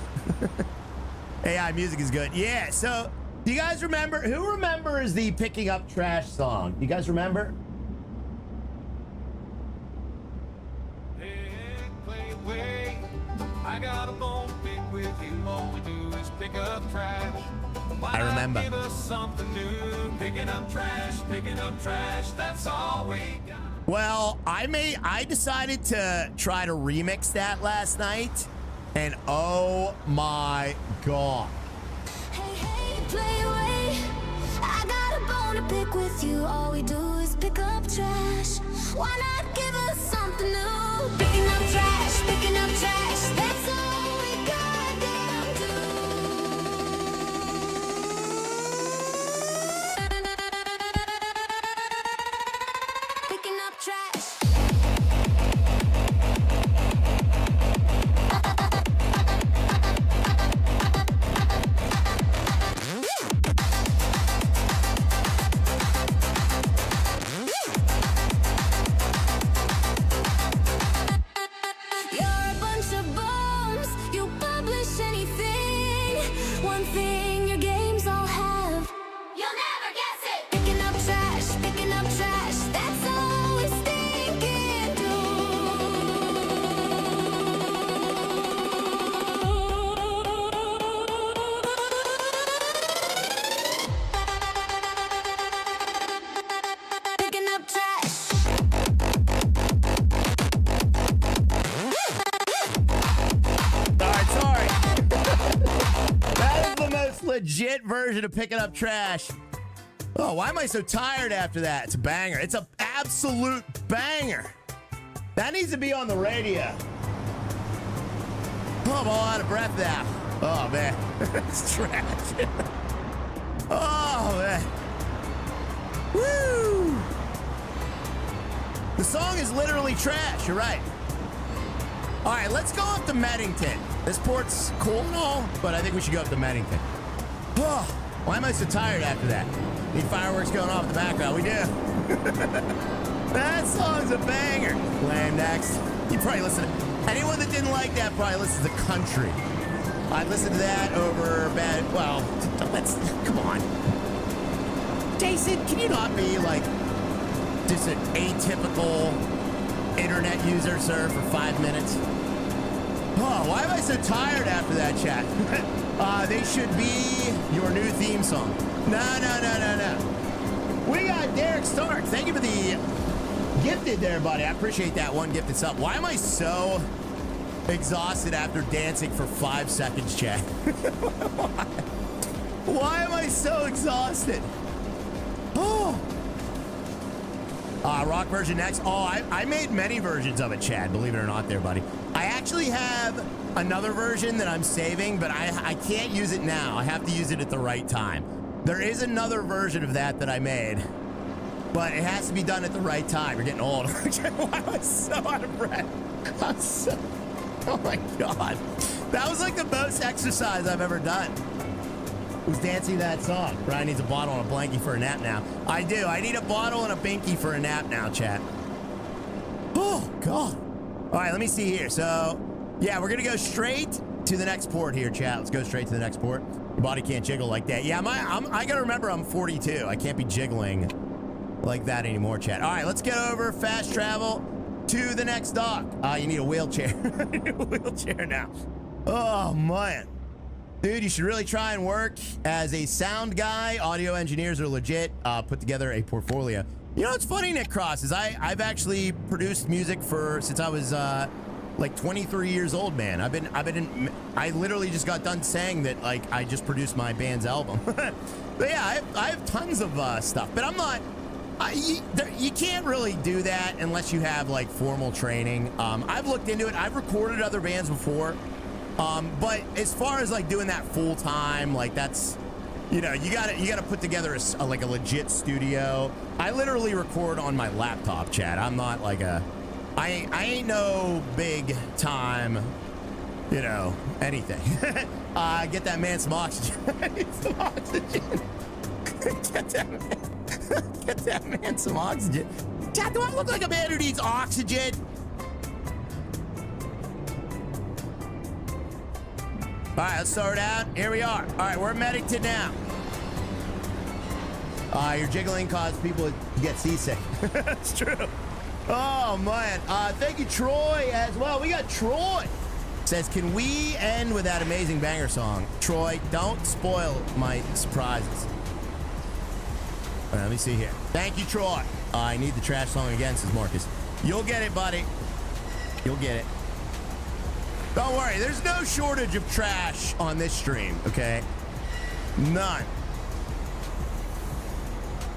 Speaker 1: AI music is good. Yeah, so do you guys remember? Who remembers the Picking Up Trash song? You guys remember?
Speaker 3: Hey, play away. I got a bone to pick with you. All we do is pick up trash. Why
Speaker 1: I remember.
Speaker 3: not give us something new? Picking up trash, that's all we got.
Speaker 1: Well, I decided to try to remix that last night. And oh my god.
Speaker 4: Hey, play away. I got a bone to pick with you. All we do is pick up trash. Why not give us something new? Picking up trash, that's all we goddamn do. Picking up trash. You're a bunch of bones.
Speaker 1: version of Picking Up Trash. Oh, why am I so tired after that? It's a banger. It's an absolute banger. That needs to be on the radio. Oh, I'm all out of breath now. Oh, man. It's trash. Oh, man. Woo! The song is literally trash. You're right. All right, let's go up to Meddington. This port's cool and all, but I think we should go up to Meddington. Oh, why am I so tired after that? Need fireworks going off in the background. We do. That song's a banger. Land next. You probably listen to... Anyone that didn't like that probably listens to country. I listened to that over bad... Well, let's... Come on. Jason, can you not be, like, just an atypical internet user, sir, for 5 minutes? Oh, why am I so tired after that, chat? They should be your new theme song. No. We got Derek Stark. Thank you for the gifted there, buddy. I appreciate that one gifted sub. Why am I so exhausted after dancing for 5 seconds, chat? Why am I so exhausted? Oh. Rock version next. Oh, I made many versions of it, Chad. Believe it or not there, buddy. I actually have another version that I'm saving, but I can't use it now. I have to use it at the right time. There is another version of that I made, but it has to be done at the right time. You're getting old. Why am I so out of breath? Oh my God. That was like the most exercise I've ever done. Was dancing that song. Brian needs a bottle and a blankie for a nap now. I do. I need a bottle and a binky for a nap now, chat. Oh, God. All right, let me see here. So, yeah, we're going to go straight to the next port here, chat. Let's go straight to the next port. Your body can't jiggle like that. Yeah, I got to remember I'm 42. I can't be jiggling like that anymore, chat. All right, let's get over fast travel to the next dock. You need a wheelchair. You need a wheelchair now. Oh, man. Dude, you should really try and work as a sound guy. Audio engineers are legit. Put together a portfolio. You know what's funny, Nick Cross, is I've actually produced music since I was like 23 years old, man. I literally just got done saying that, like, I just produced my band's album. But yeah, I have tons of stuff, but I'm not. You can't really do that unless you have like formal training. I've looked into it. I've recorded other bands before. But as far as like doing that full time, like that's, you know, you gotta put together a legit studio. I literally record on my laptop, chat. I'm not like I ain't no big time, you know, anything. Get that man some oxygen. Some oxygen. Get that man some oxygen. Chat, do I look like a man who needs oxygen? All right, let's start out. Here we are. All right, we're Meddington now. Your jiggling caused people to get seasick. That's true. Oh, man. Thank you, Troy, as well. We got Troy. Says, can we end with that amazing banger song? Troy, don't spoil my surprises. All right, let me see here. Thank you, Troy. I need the trash song again, says Marcus. You'll get it, buddy. You'll get it. Don't worry, there's no shortage of trash on this stream, okay? None.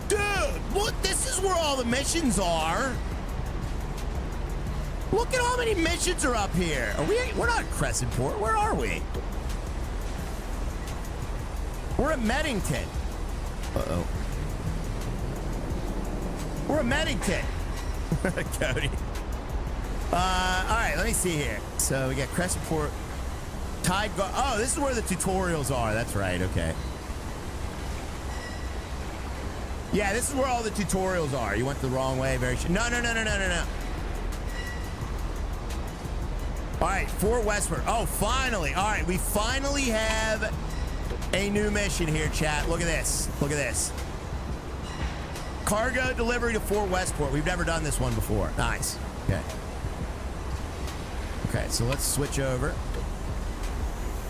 Speaker 1: Dude, look, this is where all the missions are. Look at how many missions are up here. We're not at Crescentport. Where are we? We're at Meddington. Uh-oh. We're at Meddington. Cody. All right, let me see here. So we got Crescentport, Tide Guard. Oh, this is where the tutorials are. That's right. Okay. Yeah, this is where all the tutorials are. You went the wrong way. No. All right, Fort Westward. Oh, finally. All right, we finally have a new mission here, chat. Look at this. Look at this. Cargo delivery to Fort Westport. We've never done this one before. Nice. Okay. Okay, so let's switch over.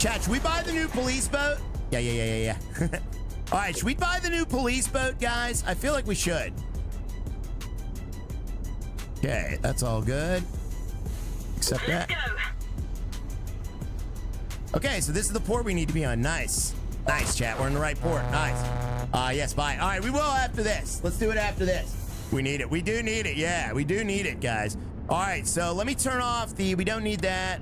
Speaker 1: Chat, should we buy the new police boat? Yeah. All right, should we buy the new police boat, guys? I feel like we should. Okay, that's all good. Except that.
Speaker 2: Let's go.
Speaker 1: Okay, so this is the port we need to be on. Nice. Nice, chat. We're in the right port. Nice. Yes, bye. All right, we will after this. Let's do it after this. We need it. We do need it. Yeah, we do need it, guys. All right, so let me turn off the... We don't need that.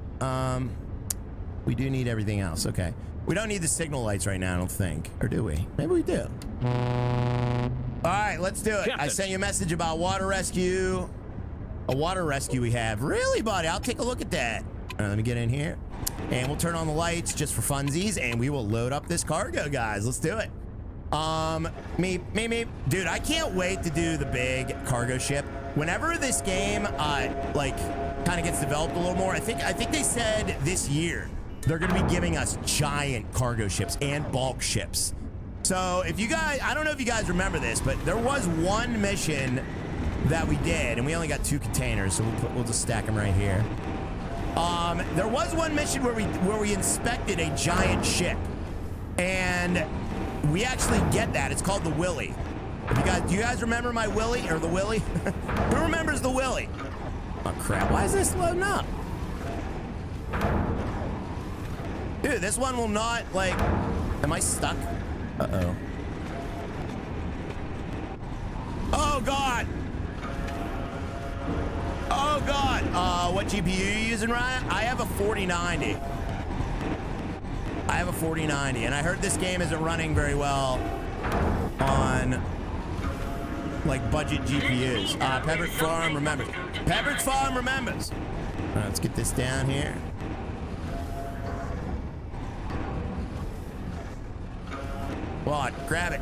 Speaker 1: We do need everything else. Okay. We don't need the signal lights right now, I don't think. Or do we? Maybe we do. All right, let's do it.
Speaker 5: Captain.
Speaker 1: I sent you a message about water rescue. A water rescue we have. Really, buddy? I'll take a look at that. All right, let me get in here. And we'll turn on the lights just for funsies, and we will load up this cargo, guys. Let's do it. Me. Dude, I can't wait to do the big cargo ship. Whenever this game, like, kind of gets developed a little more, I think they said this year they're going to be giving us giant cargo ships and bulk ships. So if you guys, I don't know if you guys remember this, but there was one mission that we did, and we only got 2 containers, so we'll just stack them right here. There was one mission where we inspected a giant ship, and we actually get that. It's called the Willie. Do you guys remember my Willie or the Willie? Who remembers the Willie? Oh crap! Why is this loading up? Dude, this one will not like. Am I stuck? Uh-oh. Oh god! Oh god! What GPU are you using, Ryan? I have a 4090. I have a 4090, and I heard this game isn't running very well on like budget GPUs. Pepperidge Farm remembers. Pepperidge Farm remembers. All right, let's get this down here. What? Grab it.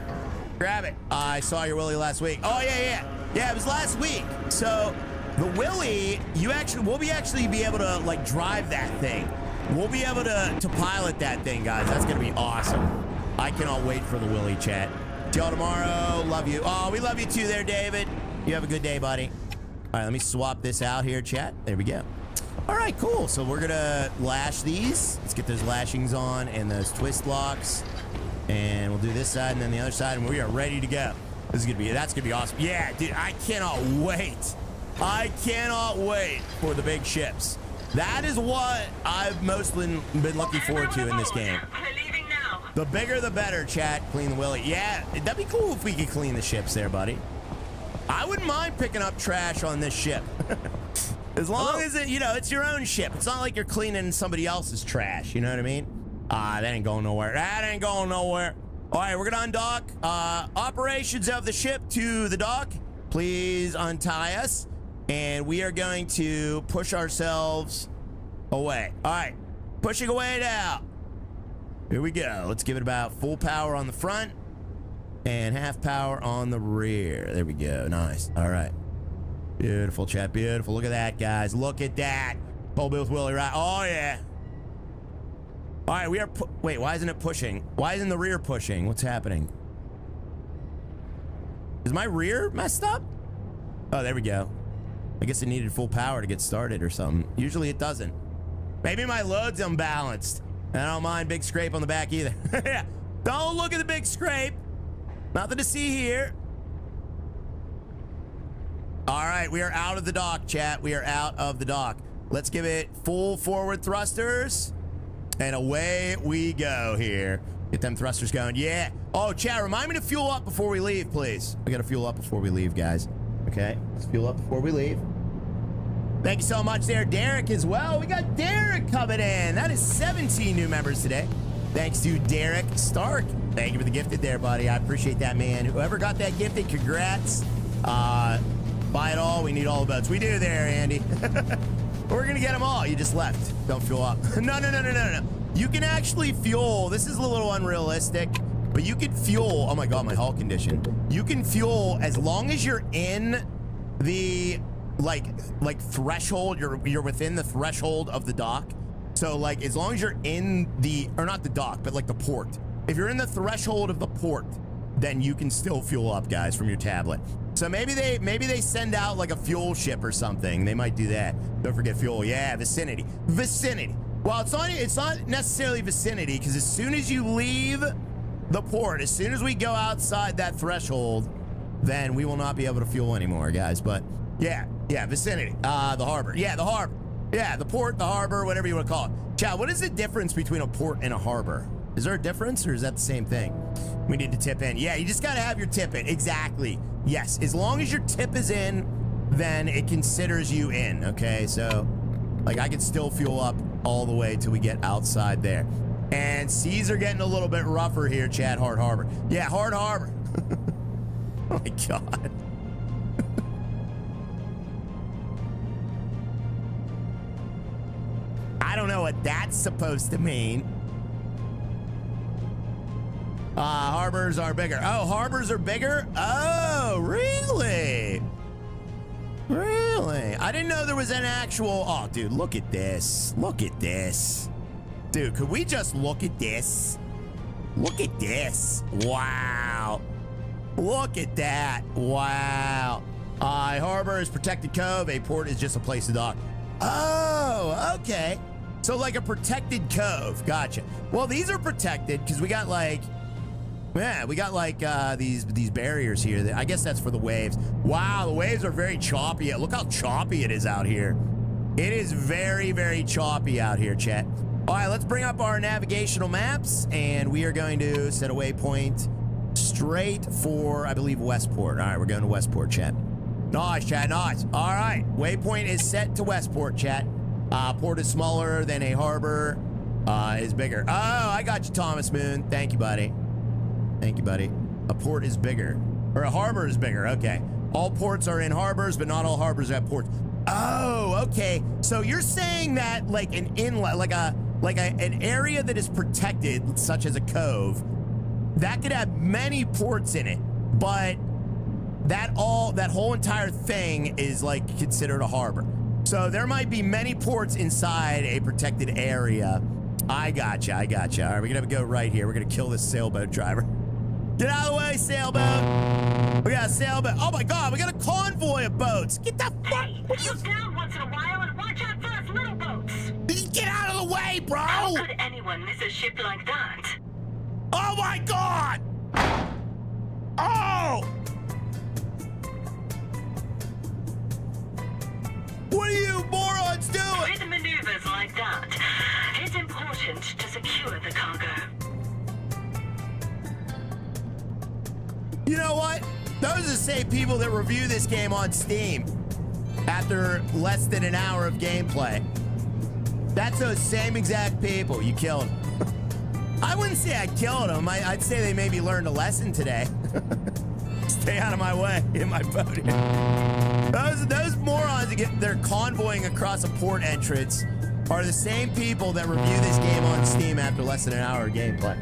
Speaker 1: Grab it. I saw your Willie last week. Oh yeah. Yeah, it was last week. So the Willie, we'll be able to like drive that thing. We'll be able to pilot that thing, guys. That's gonna be awesome. I cannot wait for the Willie, chat. See y'all tomorrow. Love you. Oh, we love you too there, David. You have a good day, buddy. All right, let me swap this out here, chat. There we go. All right, cool. So we're gonna lash these. Let's get those lashings on and those twist locks. And we'll do this side and then the other side, and we are ready to go. That's gonna be awesome. Yeah, dude, I cannot wait. I cannot wait for the big ships. That is what I've mostly been looking forward to in this game.
Speaker 2: We're leaving now.
Speaker 1: The bigger the better, chat. Clean the Willie. Yeah, that'd be cool if we could clean the ships there, buddy. I wouldn't mind picking up trash on this ship. As long as it's your own ship. It's not like you're cleaning somebody else's trash. You know what I mean? That ain't going nowhere. That ain't going nowhere. All right, we're gonna undock. Operations of the ship to the dock. Please untie us. And we are going to push ourselves away. All right, pushing away now. Here we go. Let's give it about full power on the front and half power on the rear. There we go. Nice. All right. Beautiful, chat. Beautiful. Look at that, guys. Look at that. Pole Bill with Willie, right? Oh, yeah. All right, we are... Wait, why isn't it pushing? Why isn't the rear pushing? What's happening? Is my rear messed up? Oh, there we go. I guess it needed full power to get started or something. Usually it doesn't. Maybe my load's unbalanced. And I don't mind big scrape on the back either. Yeah. Don't look at the big scrape. Nothing to see here. All right, we are out of the dock, chat. We are out of the dock. Let's give it full forward thrusters. And away we go here. Get them thrusters going. Yeah. Oh, chat, remind me to fuel up before we leave, please. We got to fuel up before we leave, guys. Okay, let's fuel up before we leave. Thank you so much there, Derek, as well. We got Derek coming in. That is 17 new members today. Thanks to Derek Stark. Thank you for the gifted there, buddy. I appreciate that, man. Whoever got that gifted, congrats. Buy it all. We need all the boats. We do there, Andy. We're going to get them all. You just left. Don't fuel up. No. You can actually fuel. This is a little unrealistic. But you can fuel, oh my god, my hull condition. You can fuel as long as you're in the like threshold, you're within the threshold of the dock. So like as long as you're in the, or not the dock, but like the port. If you're in the threshold of the port, then you can still fuel up, guys, from your tablet. So maybe they send out like a fuel ship or something. They might do that. Don't forget fuel. Yeah, vicinity. Well, it's not necessarily vicinity, because as soon as you leave the port, as soon as we go outside that threshold, then we will not be able to fuel anymore, guys. But yeah, vicinity. The harbor. Yeah, the harbor. Yeah, the port, the harbor, whatever you want to call it. Chad, what is the difference between a port and a harbor? Is there a difference, or is that the same thing? We need to tip in. Yeah, you just got to have your tip in. Exactly. Yes, as long as your tip is in, then it considers you in, okay? So, like, I can still fuel up all the way till we get outside there. And seas are getting a little bit rougher here, Chad. Hard Harbor. Yeah, Hard Harbor. Oh, my God. I don't know what that's supposed to mean. Harbors are bigger. Oh, harbors are bigger? Oh, really? Really? I didn't know there was an actual... Oh, dude, look at this. Look at this. Dude, could we just look at this? Look at this. Wow. Look at that. Wow. A harbor is protected cove. A port is just a place to dock. Oh, okay. So like a protected cove. Gotcha. Well, these are protected because we got like... Yeah, we got like these barriers here. I guess that's for the waves. Wow, the waves are very choppy. Look how choppy it is out here. It is very, very choppy out here, chat. All right, let's bring up our navigational maps, and we are going to set a waypoint straight for, I believe, Westport. All right, we're going to Westport, chat. Nice, chat, nice. All right, waypoint is set to Westport, chat. Port is smaller than a harbor is bigger. Oh, I got you, Thomas Moon. Thank you, buddy. Thank you, buddy. A port is bigger. Or a harbor is bigger. Okay. All ports are in harbors, but not all harbors have ports. Oh, okay. So you're saying that like an inlet, like an area that is protected, such as a cove, that could have many ports in it, but that whole entire thing is like considered a harbor. So there might be many ports inside a protected area. I gotcha. All right, we're gonna go right here. We're gonna kill this sailboat driver. Get out of the way, sailboat. We got a sailboat. Oh my God, we got a convoy of boats. Get the fuck.
Speaker 2: Hey, slow down once in a while and watch out for us little boats.
Speaker 1: Get out of the way, bro.
Speaker 2: How could anyone miss a ship like that?
Speaker 1: Oh my God. Oh. What are you morons doing?
Speaker 2: With maneuvers like that, it's important to secure the cargo.
Speaker 1: You know what? Those are the same people that review this game on Steam after less than an hour of gameplay. That's those same exact people. You killed them. I wouldn't say I killed them. I'd say they maybe learned a lesson today. Stay out of my way in my boat. Those morons that they're convoying across a port entrance are the same people that review this game on Steam after less than an hour of gameplay.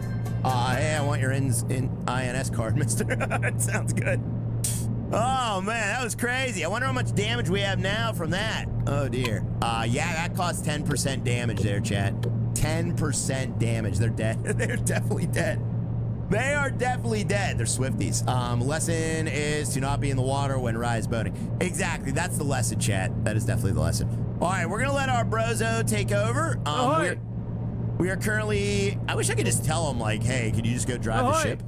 Speaker 1: Hey, I want your INS card, mister. It sounds good. Oh, man, that was crazy. I wonder how much damage we have now from that. Oh, dear. Yeah, that cost 10% damage there, chat. 10% damage. They're dead. They're definitely dead. They are definitely dead. They're Swifties. Lesson is to not be in the water when rise boating. Exactly. That's the lesson, chat. That is definitely the lesson. All right, we're going to let our brozo take over. We are currently... I wish I could just tell him, like, hey, can you just go drive the ship?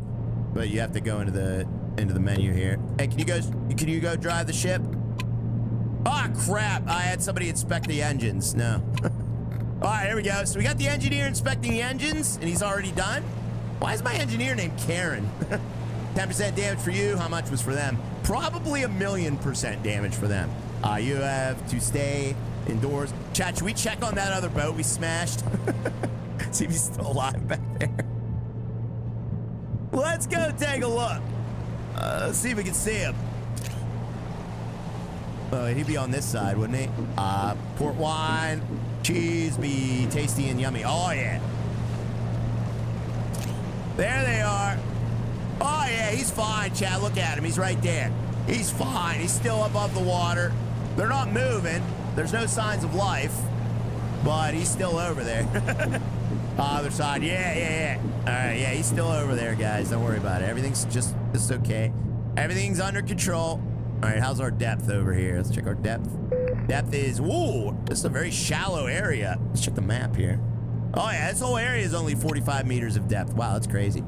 Speaker 1: But you have to go into the menu here. Hey, can you go drive the ship? Ah, crap. I had somebody inspect the engines. No. All right, here we go. So we got the engineer inspecting the engines, and he's already done. Why is my engineer named Karen? 10% damage for you. How much was for them? Probably 1,000,000% damage for them. You have to stay indoors. Chat, should we check on that other boat we smashed? See if he's still alive back there. Let's go take a look. Let's see if we can see him. Oh, he'd be on this side, wouldn't he? Port wine, cheese, be tasty and yummy. Oh, yeah. There they are. Oh, yeah, he's fine, chat. Look at him. He's right there. He's fine. He's still above the water. They're not moving. There's no signs of life, but he's still over there. Other side. Yeah. All right, yeah, he's still over there, guys. Don't worry about it. Everything's just okay. Everything's under control. All right, how's our depth over here? Let's check our depth. Depth is, whoa, this is a very shallow area. Let's check the map here. Oh, yeah, this whole area is only 45 meters of depth. Wow, that's crazy.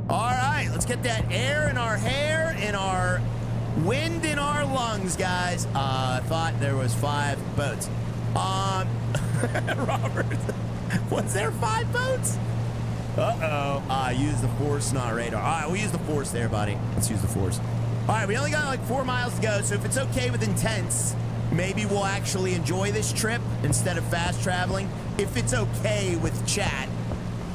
Speaker 1: All right, let's get that air in our hair, in our wind in our lungs, guys. I thought there was 5 boats. Robert, was there 5 boats? Uh-oh. Use the force, not radar. All right, we'll use the force there, buddy. Let's use the force. All right, we only got like 4 miles to go, so if it's okay with intense, maybe we'll actually enjoy this trip instead of fast traveling. If it's okay with chat,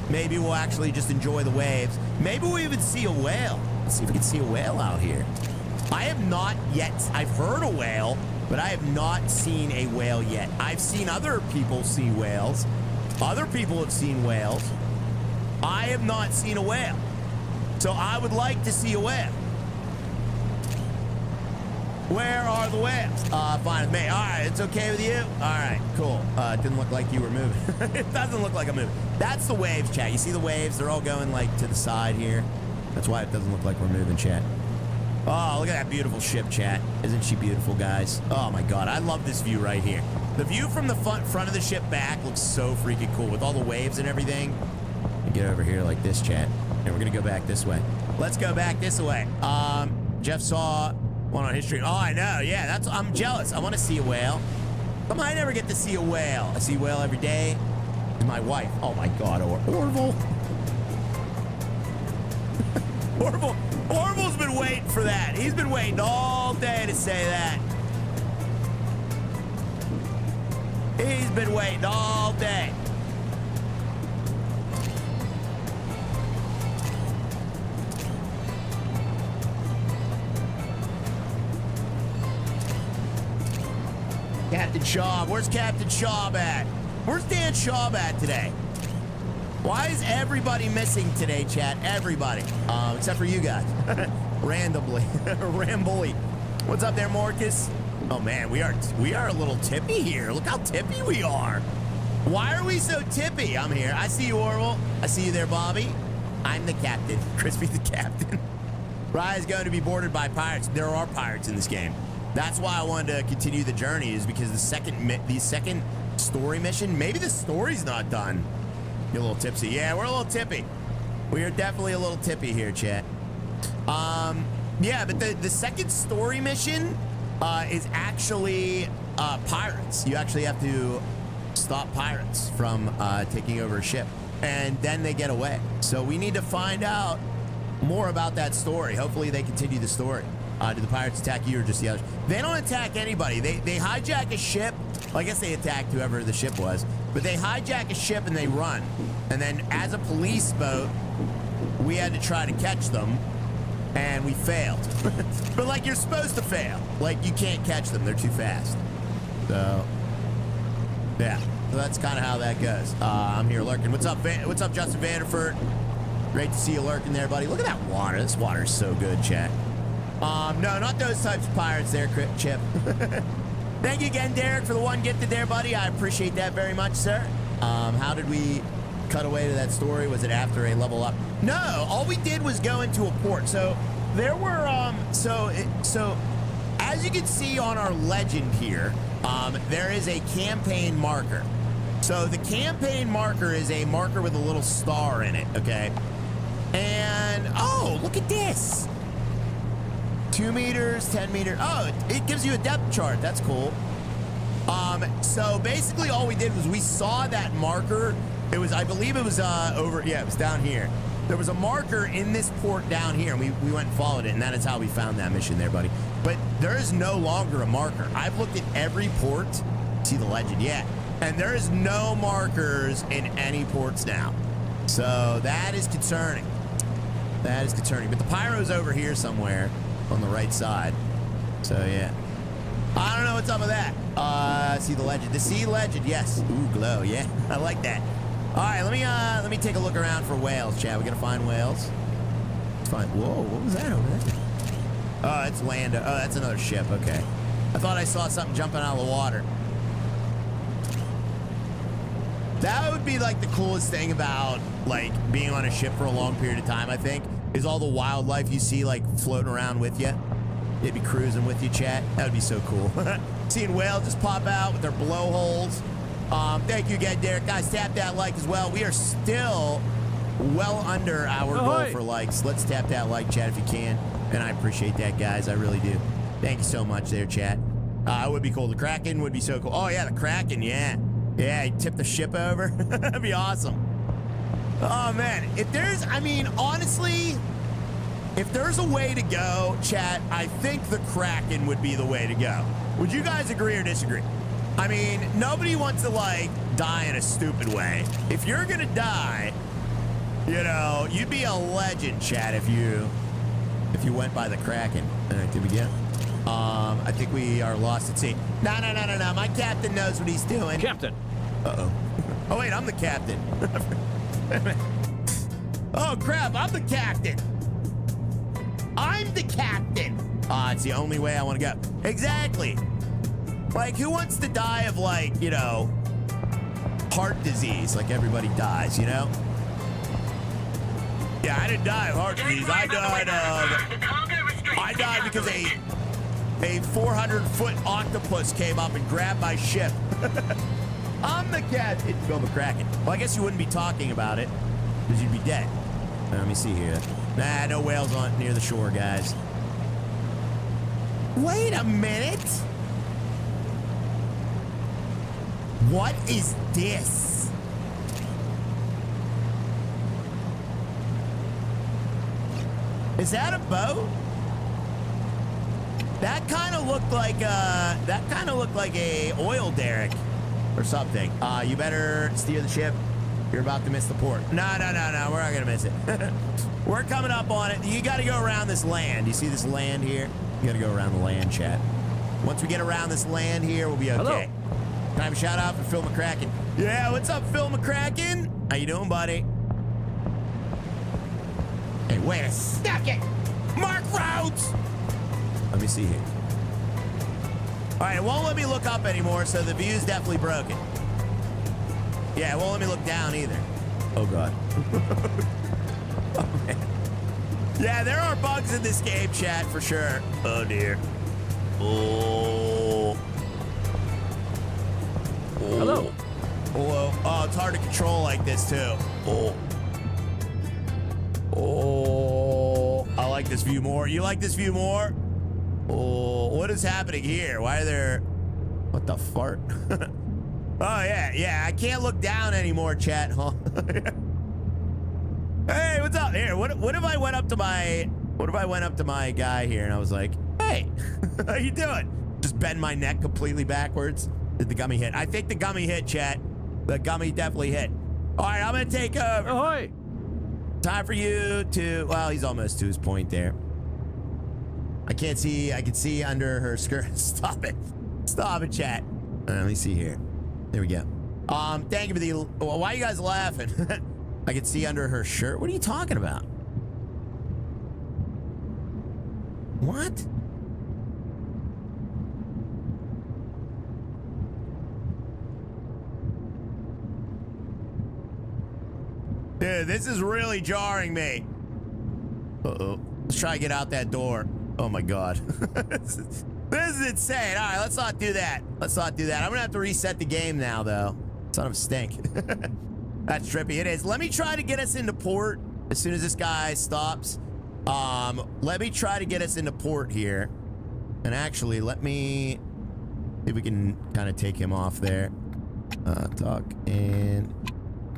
Speaker 1: maybe we'll actually just enjoy the waves. Maybe we'll even see a whale. Let's see if we can see a whale out here. I have not yet. I've heard a whale, but I have not seen a whale yet. I've seen other people see whales. Other people have seen whales. I have not seen a whale. So I would like to see a whale. Where are the whales? Fine with me. All right, it's okay with you? All right, cool. It didn't look like you were moving. It doesn't look like I'm moving. That's the waves, chat. You see the waves? They're all going like to the side here. That's why it doesn't look like we're moving, chat. Oh, look at that beautiful ship, chat. Isn't she beautiful, guys? Oh my God, I love this view right here. The view from the front of the ship back looks so freaking cool with all the waves and everything. Get over here like this, chat. And we're gonna go back this way. Let's go back this way. Jeff saw one on history. Oh, I know. Yeah, I'm jealous. I want to see a whale. But I never get to see a whale. I see a whale every day. And my wife. Oh my God, Orville. Orville's been waiting for that. He's been waiting all day to say that. He's been waiting all day. Captain Shaw. Where's Captain Shaw at? Where's Dan Shaw at today? Why is everybody missing today, chat? Everybody. Except for you guys. Randomly. Rambly. What's up there, Marcus? Oh, man, we are a little tippy here. Look how tippy we are. Why are we so tippy? I'm here. I see you, Orville. I see you there, Bobby. I'm the captain. Crispy's the captain. Ryan's going to be boarded by pirates. There are pirates in this game. That's why I wanted to continue the journey, is because the second story mission, maybe the story's not done. You're a little tipsy. Yeah, we're a little tippy. We are definitely a little tippy here, chat. Yeah, but the second story mission is actually pirates. You actually have to stop pirates from taking over a ship, and then they get away. So we need to find out more about that story. Hopefully they continue the story. Do the pirates attack you or just the others? They don't attack anybody. They hijack a ship. Well, I guess they attacked whoever the ship was. But they hijack a ship and they run. And then as a police boat, we had to try to catch them. And we failed. But like you're supposed to fail. Like you can't catch them. They're too fast. So, yeah. So that's kind of how that goes. I'm here lurking. What's up, Justin Vanderford? Great to see you lurking there, buddy. Look at that water. This water is so good, chat. No, not those types of pirates there, Chip. Thank you again, Derek, for the one gifted there, buddy. I appreciate that very much, sir. How did we cut away to that story? Was it after a level up? No, all we did was go into a port. So there were, so as you can see on our legend here, there is a campaign marker. So the campaign marker is a marker with a little star in it, okay? And, oh, look at this. 2 meters, 10 meters. Oh, it gives you a depth chart. That's cool. So basically all we did was we saw that marker. It was, I believe it was over, yeah, it was down here. There was a marker in this port down here, and we went and followed it, and that is how we found that mission there, buddy. But there is no longer a marker. I've looked at every port. See the legend, yeah. And there is no markers in any ports now. So that is concerning. That is concerning. But the pyro's over here somewhere on the right side. So yeah. I don't know what's up with that. See the legend. The sea legend, yes. Ooh, glow, yeah. I like that. All right, let me take a look around for whales, Chad. We gonna find whales? Let's find. Whoa, what was that over there? Oh, it's land. Oh, that's another ship. Okay. I thought I saw something jumping out of the water. That would be like the coolest thing about like being on a ship for a long period of time, I think, is all the wildlife you see like floating around with you. They'd be cruising with you, chat. That would be so cool. Seeing whales just pop out with their blowholes. Thank you again, Derek. Guys, tap that like as well. We are still well under our goal for likes. Let's tap that like, chat, if you can. And I appreciate that, guys. I really do. Thank you so much there, chat. It would be cool. The Kraken would be so cool. Oh, yeah, the Kraken, yeah. Yeah, he'd tip the ship over. That'd be awesome. Oh, man. If there's, I mean, honestly, if there's a way to go, chat, I think the Kraken would be the way to go. Would you guys agree or disagree? I mean, nobody wants to, like, die in a stupid way. If you're gonna die, you know, you'd be a legend, chat, if you went by the Kraken. All right, did we get? I think we are lost at sea. No. My captain knows what he's doing.
Speaker 5: Captain.
Speaker 1: Uh-oh. Oh, wait, I'm the captain. Oh, crap, I'm the captain. I'm the captain. It's the only way I want to go. Exactly. Like, who wants to die of, like, you know, heart disease? Like everybody dies, you know? Yeah, I didn't die of heart disease. I died because a 400-foot octopus came up and grabbed my ship. I'm the captain. Go McCracken. Well, I guess you wouldn't be talking about it because you'd be dead. Let me see here. Nah, no whales on near the shore, guys. Wait a minute. What is this? Is that a boat? That kind of looked like a oil derrick or something. You better steer the ship. You're about to miss the port. No, we're not gonna miss it. We're coming up on it. You gotta go around this land. You see this land here? You gotta go around the land, chat. Once we get around this land here, we'll be okay.
Speaker 5: Hello.
Speaker 1: Can I have a shout out for Phil McCracken? Yeah, what's up, Phil McCracken? How you doing, buddy? Hey, wait a second! Mark Rhodes! Let me see here. All right, it won't let me look up anymore, so the view's definitely broken. Yeah, it won't let me look down either. Oh, God. Oh, man. Yeah, there are bugs in this game, chat, for sure. Oh, dear. Oh.
Speaker 5: Hello.
Speaker 1: Oh, it's hard to control like this, too. Oh. I like this view more. You like this view more? Oh, what is happening here? Why are there... What the fart? Oh, yeah. I can't look down anymore, chat. Huh? Hey, what's up? Here, what if I went up to my guy here and I was like, hey, how you doing? Just bend my neck completely backwards. Did the gummy hit? I think the gummy hit, chat. The gummy definitely hit. All right, I'm gonna take over.
Speaker 5: Ahoy.
Speaker 1: Time for you to, well, he's almost to his point there. I can't see, I can see under her skirt. Stop it, chat. Let me see here. There we go. Thank you for the, why are you guys laughing? I can see under her shirt. What are you talking about? What? Dude, this is really jarring me. Uh-oh. Let's try to get out that door. Oh my God. This is insane. All right, let's not do that. I'm gonna have to reset the game now, though. Son of a stink. That's trippy. It is. Let me try to get us into port as soon as this guy stops. Let me try to get us into port here. And actually, let me see if we can kind of take him off there. Talk and...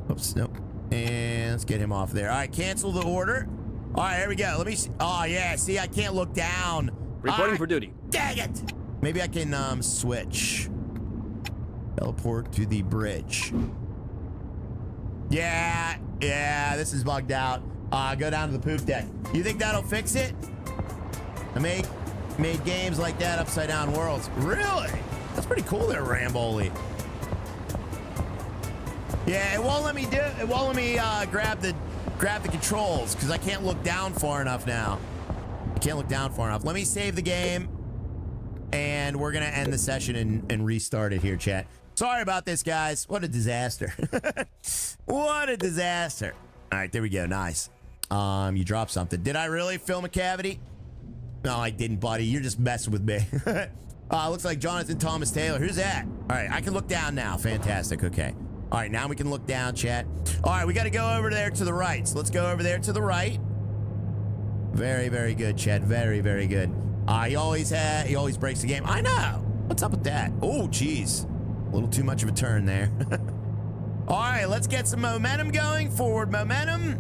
Speaker 1: Oops, nope. And let's get him off there. All right, cancel the order. All right, here we go. Let me see. Oh, yeah. See, I can't look down.
Speaker 5: Reporting for duty.
Speaker 1: Dang it. Maybe I can switch. Teleport to the bridge. Yeah, this is bugged out. Go down to the poop deck. You think that'll fix it? I made games like that, upside down worlds. Really? That's pretty cool there, Ramboli. Yeah, it won't let me do it. It won't let me grab the controls because I can't look down far enough now. I can't look down far enough. Let me save the game, and we're gonna end the session and restart it here, chat. Sorry about this, guys. What a disaster. What a disaster. All right, there we go. Nice. You dropped something. Did I really film a cavity? No, I didn't, buddy. You're just messing with me. Looks like Jonathan Thomas Taylor. Who's that? All right, I can look down now. Fantastic. Okay. All right, now we can look down, chat. All right, we got to go over there to the right. So let's go over there to the right. Very, very good, chat. Very, very good. He always breaks the game. I know. What's up with that? Oh, geez. A little too much of a turn there. All right, let's get some momentum going. Forward momentum.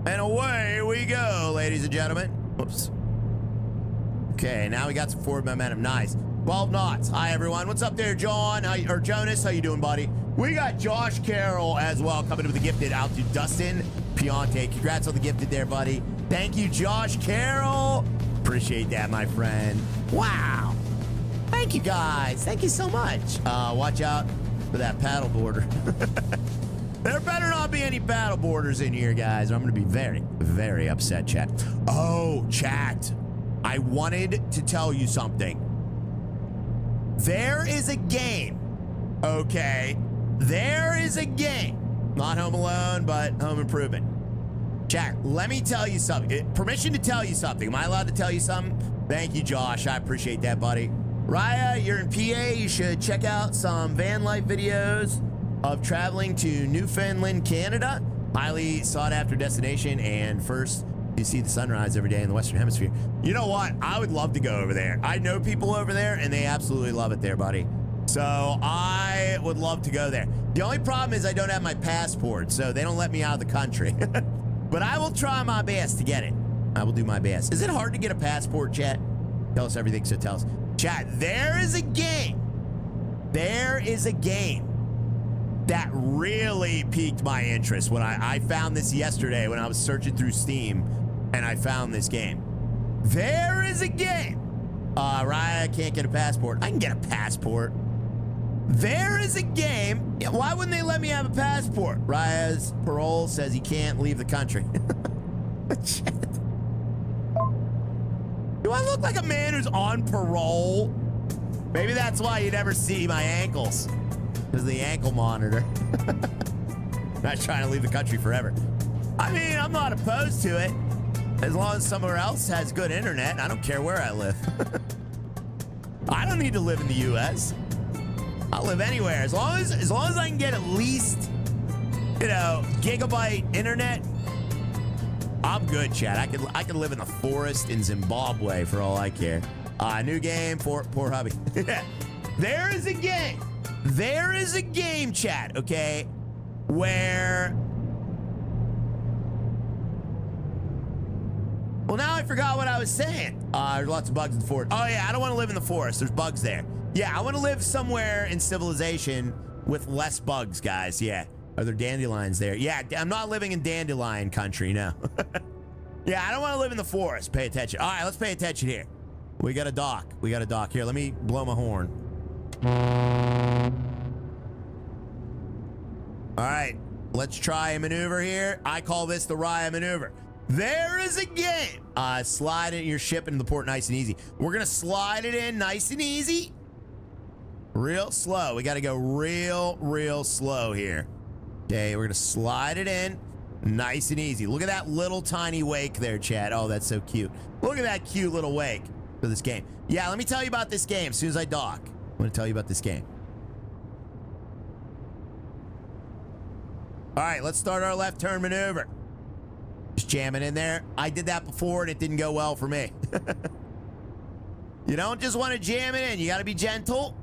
Speaker 1: And away we go, ladies and gentlemen. Whoops. Okay, now we got some forward momentum. Nice. 12 knots. Hi, everyone. What's up there, John? Or Jonas? How you doing, buddy? We got Josh Carroll as well coming with the gifted out to Dustin Piante. Congrats on the gifted there, buddy. Thank you, Josh Carroll. Appreciate that, my friend. Wow. Thank you, guys. Thank you so much. Watch out for that paddle boarder. There better not be any paddle boarders in here, guys, or I'm going to be very, very upset, chat. Oh, chat. I wanted to tell you something. There is a game, okay? There is a game. Not Home Alone, but Home Improvement. Chat, let me tell you something. Permission to tell you something. Am I allowed to tell you something? Thank you, Josh. I appreciate that, buddy. Raya, you're in PA. You should check out some van life videos of traveling to Newfoundland, Canada. Highly sought after destination, and first you see the sunrise every day in the Western Hemisphere. You know what? I would love to go over there. I know people over there, and they absolutely love it there, buddy. So I would love to go there. The only problem is I don't have my passport, so they don't let me out of the country. But I will try my best to get it. I will do my best. Is it hard to get a passport, chat? Tell us everything, so tell us. Chat, there is a game. There is a game that really piqued my interest when I found this yesterday when I was searching through Steam, and I found this game. There is a game. Raya can't get a passport. I can get a passport. There is a game. Why wouldn't they let me have a passport? Raya's parole says he can't leave the country. Do I look like a man who's on parole? Maybe that's why you never see my ankles. Because of the ankle monitor. Not trying to leave the country forever. I mean, I'm not opposed to it. As long as somewhere else has good internet, I don't care where I live. I don't need to live in the U.S. I'll live anywhere. As long as I can get at least, you know, gigabyte internet, I'm good, chat. I could live in the forest in Zimbabwe for all I care. New game for poor hubby. There is a game. There is a game, chat, okay, where... Well, now I forgot what I was saying. There's lots of bugs in the forest. Oh, yeah, I don't want to live in the forest. There's bugs there. Yeah, I want to live somewhere in civilization with less bugs, guys. Yeah. Are there dandelions there? Yeah, I'm not living in dandelion country, no. Yeah, I don't want to live in the forest. Pay attention. All right, let's pay attention here. We got a dock. We got a dock. Here, let me blow my horn. All right, let's try a maneuver here. I call this the Raya maneuver. There is a game. Slide in your ship into the port nice and easy. We're going to slide it in nice and easy. Real slow. We got to go real slow here. Okay, we're going to slide it in nice and easy. Look at that little tiny wake there, chat. Oh, that's so cute. Look at that cute little wake for this game. Yeah, let me tell you about this game as soon as I dock. I'm going to tell you about this game. All right, let's start our left turn maneuver. Just jamming in there. I did that before and it didn't go well for me. You don't just want to jam it in. You got to be gentle.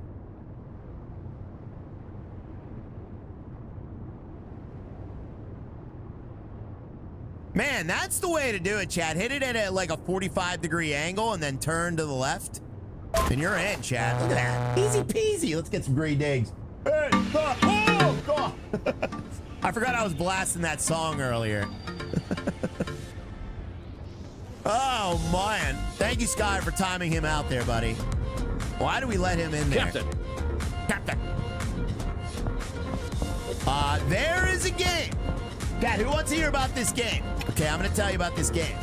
Speaker 1: Man, that's the way to do it, Chad. Hit it at like a 45-degree angle and then turn to the left. And you're in, Chad. Look at that. Easy peasy. Let's get some great digs. Hey, oh, God. I forgot I was blasting that song earlier. Oh, man. Thank you, Sky, for timing him out there, buddy. Why do we let him in there? Captain. There is a game. Dad, who wants to hear about this game? Okay, I'm going to tell you about this game.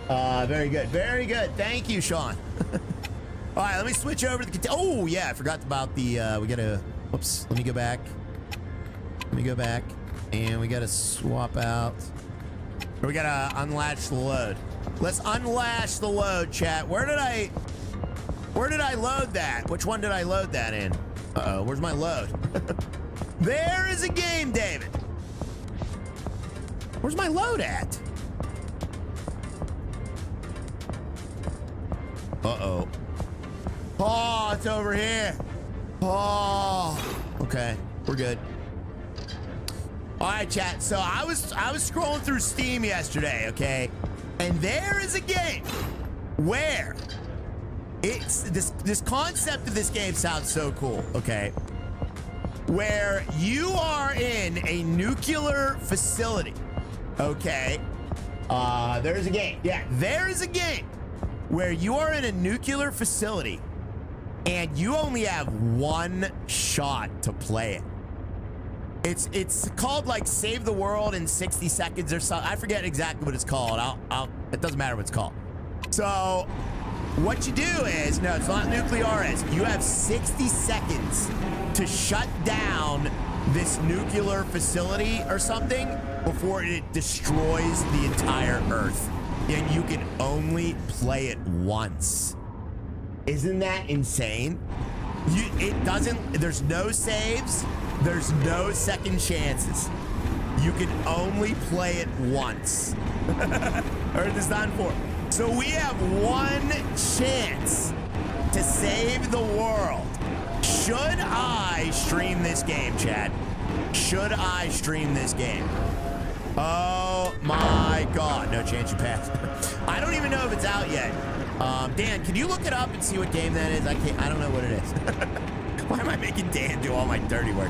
Speaker 1: Very good. Very good. Thank you, Sean. All right, let me switch over to the... Oh, yeah, I forgot about the... we got to... Whoops. Let me go back. Let me go back. And we got to swap out... Or we got to unlatch the load. Let's unlash the load, chat. Where did I load that? Which one did I load that in? Uh-oh, where's my load? There is a game, David. Where's my load at? Uh-oh. Oh, it's over here. Oh, okay. We're good. All right, chat. So I was scrolling through Steam yesterday, okay? And there is a game where it's this concept of this game sounds so cool, okay? Where you are in a nuclear facility, okay? There's a game. Yeah, there is a game where you are in a nuclear facility and you only have one shot to play it. It's called like Save the World in 60 Seconds or something. I forget exactly what it's called. It doesn't matter what it's called. So what you do is, no, it's not nuclearis. You have 60 seconds to shut down this nuclear facility or something before it destroys the entire Earth. And you can only play it once. Isn't that insane? There's no saves. There's no second chances. You can only play it once. Or designed for. So we have one chance to save the world. Should I stream this game, Chad? Should I stream this game? Oh my God. No chance you pass. I don't even know if it's out yet. Dan, can you look it up and see what game that is? I don't know what it is. Why am I making Dan do all my dirty work?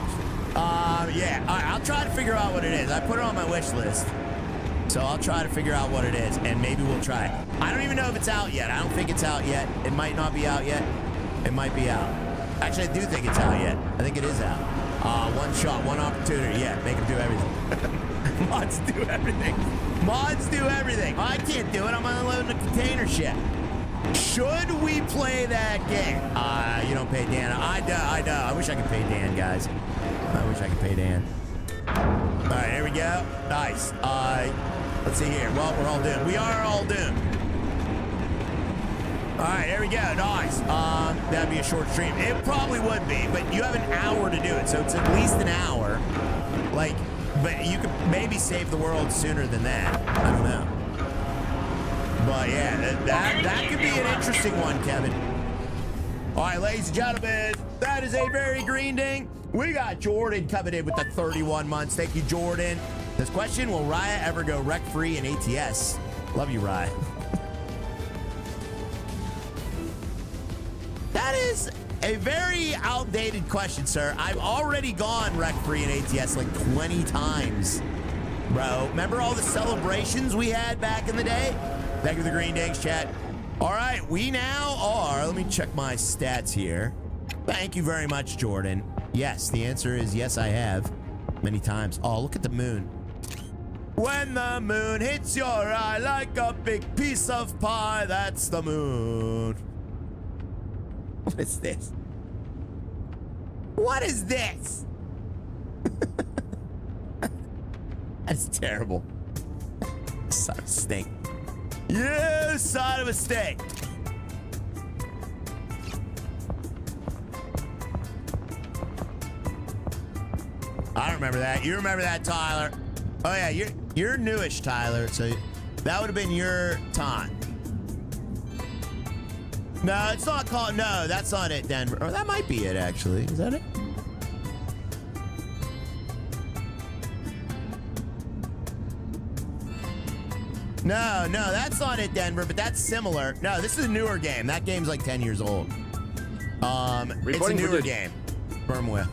Speaker 1: Yeah, all right, I'll try to figure out what it is. I put it on my wish list. So I'll try to figure out what it is, and maybe we'll try it. I don't even know if it's out yet. I don't think it's out yet. It might not be out yet. It might be out. Actually, I do think it's out yet. I think it is out. One shot, one opportunity. Yeah, make them do everything. Mods do everything. Mods do everything. I can't do it. I'm unloading a container ship. Should we play that game? You don't pay Dan. I know. I wish I could pay Dan, guys. I wish I could pay Dan. All right, here we go. Nice. Let's see here. Well, we're all doomed. We are all doomed. All right, here we go. Nice. That'd be a short stream. It probably would be, but you have an hour to do it, so it's at least an hour. Like, but you could maybe save the world sooner than that. I don't know. But yeah, that could be an interesting one, Kevin. All right, ladies and gentlemen, that is a very green ding. We got Jordan coming in with the 31 months. Thank you, Jordan. This question, will Raya ever go wreck-free in ATS? Love you, Raya. That is a very outdated question, sir. I've already gone wreck-free in ATS like 20 times, bro. Remember all the celebrations we had back in the day? Thank you for the green dings, chat. All right, we now are, let me check my stats here. Thank you very much, Jordan. Yes, the answer is yes, I have. Many times. Oh, look at the moon. When the moon hits your eye like a big piece of pie, that's the moon. What is this? What is this? That's terrible. Son of a steak. You son of a steak. I don't remember that. You remember that, Tyler? Oh yeah, you're newish, Tyler. So that would have been your time. No, it's not called. No, that's not it, Denver. Or that might be it, actually. Is that it? No, that's not it, Denver. But that's similar. No, this is a newer game. That game's like 10 years old. It's a newer game. Firmware.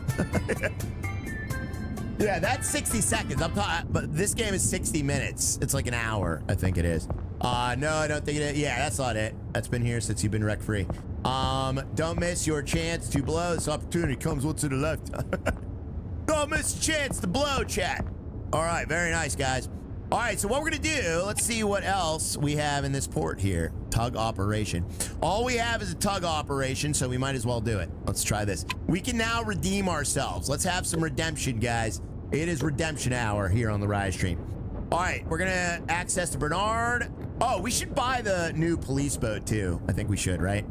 Speaker 1: Yeah, that's 60 seconds. I'm talking, but this game is 60 minutes. It's like an hour, I think it is. No, I don't think it is. Yeah, that's not it. That's been here since you've been wreck-free. Don't miss your chance to blow. This opportunity comes one to the left. Don't miss a chance to blow, chat. All right, very nice, guys. All right, so what we're gonna do, let's see what else we have in this port here. Tug operation. All we have is a tug operation, so we might as well do it. Let's try this. We can now redeem ourselves. Let's have some redemption, guys. It is redemption hour here on the Rise stream. All right, we're gonna access the Bernard. Oh, we should buy the new police boat too. I think we should, right?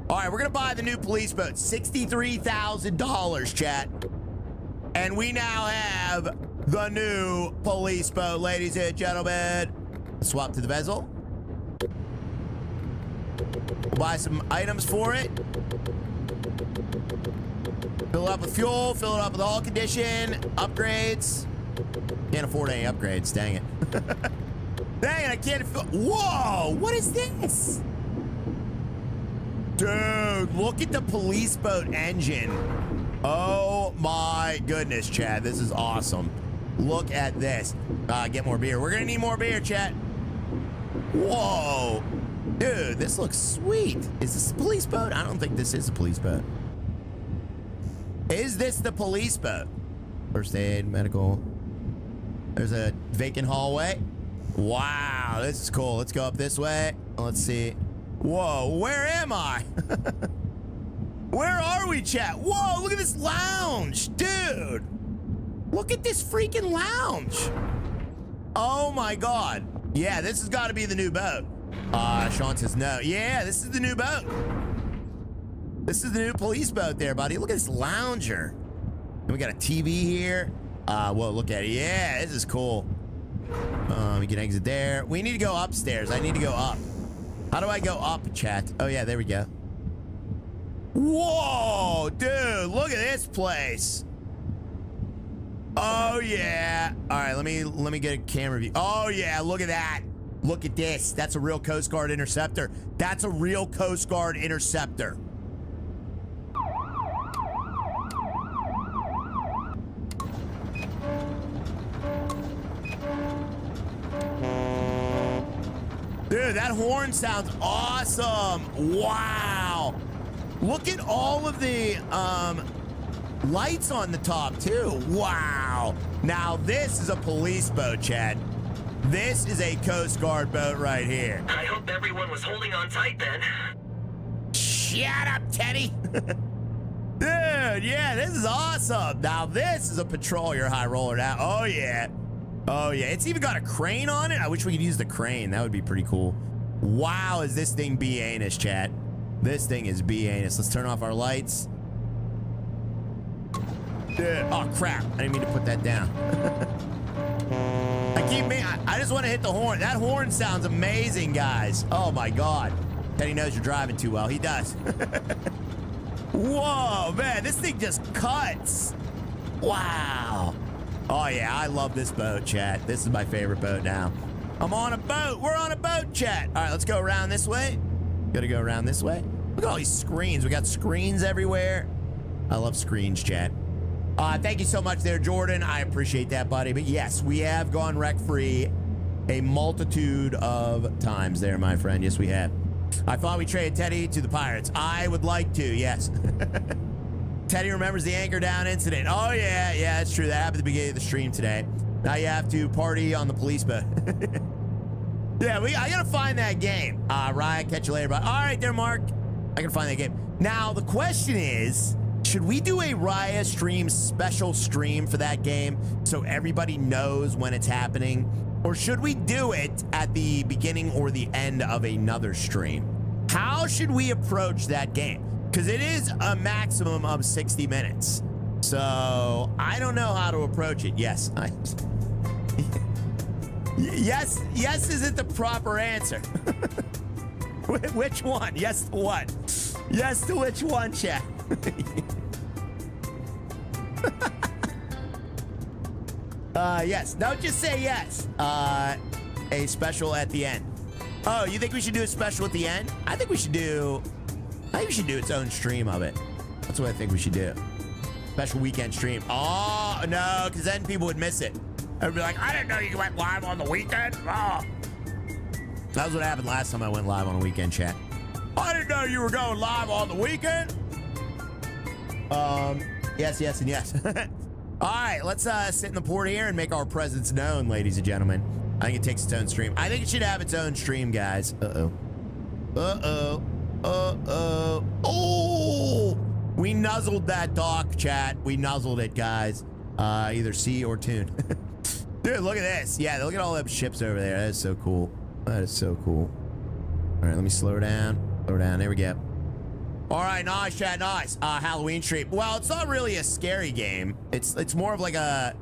Speaker 1: All right, we're gonna buy the new police boat. $63,000, chat. And we now have the new police boat, ladies and gentlemen. Swap to the vessel. We'll buy some items for it. Fill it up with fuel, fill it up with hull condition, upgrades. Can't afford any upgrades, dang it. Dang it, I can't whoa, what is this? Dude, look at the police boat engine. Oh my goodness, Chad. This is awesome. Look at this. Get more beer. We're gonna need more beer, Chad. Whoa. Dude, this looks sweet. Is this a police boat? I don't think this is a police boat. Is this the police boat? First aid, medical. There's a vacant hallway. Wow, this is cool. Let's go up this way. Let's see. Whoa, where am I? Where are we, chat? Whoa, look at this lounge, dude. Look at this freaking lounge. Oh my God. Yeah, this has got to be the new boat. Sean says no. Yeah, this is the new boat. This is the new police boat there, buddy. Look at this lounger. And we got a TV here. Whoa, look at it. Yeah, this is cool. We can exit there. We need to go upstairs. I need to go up. How do I go up, chat? Oh yeah, there we go. Whoa, dude, look at this place. Oh yeah. All right, let me get a camera view. Oh yeah, look at that. Look at this. That's a real Coast Guard interceptor. That's a real Coast Guard interceptor. Dude, that horn sounds awesome. Wow. Look at all of the lights on the top too. Wow. Now this is a police boat, Chad. This is a Coast Guard boat right here.
Speaker 2: I hope everyone was holding on tight then.
Speaker 1: Shut up, Teddy. Dude, yeah, this is awesome. Now this is a patrol high roller now. Oh yeah. Oh yeah, it's even got a crane on it. I wish we could use the crane. That would be pretty cool. Wow, is this thing B-anus, chat? This thing is B-anus. Let's turn off our lights. Dude, oh crap, I didn't mean to put that down. I just want to hit the horn. That horn sounds amazing, guys. Oh my God. Teddy knows you're driving too well. He does. Whoa, man, this thing just cuts. Wow. Oh yeah, I love this boat, chat. This is my favorite boat now. I'm on a boat. We're on a boat, chat. All right, let's go around this way. Gotta go around this way. Look at all these screens. We got screens everywhere. I love screens, chat. Thank you so much there, Jordan. I appreciate that, buddy. But yes, we have gone wreck-free a multitude of times there, my friend. Yes, we have. I thought we traded Teddy to the Pirates. I would like to, yes. Teddy remembers the anchor down incident. Oh, yeah, that's true. That happened at the beginning of the stream today. Now you have to party on the police boat. Yeah, I gotta find that game. Ryan, catch you later, bud. All right there, Mark. I can find that game. Now, the question is, should we do a Raya stream special stream for that game so everybody knows when it's happening? Or should we do it at the beginning or the end of another stream? How should we approach that game? Because it is a maximum of 60 minutes. So I don't know how to approach it. Yes. Yes isn't the proper answer. Which one? Yes to what? Yes to which one, chat? Yes. Don't just say yes. A special at the end. Oh, you think we should do a special at the end? I think we should do its own stream of it. That's what I think we should do. Special weekend stream. Oh, no, because then people would miss it. They'd be like, I didn't know you went live on the weekend. Oh. That was what happened last time I went live on a weekend, chat. I didn't know you were going live on the weekend. Yes, and yes. All right, let's sit in the port here and make our presence known, ladies and gentlemen. I think it takes its own stream. I think it should have its own stream, guys. Oh, we nuzzled that dock, chat. We nuzzled it, guys. Either see or tune. Dude, look at this. Yeah, look at all them ships over there. That is so cool. That is so cool. All right, let me slow down. Slow down. There we go. All right, nice, chat, nice. Halloween stream. Well, it's not really a scary game. It's more of like a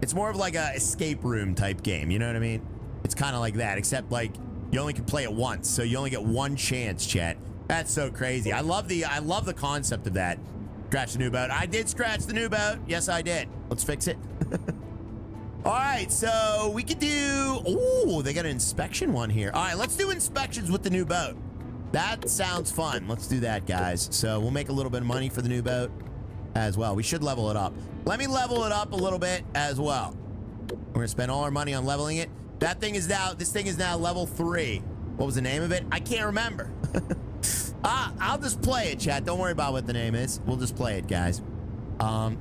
Speaker 1: escape room type game. You know what I mean? It's kind of like that, except like you only can play it once, so you only get one chance, chat. That's so crazy. I love the concept of that. Scratch the new boat. I did scratch the new boat. Yes, I did. Let's fix it. All right, so we could do... Ooh, they got an inspection one here. All right, let's do inspections with the new boat. That sounds fun. Let's do that, guys. So we'll make a little bit of money for the new boat as well. We should level it up. Let me level it up a little bit as well. We're going to spend all our money on leveling it. That thing is now... This thing is now level 3. What was the name of it? I can't remember. I'll just play it, chat. Don't worry about what the name is. We'll just play it, guys.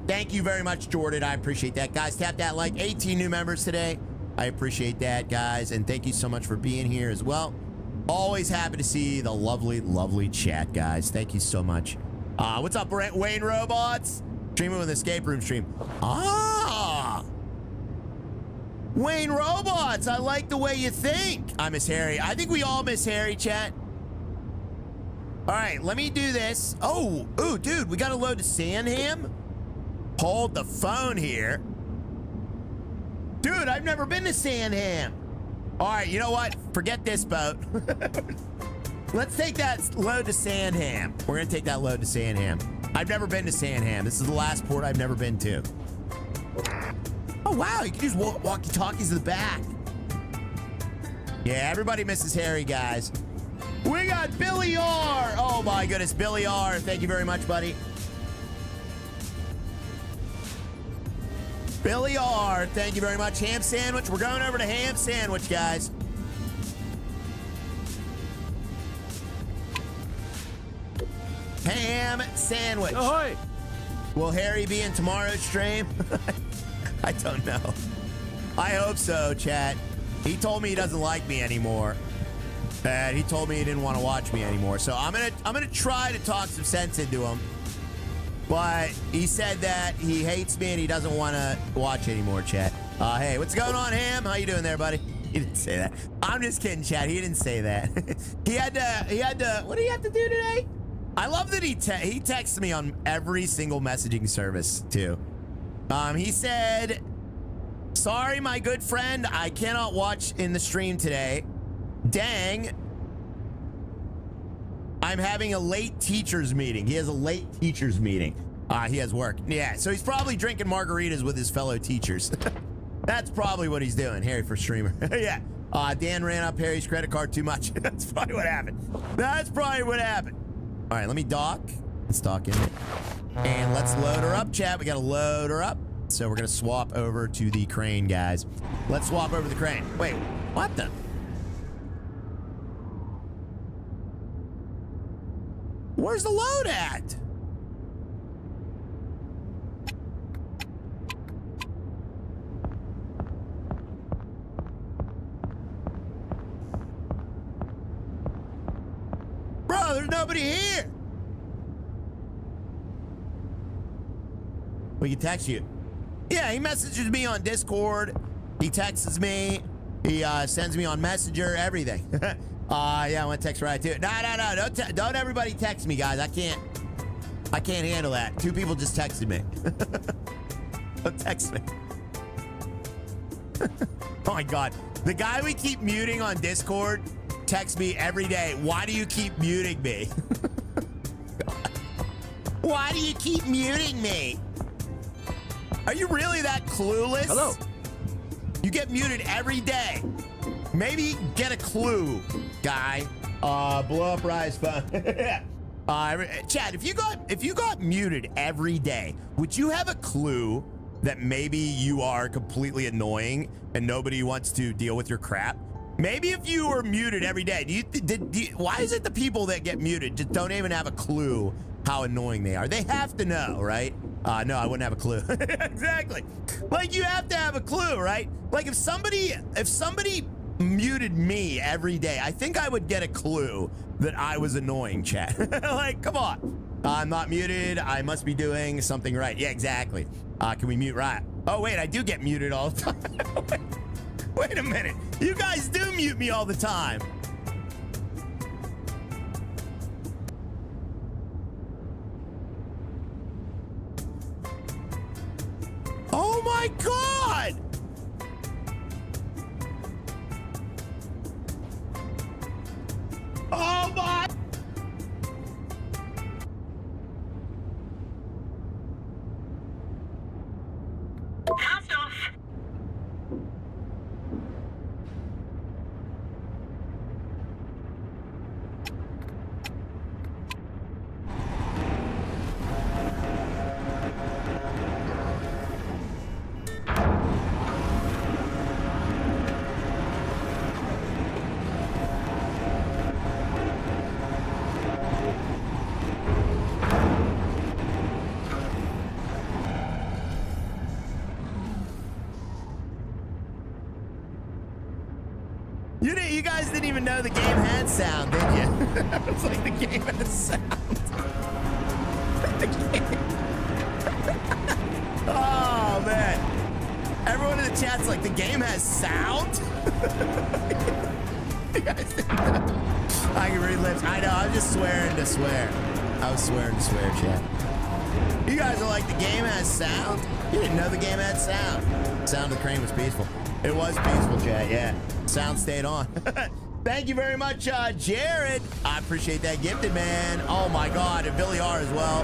Speaker 1: Thank you very much, Jordan. I appreciate that. Guys, tap that like. 18 new members today. I appreciate that, guys. And thank you so much for being here as well. Always happy to see the lovely, lovely chat, guys. Thank you so much. What's up, Wayne Robots? Streaming with Escape Room stream. Wayne Robots, I like the way you think. I miss Harry. I think we all miss Harry, chat. All right, let me do this. Oh, ooh, dude, we got to load to Sandham. Hold the phone here. Dude, I've never been to Sandham. All right, you know what? Forget this boat. Let's take that load to Sandham. We're going to take that load to Sandham. I've never been to Sandham. This is the last port I've never been to. Oh, wow, you can use walkie-talkies to the back. Yeah, everybody misses Harry, guys. We got Billy R. Oh, my goodness, Billy R. Thank you very much, buddy. Billy R. Thank you very much. Ham sandwich. We're going over to ham sandwich, guys. Ham sandwich.
Speaker 5: Ahoy!
Speaker 1: Will Harry be in tomorrow's stream? I don't know. I hope so, chat. He told me he doesn't like me anymore. And he told me he didn't want to watch me anymore. So I'm gonna try to talk some sense into him. But he said that he hates me and he doesn't want to watch anymore, chat. Hey, what's going on, Ham? How you doing there, buddy? He didn't say that. I'm just kidding, chat. He didn't say that. He had to, what did he have to do today? I love that he texts me on every single messaging service, too. He said, sorry, my good friend, I cannot watch in the stream today. Dang. I'm having a late teacher's meeting. He has a late teacher's meeting. He has work. Yeah, so he's probably drinking margaritas with his fellow teachers. That's probably what he's doing. Harry for streamer. Yeah. Dan ran up Harry's credit card too much. That's probably what happened. That's probably what happened. All right, let me dock. Let's dock in. And let's load her up, chat. We got to load her up. So we're going to swap over to the crane, guys. Let's swap over the crane. Wait, what the? Where's the load at? Bro, there's nobody here. We can text you. Yeah, he messages me on Discord. He texts me. He sends me on Messenger, everything. Yeah, I want to text right to it. No. Don't everybody text me, guys. I can't handle that. 2 people just texted me. Don't text me. Oh my God. The guy we keep muting on Discord texts me every day. Why do you keep muting me? Why do you keep muting me? Are you really that clueless?
Speaker 5: Hello.
Speaker 1: You get muted every day. Maybe get a clue, guy. Blow up Rise phone. Chad, if you got muted every day, would you have a clue that maybe you are completely annoying and nobody wants to deal with your crap? Maybe if you were muted every day, why is it the people that get muted just don't even have a clue how annoying they are? They have to know, right? No, I wouldn't have a clue. Exactly. Like, you have to have a clue, right? Like, if somebody muted me every day, I think I would get a clue that I was annoying, chat. Like, come on. I'm not muted. I must be doing something right. Yeah, exactly. Can we mute Riot? Oh, wait, I do get muted all the time. Wait a minute. You guys do mute me all the time. Oh my God! Oh my!
Speaker 2: Cast off.
Speaker 1: even know the game had sound, did you? It's like the game has sound. Oh, man. Everyone in the chat's like, the game has sound? You guys didn't know. I can read lips. I know, I'm just swearing to swear. I was swearing to swear, chat. You guys are like, the game has sound? You didn't know the game had sound. Sound of the crane was peaceful. It was peaceful, chat, yeah. Sound stayed on. Thank you very much, Jared. I appreciate that gifted, man. Oh, my God. And Billy R as well.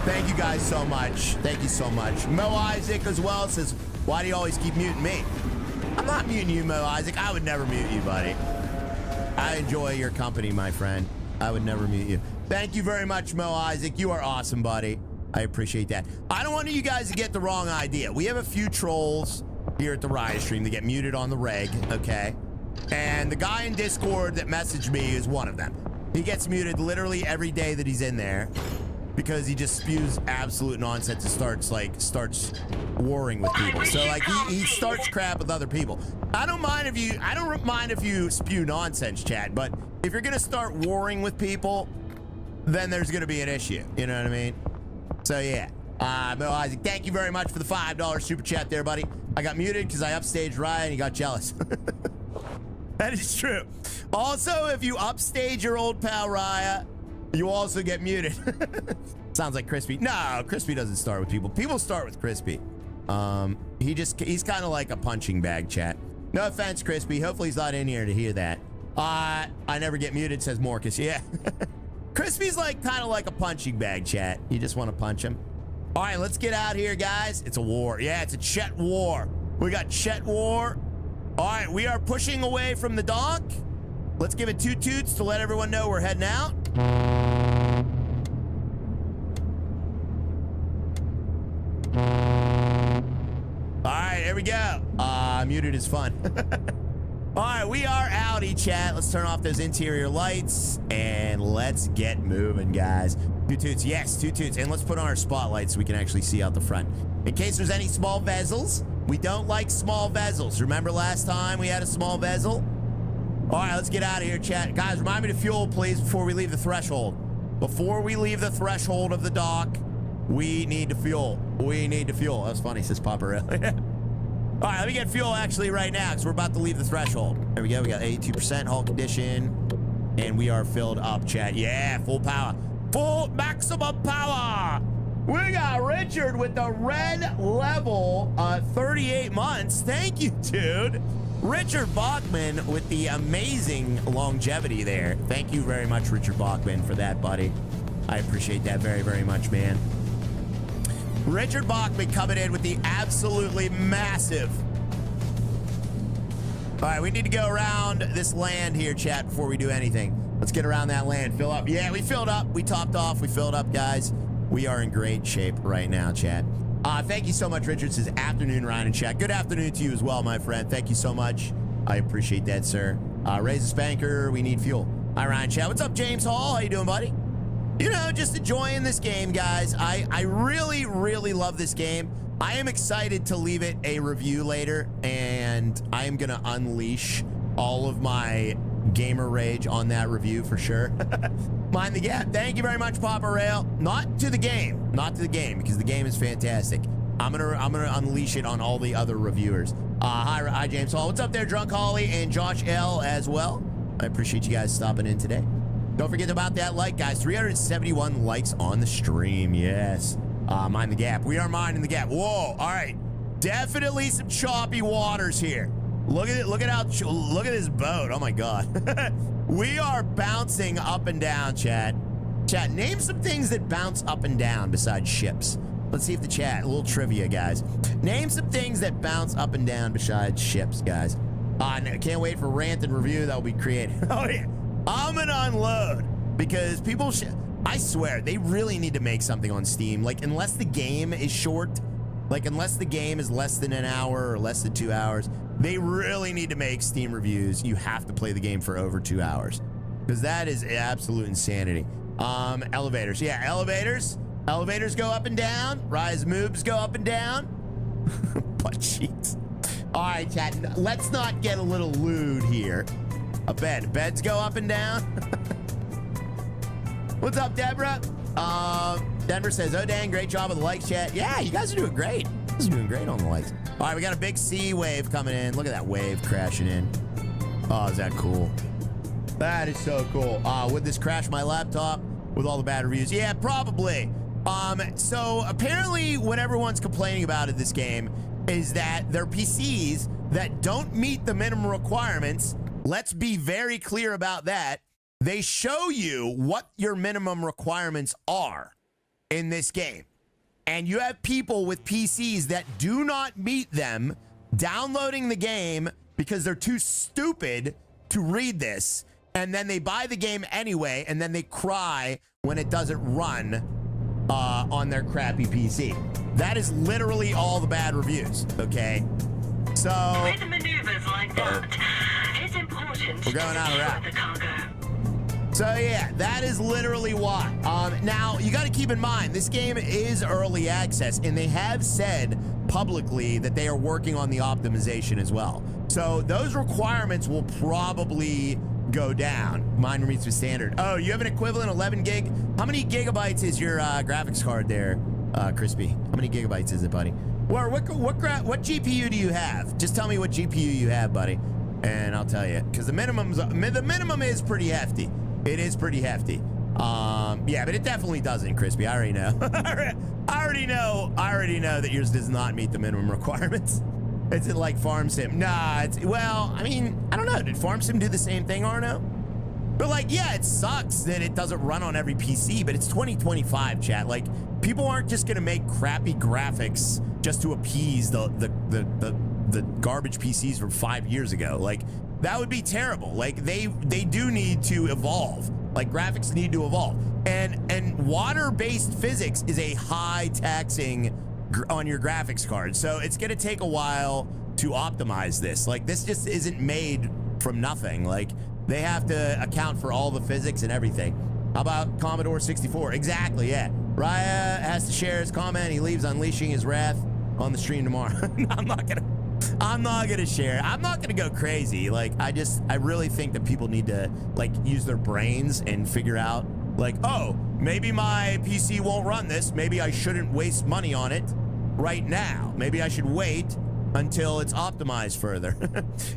Speaker 1: Thank you guys so much. Thank you so much. Mo Isaac as well says, why do you always keep muting me? I'm not muting you, Mo Isaac. I would never mute you, buddy. I enjoy your company, my friend. I would never mute you. Thank you very much, Mo Isaac. You are awesome, buddy. I appreciate that. I don't want you guys to get the wrong idea. We have a few trolls here at the Riot Stream that get muted on the reg, okay? And the guy in Discord that messaged me is one of them. He gets muted literally every day that he's in there because he just spews absolute nonsense and starts warring with people. So like he starts crap with other people. I don't mind if you spew nonsense, chat, but if you're gonna start warring with people, then there's gonna be an issue. You know what I mean? So yeah. Bill Isaac, thank you very much for the $5 super chat there, buddy. I got muted because I upstaged Ryan and he got jealous. That is true. Also, if you upstage your old pal Raya, you also get muted. Sounds like Crispy. No, Crispy doesn't start with people. People start with Crispy. He's kind of like a punching bag, chat. No offense, Crispy. Hopefully he's not in here to hear that. I never get muted, says Morcus. Yeah. Crispy's like kind of like a punching bag, chat. You just want to punch him. All right, let's get out here, guys. It's a war. Yeah, it's a Chet war. We got Chet war. All right, we are pushing away from the dock. Let's give it 2 toots to let everyone know we're heading out. All right, here we go. Muted is fun. All right, we are outie, chat. Let's turn off those interior lights and let's get moving, guys. 2 toots, yes, 2 toots. And let's put on our spotlight so we can actually see out the front. In case there's any small vessels, we don't like small vessels. Remember last time we had a small vessel? All right, let's get out of here, chat. Guys, remind me to fuel, please, before we leave the threshold. Before we leave the threshold of the dock, we need to fuel. We need to fuel. That's funny, says Papa Rail. All right, let me get fuel actually right now because we're about to leave the threshold. There we go. We got 82% hull condition, and we are filled up, chat. Yeah, full power. Full maximum power. We got Richard with the red level 38 months. Thank you, dude. Richard Bachman with the amazing longevity there. Thank you very much, Richard Bachman, for that, buddy. I appreciate that very, very much, man. Richard Bachman coming in with the absolutely massive. All right, we need to go around this land here, chat, before we do anything. Let's get around that land. Fill up. Yeah, we filled up. We topped off. We filled up, guys. We are in great shape right now, chat. Thank you so much, Richard. Says afternoon, Ryan and chat. Good afternoon to you as well, my friend. Thank you so much. I appreciate that, sir. Raise a spanker. We need fuel. Hi, Ryan, chat. What's up, James Hall? How you doing, buddy? You know, just enjoying this game, guys. I really, really love this game. I am excited to leave it a review later, and I am going to unleash all of my gamer rage on that review for sure. Mind the gap. Thank you very much, Papa Rail. Not to the game, because the game is fantastic. I'm gonna unleash it on all the other reviewers. Hi, James Hall. What's up there, Drunk Holly and Josh L as well? I appreciate you guys stopping in today. Don't forget about that like, guys. 371 likes on the stream. Yes. Mind the gap. We are minding the gap. Whoa. All right. Definitely some choppy waters here. Look at it. Look at this boat. Oh my God. We are bouncing up and down, chat. Chat, name some things that bounce up and down besides ships. Let's see if the chat, a little trivia, guys. Name some things that bounce up and down besides ships, guys. Can't wait for Rant and Review. That will be creative. Oh yeah. I'm gonna unload because people I swear they really need to make something on Steam. Like, unless the game is short, like unless the game is less than an hour or less than 2 hours, they really need to make Steam reviews. You have to play the game for over 2 hours because that is absolute insanity. Elevators. Yeah, elevators. Elevators go up and down. Rise moves go up and down. Butt cheeks. All right, chat. Let's not get a little lewd here. A bed. Beds go up and down. What's up, Deborah? Denver says, oh, dang, great job with the likes, chat. Yeah, you guys are doing great. You guys are doing great on the likes. All right, we got a big sea wave coming in. Look at that wave crashing in. Oh, is that cool? That is so cool. Would this crash my laptop with all the bad reviews? Yeah, probably. So apparently what everyone's complaining about in this game is that they're PCs that don't meet the minimum requirements. Let's be very clear about that. They show you what your minimum requirements are in this game. And you have people with PCs that do not meet them downloading the game because they're too stupid to read this. And then they buy the game anyway, and then they cry when it doesn't run on their crappy PC. That is literally all the bad reviews, okay? So...
Speaker 2: With maneuvers like that, it's important
Speaker 1: we're going out of route.
Speaker 2: the cargo.
Speaker 1: So yeah, that is literally why. Now, you got to keep in mind, this game is early access, and they have said publicly that they are working on the optimization as well. So those requirements will probably go down. Mine meets the standard. Oh, you have an equivalent 11 gig? How many gigabytes is your graphics card there, Crispy? How many gigabytes is it, buddy? Well, what GPU do you have? Just tell me what GPU you have, buddy, and I'll tell you. Because the minimum is pretty hefty. It is pretty hefty. Yeah, but it definitely doesn't, Crispy. I already know. I already know that yours does not meet the minimum requirements. Is it like Farm Sim? Nah, well, I mean, I don't know. Did Farm Sim do the same thing, Arno? But like, yeah, it sucks that it doesn't run on every PC, but it's 2025, chat. Like, people aren't just gonna make crappy graphics just to appease the garbage PCs from 5 years ago. Like, that would be terrible. Like, they do need to evolve. Like, graphics need to evolve. And water-based physics is a high taxing on your graphics card. So it's gonna take a while to optimize this. Like, this just isn't made from nothing. Like, they have to account for all the physics and everything. How about Commodore 64? Exactly, yeah. Raya has to share his comment. He leaves unleashing his wrath on the stream tomorrow. I'm not gonna share. I'm not gonna go crazy. Like, I really think that people need to, like, use their brains and figure out, like, oh, maybe my PC won't run this. Maybe I shouldn't waste money on it right now. Maybe I should wait until it's optimized further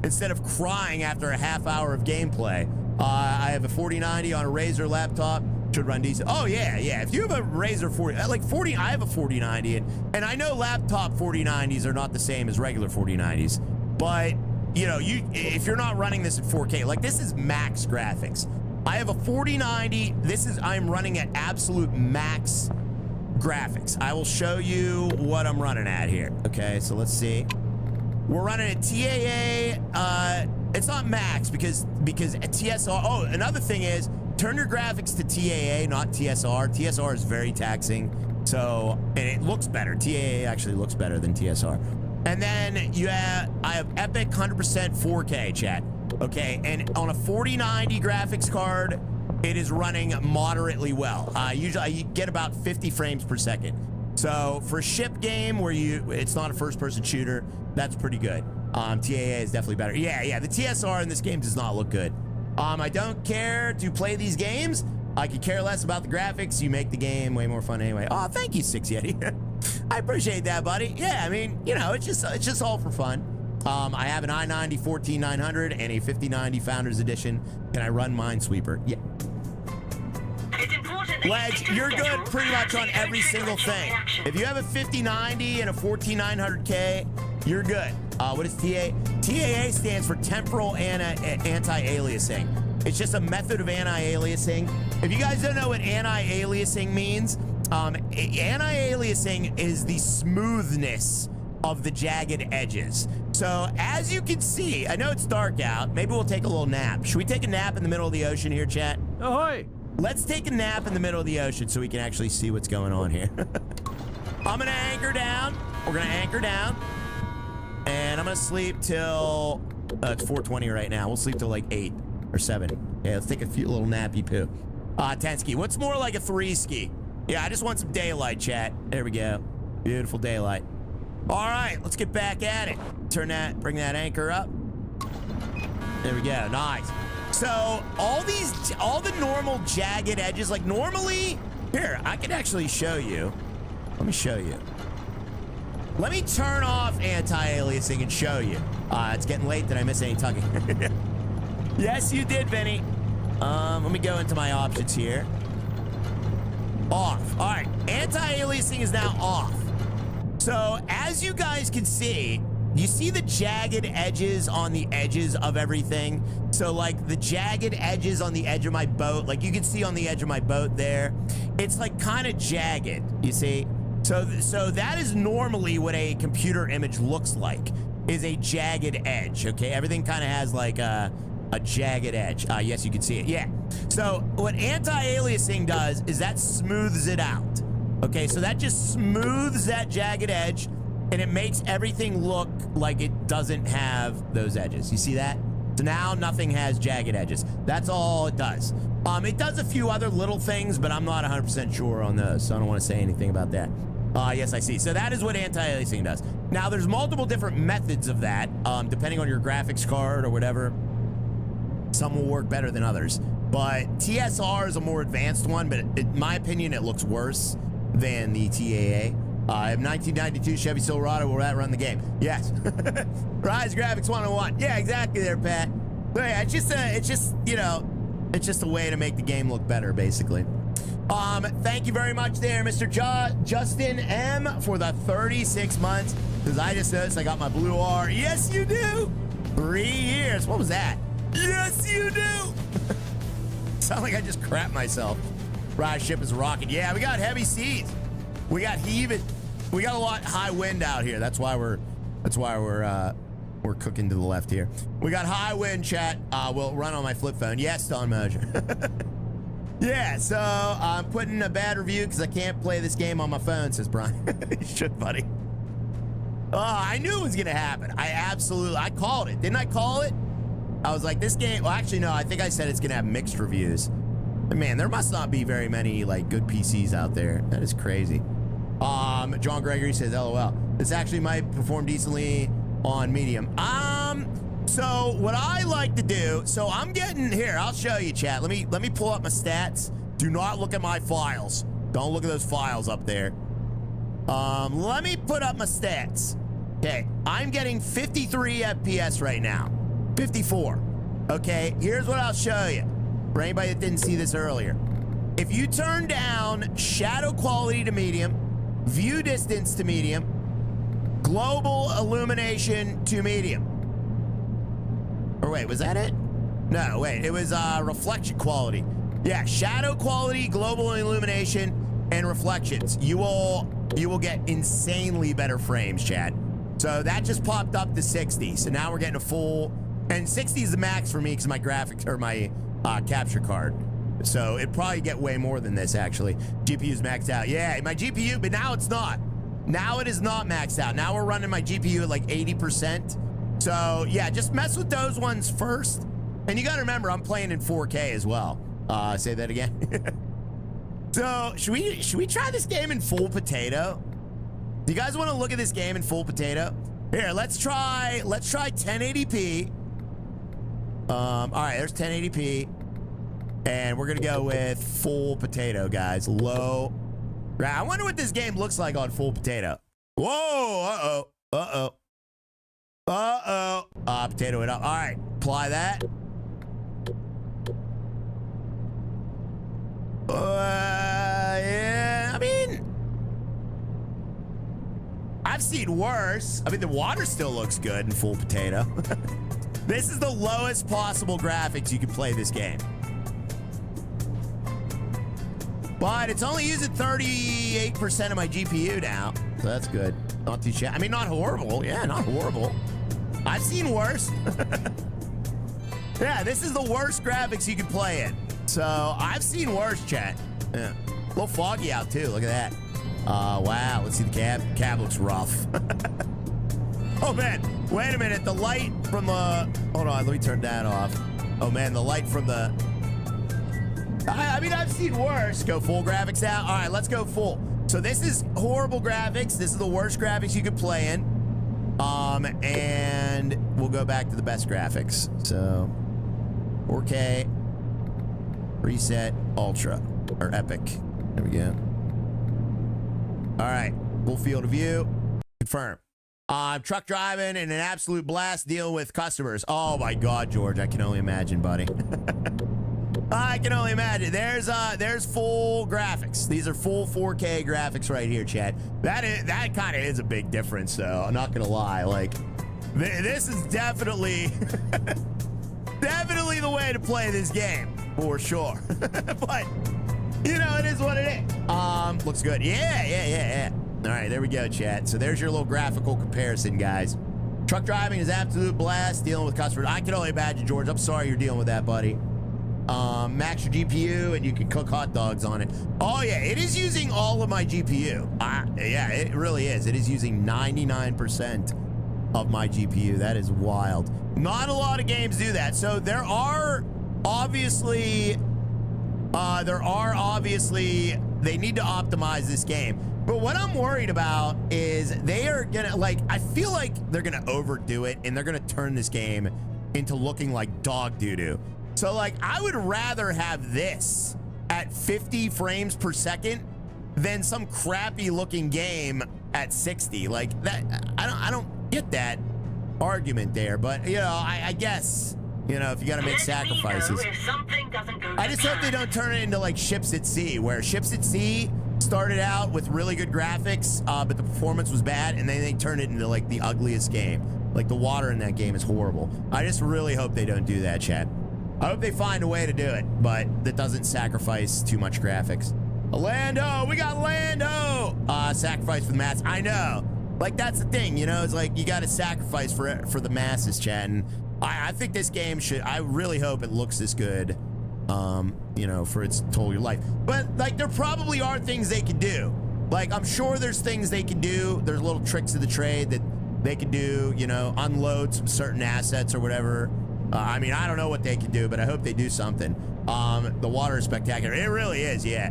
Speaker 1: instead of crying after a half hour of gameplay. I have a 4090 on a Razer laptop. Should run decent. Oh yeah. If you have a Razer 40, I have a 4090, and I know laptop 4090s are not the same as regular 4090s, but you know, if you're not running this at 4K, like, this is max graphics. I have a 4090. I'm running at absolute max graphics. I will show you what I'm running at here. Okay, so let's see. We're running at TAA. It's not max because TSR. Oh, another thing is, turn your graphics to TAA, not TSR. TSR is very taxing. So, and it looks better. TAA actually looks better than TSR. And then I have Epic 100% 4K, chat. Okay, and on a 4090 graphics card, it is running moderately well. Usually I get about 50 frames per second. So for a ship game where it's not a first-person shooter, that's pretty good. TAA is definitely better. Yeah, the TSR in this game does not look good. I don't care to play these games. I could care less about the graphics. You make the game way more fun anyway. Oh, thank you, 6Yeti. I appreciate that, buddy. Yeah, I mean, you know, it's just all for fun. I have an i90 14900 and a 5090 Founders Edition, and I run Minesweeper. Yeah. Ledge, you're good pretty much on every single thing. If you have a 5090 and a 14900K, you're good. What is TAA? TAA stands for Temporal Anti-Aliasing. It's just a method of anti-aliasing. If you guys don't know what anti-aliasing means, anti-aliasing is the smoothness of the jagged edges. So as you can see, I know it's dark out. Maybe we'll take a little nap. Should we take a nap in the middle of the ocean here, chat?
Speaker 5: Ahoy!
Speaker 1: Let's take a nap in the middle of the ocean so we can actually see what's going on here. I'm gonna anchor down. We're gonna anchor down. And I'm gonna sleep till, it's 4:20 right now. We'll sleep till like 8 or 7. Yeah, let's take a few little nappy poo. 10 ski. What's more like a 3 ski? Yeah, I just want some daylight, chat. There we go. Beautiful daylight. All right, let's get back at it. Bring that anchor up. There we go, nice. So all the normal jagged edges, like normally, here, I can actually show you. Let me show you. Let me turn off anti-aliasing and show you. It's getting late. Did I miss any tugging? Yes, you did, Vinny. Let me go into my options here. Off. All right. Anti-aliasing is now off. So as you guys can see, you see the jagged edges on the edges of everything. So like the jagged edges on the edge of my boat, like you can see on the edge of my boat there, it's like kind of jagged, you see? So that is normally what a computer image looks like, is a jagged edge, okay? Everything kind of has like a jagged edge. Yes, you can see it, yeah. So what anti-aliasing does is that smooths it out. Okay, so that just smooths that jagged edge and it makes everything look like it doesn't have those edges. You see that? So now nothing has jagged edges. That's all it does. It does a few other little things, but I'm not 100% sure on those, so I don't want to say anything about that. Yes, I see. So that is what anti-aliasing does. Now, there's multiple different methods of that, depending on your graphics card or whatever. Some will work better than others. But TSR is a more advanced one, but in my opinion, it looks worse than the TAA. I have 1992 Chevy Silverado. Will that run the game? Yes. Rise Graphics 101. Yeah, exactly there, Pat. But yeah, it's just you know, it's just a way to make the game look better, basically. Thank you very much there, Mr. Justin M, for the 36 months. Because I just noticed I got my blue R. Yes, you do. 3 years. What was that? Yes, you do. Sound like I just crapped myself. Rise ship is rocking. Yeah, we got heavy seas. We got heaving. We got a lot high wind out here. That's why we're cooking to the left here. We got high wind, chat. We'll run on my flip phone. Yes, Don Moser. Yeah, so I'm putting a bad review because I can't play this game on my phone, says Brian. You should, buddy. Oh, I knew it was gonna happen. I called it. Didn't I call it? I was like, this game, well, actually, no, I think I said it's gonna have mixed reviews. But man, there must not be very many, like, good PCs out there. That is crazy. John Gregory says, LOL. This actually might perform decently on medium. So what I like to do, so I'm getting, here, I'll show you, chat. Let me pull up my stats. Do not look at my files. Don't look at those files up there. Let me put up my stats. Okay, I'm getting 53 FPS right now. 54. Okay, here's what I'll show you. For anybody that didn't see this earlier. If you turn down shadow quality to medium, view distance to medium, global illumination to medium. Or wait, was that it? No, wait, it was reflection quality. Yeah, shadow quality, global illumination, and reflections. You will get insanely better frames, chat. So that just popped up to 60. So now we're getting a full, and 60 is the max for me because my graphics or my capture card. So it'd probably get way more than this, actually. GPU's maxed out. Yeah, my GPU, but now it's not. Now it is not maxed out. Now we're running my GPU at like 80%. So yeah, just mess with those ones first. And you gotta remember, I'm playing in 4K as well. Say that again. So should we try this game in full potato? Do you guys want to look at this game in full potato? Here, let's try 1080p. All right, there's 1080p. And we're gonna go with full potato, guys. Low. Right, I wonder what this game looks like on full potato. Whoa, potato it up. All right, apply that. Yeah, I mean, I've seen worse. I mean, the water still looks good in full potato. This is the lowest possible graphics you can play this game. But it's only using 38% of my GPU now. So that's good. Not too shabby. I mean, not horrible. Yeah, not horrible. I've seen worse. Yeah, this is the worst graphics you can play in. So I've seen worse, chat. Yeah. A little foggy out too. Look at that. Wow. Let's see the cab. Cab looks rough. Oh man. Wait a minute. The light from the. Hold on. Let me turn that off. Oh man. The light from the. I mean, I've seen worse. Go full graphics out. All right. Let's go full. So this is horrible graphics. This is the worst graphics you could play in. And we'll go back to the best graphics. So. 4K, preset, ultra, or epic. There we go. All right, full field of view, confirm. Truck driving and an absolute blast dealing with customers. Oh my God, George, I can only imagine, buddy. I can only imagine. There's full graphics. These are full 4K graphics right here, Chad. That kind of is a big difference, though. I'm not gonna lie. Like, this is definitely, definitely the way to play this game for sure. But you know, it is what it is. Looks good. Yeah. All right, there we go, chat. So there's your little graphical comparison, guys. Truck driving is absolute blast. Dealing with customers. I can only imagine, George. I'm sorry you're dealing with that, buddy. Max your GPU and you can cook hot dogs on it. Oh yeah, it is using all of my GPU. Yeah, it really is. It is using 99% of my GPU. That is wild. Not a lot of games do that. So there are obviously they need to optimize this game. But what I'm worried about is they are gonna, like, I feel like they're gonna overdo it and they're gonna turn this game into looking like dog doo-doo. So, like, I would rather have this at 50 frames per second than some crappy looking game at 60. Like, that, I don't get that argument there, but, you know, I guess, you know, if you got to make sacrifices. I just hope they don't turn it into like Ships at Sea, where Ships at Sea started out with really good graphics, but the performance was bad, and then they turned it into like the ugliest game. Like, the water in that game is horrible. I just really hope they don't do that, chat. I hope they find a way to do it, but that doesn't sacrifice too much graphics. Lando, we got Lando! Sacrifice for the mass. I know. Like, that's the thing, you know? It's like, you got to sacrifice for the masses, chat. And I think this game should, I really hope it looks this good, you know, for its total life. But, like, there probably are things they could do. Like, I'm sure there's things they could do. There's little tricks of the trade that they could do, you know, unload some certain assets or whatever. I mean, I don't know what they can do, but I hope they do something. The water is spectacular. It really is, yeah.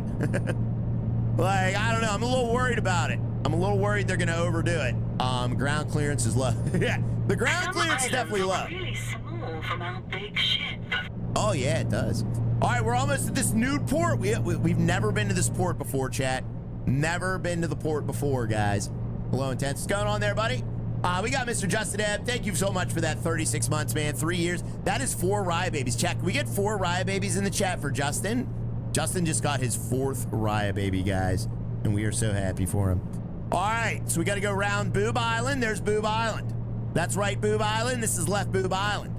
Speaker 1: Like, I don't know. I'm a little worried about it. I'm a little worried they're going to overdo it. Ground clearance is low. Yeah, the ground clearance is definitely low.
Speaker 2: Really small from our big ship.
Speaker 1: Oh, yeah, it does. All right, we're almost at this new port. We've never been to this port before, chat. Never been to the port before, guys. Hello, Intense. What's going on there, buddy? We got Mr. Justin Ebb. Thank you so much for that 36 months, man. 3 years. That is 4 Raya babies. Chat, can we get 4 Raya babies in the chat for Justin? Justin just got his 4th Raya baby, guys, and we are so happy for him. All right, so we got to go around Boob Island. There's Boob Island. That's right, Boob Island. This is left Boob Island.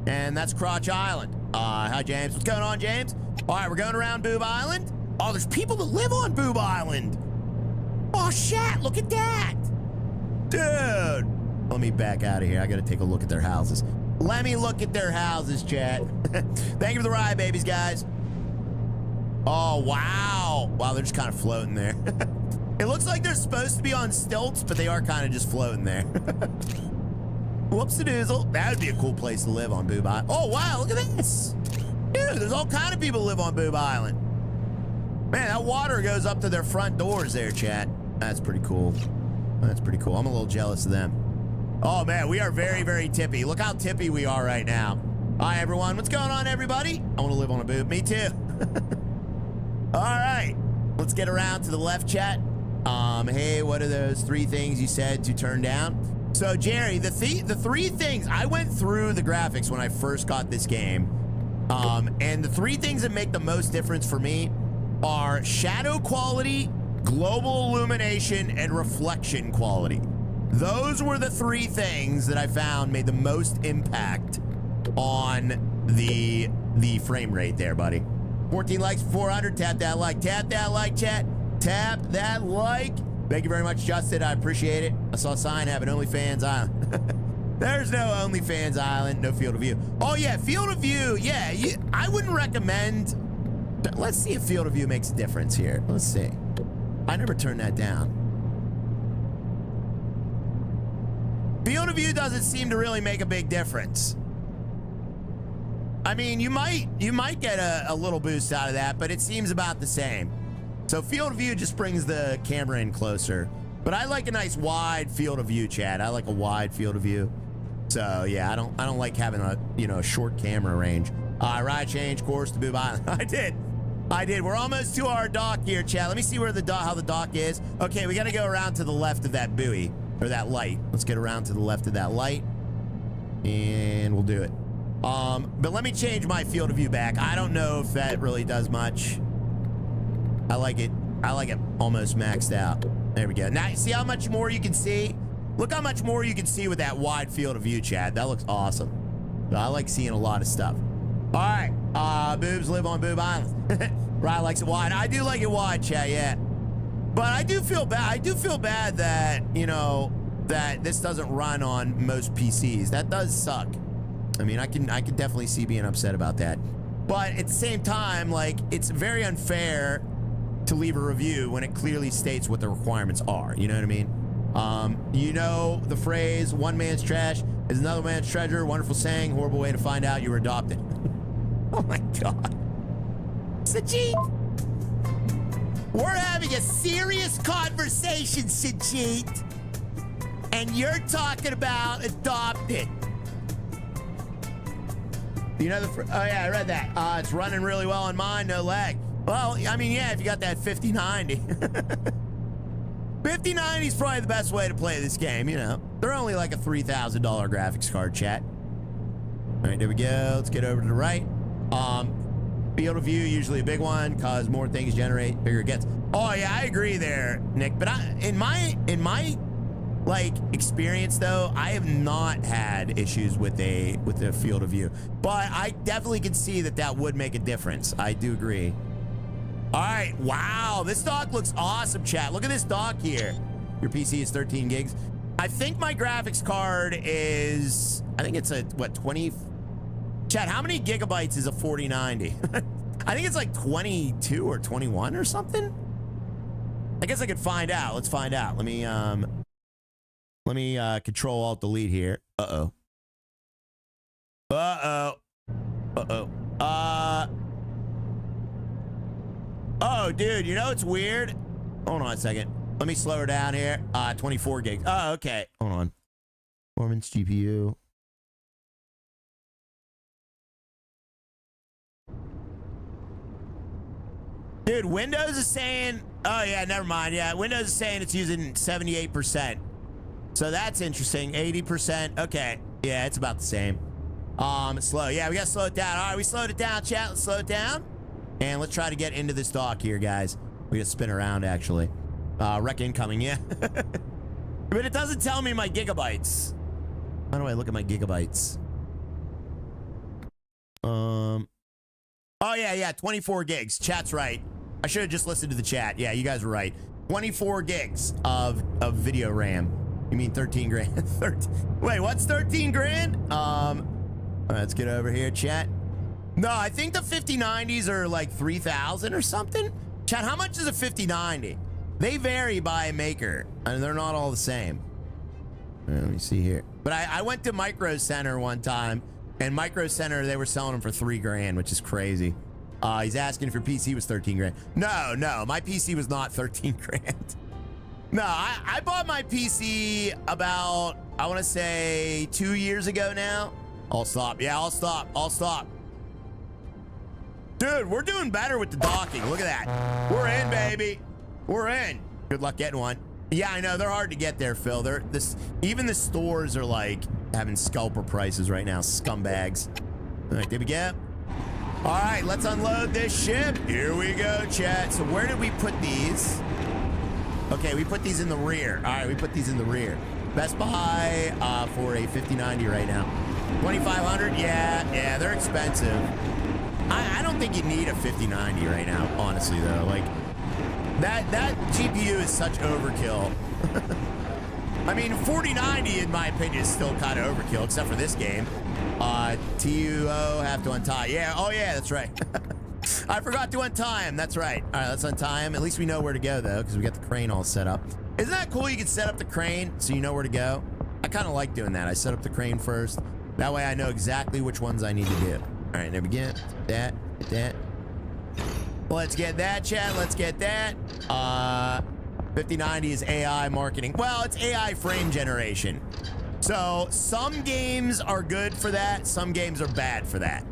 Speaker 1: And that's Crotch Island. Hi, James. What's going on, James? All right, we're going around Boob Island. Oh, there's people that live on Boob Island. Oh, shit, look at that. Dude, let me back out of here. I got to take a look at their houses. Let me look at their houses, chat. Thank you for the ride, babies, guys. Oh, wow. Wow, they're just kind of floating there. It looks like they're supposed to be on stilts, but they are kind of just floating there. Whoops-a-doozle. That would be a cool place to live on Boob Island. Oh, wow, look at this. Dude, there's all kind of people that live on Boob Island. Man, that water goes up to their front doors there, chat. That's pretty cool. That's pretty cool. I'm a little jealous of them. Oh, man, we are very, very tippy. Look how tippy we are right now. Hi, everyone. What's going on, everybody? I want to live on a boob. Me too. All right. Let's get around to the left, chat. Hey, what are those 3 things you said to turn down? So, Jerry, the 3 things, I went through the graphics when I first got this game. And the 3 things that make the most difference for me are shadow quality, global illumination, and reflection quality. Those were the 3 things that I found made the most impact on the frame rate there, buddy. 14 likes, 400. Tap that like. Tap that like, chat. Tap that like. Thank you very much, Justin. I appreciate it. I saw a sign having OnlyFans Island. There's no OnlyFans Island, no field of view. Oh, yeah, field of view. Yeah, I wouldn't recommend. Let's see if field of view makes a difference here. Let's see. I never turned that down. Field of view doesn't seem to really make a big difference. I mean, you might get a little boost out of that, but it seems about the same. So field of view just brings the camera in closer. But I like a nice wide field of view, Chad. I like a wide field of view. So yeah, I don't like having a short camera range. Right, change course to Boob Island. I did. We're almost to our dock here, chat. Let me see where the dock, how the dock is. Okay, we got to go around to the left of that buoy, or that light. Let's get around to the left of that light, and we'll do it. But let me change my field of view back. I don't know if that really does much. I like it almost maxed out. There we go. Now, see how much more you can see? Look how much more you can see with that wide field of view, Chad. That looks awesome. I like seeing a lot of stuff. All right. Boobs live on Boob Island. Ryan likes it wide. I do like it wide, Chad, yeah. But I do feel bad. I do feel bad that, you know, that this doesn't run on most PCs. That does suck. I mean, I can definitely see being upset about that. But at the same time, like, it's very unfair to leave a review when it clearly states what the requirements are. You know what I mean? You know the phrase, one man's trash is another man's treasure. Wonderful saying, horrible way to find out you were adopted. Oh my God. Sajid! We're having a serious conversation, Sajid. And you're talking about adopted. You know oh yeah, I read that. It's running really well on mine, no lag. Well, I mean, yeah, if you got that 5090. 5090 is probably the best way to play this game, you know. They're only like a $3,000 graphics card, chat. All right, there we go. Let's get over to the right. Field of view, usually a big one, cause more things generate, bigger it gets. Oh yeah, I agree there, Nick. But in my like experience though, I have not had issues with the field of view. But I definitely can see that would make a difference. I do agree. All right, wow, this dock looks awesome, chat. Look at this dock here. Your PC is 13 gigs. I think my graphics card is, I think it's a, what, 20? Chat, how many gigabytes is a 4090? I think it's like 22 or 21 or something. I guess I could find out. Let's find out. Let me Control Alt Delete here. Uh-oh. Oh, dude, you know it's weird? Hold on a second. Let me slow her down here. 24 gigs. Oh, okay. Hold on. Performance GPU. Dude, Windows is saying... Oh, yeah, never mind. Yeah, Windows is saying it's using 78%. So that's interesting. 80%. Okay. Yeah, it's about the same. Slow. Yeah, we got to slow it down. All right, we slowed it down, chat. Let's slow it down. And let's try to get into this dock here, guys. We gotta spin around, actually. Wreck incoming, yeah. But it doesn't tell me my gigabytes. How do I look at my gigabytes? Oh, yeah, 24 gigs. Chat's right. I should have just listened to the chat. Yeah, you guys were right. 24 gigs of video RAM. You mean 13 grand? 13. Wait, what's 13 grand? Let's get over here, chat. No, I think the 5090s are like 3,000 or something. Chat, how much is a 5090? They vary by maker, and they're not all the same. Let me see here. But I went to Micro Center one time, and Micro Center, they were selling them for 3 grand, which is crazy. He's asking if your PC was 13 grand. No, my PC was not 13 grand. No, I bought my PC about, I want to say 2 years ago now. I'll stop. Yeah, I'll stop. Dude, we're doing better with the docking. Look at that. We're in, baby. We're in. Good luck getting one. Yeah, I know. They're hard to get there, Phil. Even the stores are like having scalper prices right now. Scumbags. All right, there we go. All right, let's unload this ship. Here we go, chat. So where did we put these? Okay, we put these in the rear. All right, we put these in the rear. Best Buy for a 5090 right now. 2,500. Yeah, they're expensive. I don't think you need a 5090 right now, honestly, though. Like, that GPU is such overkill. I mean, 4090, in my opinion, is still kind of overkill, except for this game. TUO, have to untie. Yeah, oh yeah, that's right. I forgot to untie him, that's right. All right, let's untie him. At least we know where to go, though, because we got the crane all set up. Isn't that cool? You can set up the crane so you know where to go. I kind of like doing that. I set up the crane first. That way I know exactly which ones I need to do. All right, there we go. That. Let's get that, chat. Let's get that. 5090 is AI marketing. Well, it's AI frame generation. So some games are good for that. Some games are bad for that.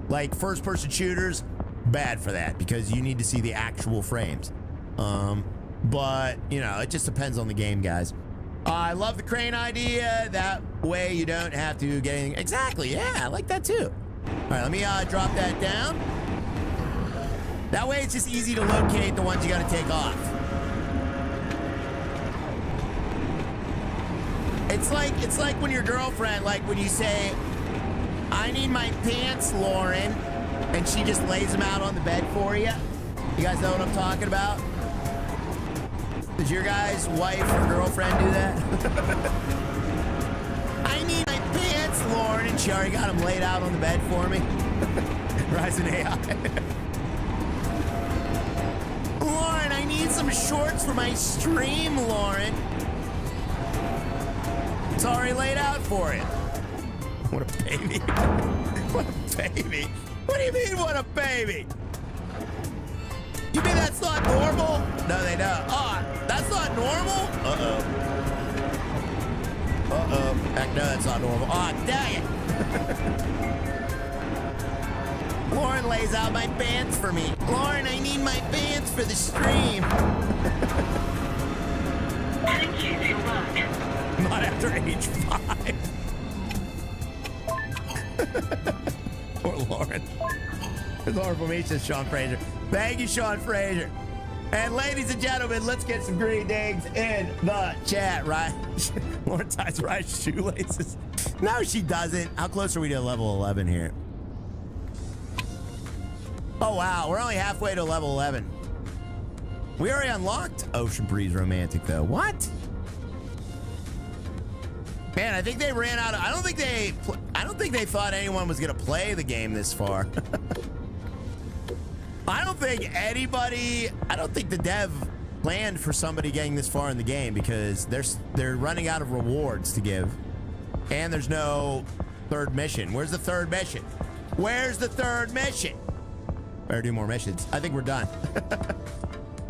Speaker 1: Like first-person shooters, bad for that because you need to see the actual frames. But, you know, it just depends on the game, guys. I love the crane idea. That way you don't have to get anything. Exactly, yeah, I like that too. All right, let me drop that down. That way it's just easy to locate the ones you got to take off. It's like when your girlfriend, like when you say, I need my pants, Lauren, and she just lays them out on the bed for you. You guys know what I'm talking about? Does your guys' wife or girlfriend do that? I need my pants, Lauren, and she already got them laid out on the bed for me. Rising AI. Lauren, I need some shorts for my stream, Lauren. It's already laid out for you. What a baby. What a baby. What do you mean, what a baby? You mean that's not normal? No, they don't. Oh, that's not normal? Uh-oh. Uh-oh. Heck no, that's not normal. Oh, dang it. Lauren lays out my pants for me. Lauren, I need my pants for the stream.
Speaker 2: Thank you so much.
Speaker 1: Not after age 5. Poor Lauren. It's hard for me, says Sean Fraser. Thank you, Sean Fraser. And ladies and gentlemen, let's get some green eggs in the chat, right? Lauren ties Ryan's shoelaces. No, she doesn't. How close are we to level 11 here? Oh, wow. We're only halfway to level 11. We already unlocked Ocean Breeze Romantic, though. What? Man, I think they ran out of... I don't think they thought anyone was going to play the game this far. I don't think the dev planned for somebody getting this far in the game because they're running out of rewards to give. And there's no third mission. Where's the third mission? Where's the third mission? Better do more missions. I think we're done.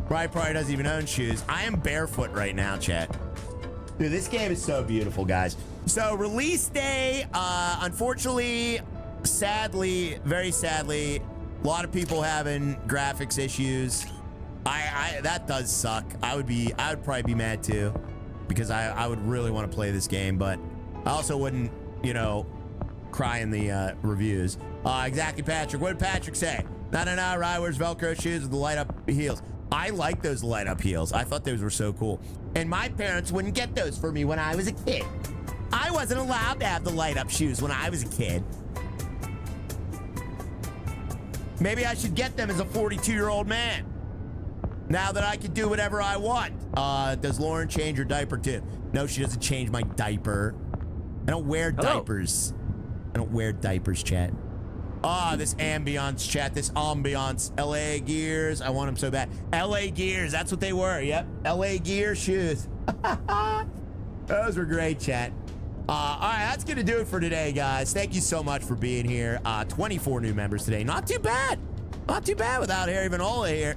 Speaker 1: Ryan probably doesn't even own shoes. I am barefoot right now, chat. Dude, this game is so beautiful, guys. So release day, unfortunately, sadly, very sadly, a lot of people having graphics issues. That does suck. I would probably be mad too, because I would really want to play this game, but I also wouldn't, you know, cry in the reviews. Exactly, Patrick. What did Patrick say? No, Ryan wears Velcro shoes with the light up heels. I like those light up heels. I thought those were so cool. And my parents wouldn't get those for me when I was a kid. I wasn't allowed to have the light up shoes when I was a kid. Maybe I should get them as a 42-year-old man. Now that I can do whatever I want. Does Lauren change her diaper too? No, she doesn't change my diaper. I don't wear diapers. I don't wear diapers, chat. This ambiance, chat. This ambiance. LA Gears. I want them so bad. LA Gears. That's what they were. Yep. LA Gear shoes. Those were great, chat. All right, that's going to do it for today, guys. Thank you so much for being here. 24 new members today. Not too bad. Not too bad without Harry Vanola here.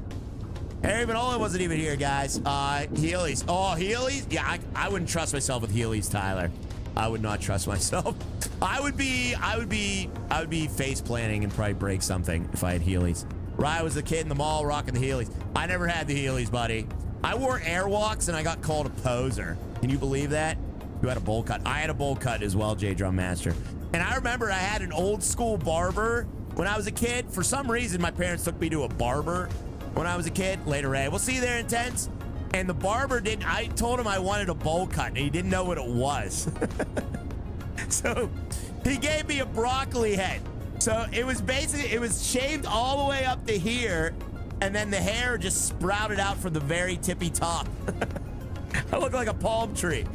Speaker 1: Harry Vanola wasn't even here, guys. Heelys. Oh, Heelys? Yeah, I wouldn't trust myself with Heelys, Tyler. I would not trust myself. I would be face planting and probably break something if I had Heelys. I was a kid in the mall rocking the Heelys. I never had the Heelys, buddy. I wore Airwalks and I got called a poser. Can you believe that? You had a bowl cut. I had a bowl cut as well, J Drum Master. And I remember I had an old school barber when I was a kid. For some reason, my parents took me to a barber when I was a kid. Later, Ray. We'll see you there, Intense. And the barber didn't, I told him I wanted a bowl cut and he didn't know what it was. So he gave me a broccoli head. So it was basically, it was shaved all the way up to here and then the hair just sprouted out from the very tippy top. I look like a palm tree.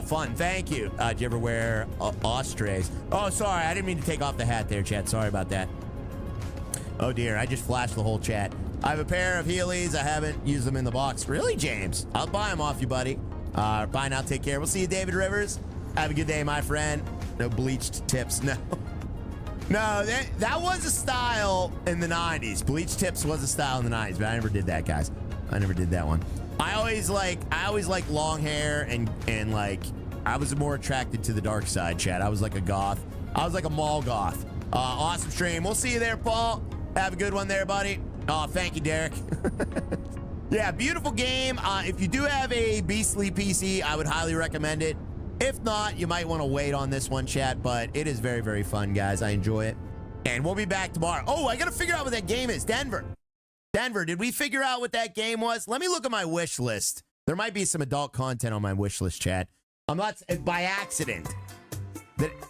Speaker 1: Fun, thank you. Did you ever wear ospreys? Oh, sorry, I didn't mean to take off the hat there, chat. Sorry about that. Oh dear, I just flashed the whole chat. I have a pair of Heelys. I haven't used them in the box. Really, James? I'll buy them off you, buddy. Bye now, take care. We'll see you, David Rivers. Have a good day, my friend. No bleached tips, no. No, that was a style in the 90s. Bleached tips was a style in the 90s, but I never did that, guys. I never did that one. I always like long hair and like I was more attracted to the dark side, Chad. I was like a goth. I was like a mall goth. Awesome stream. We'll see you there, Paul. Have a good one there, buddy. Oh, thank you, Derek. Yeah, beautiful game. If you do have a beastly PC, I would highly recommend it. If not, you might want to wait on this one, chat, but it is very, very fun, guys. I enjoy it. And we'll be back tomorrow. Oh, I got to figure out what that game is. Denver, did we figure out what that game was? Let me look at my wish list. There might be some adult content on my wish list, chat. I'm not, by accident.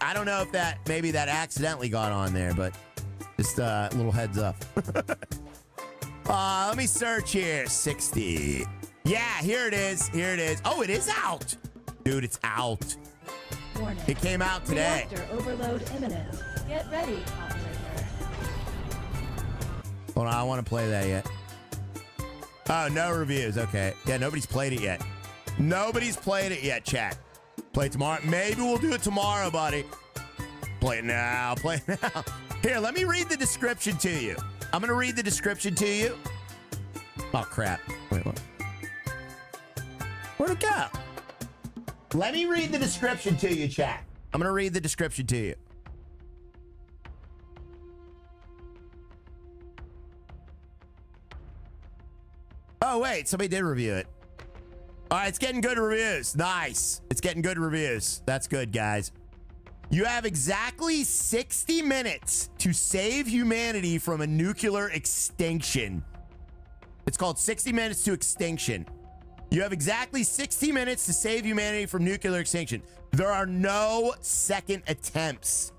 Speaker 1: I don't know if maybe that accidentally got on there, but just a little heads up. Let me search here. 60. Yeah, here it is. Here it is. Oh, it is out. Dude, it's out.
Speaker 6: Warning.
Speaker 1: It came out today.
Speaker 6: Reactor overload imminent. Get ready, operator.
Speaker 1: Hold on, I want to play that yet. Oh, no reviews. Okay. Yeah, nobody's played it yet. Nobody's played it yet, chat. Play it tomorrow. Maybe we'll do it tomorrow, buddy. Play it now. Play it now. Here, let me read the description to you. I'm going to read the description to you. Oh, crap. Wait, what? Where'd it go? Let me read the description to you, chat. I'm going to read the description to you. Oh, wait. Somebody did review it. All right, it's getting good reviews. Nice. It's getting good reviews. That's good, guys. You have exactly 60 minutes to save humanity from a nuclear extinction. It's called 60 Minutes to Extinction. You have exactly 60 minutes to save humanity from nuclear extinction. There are no second attempts,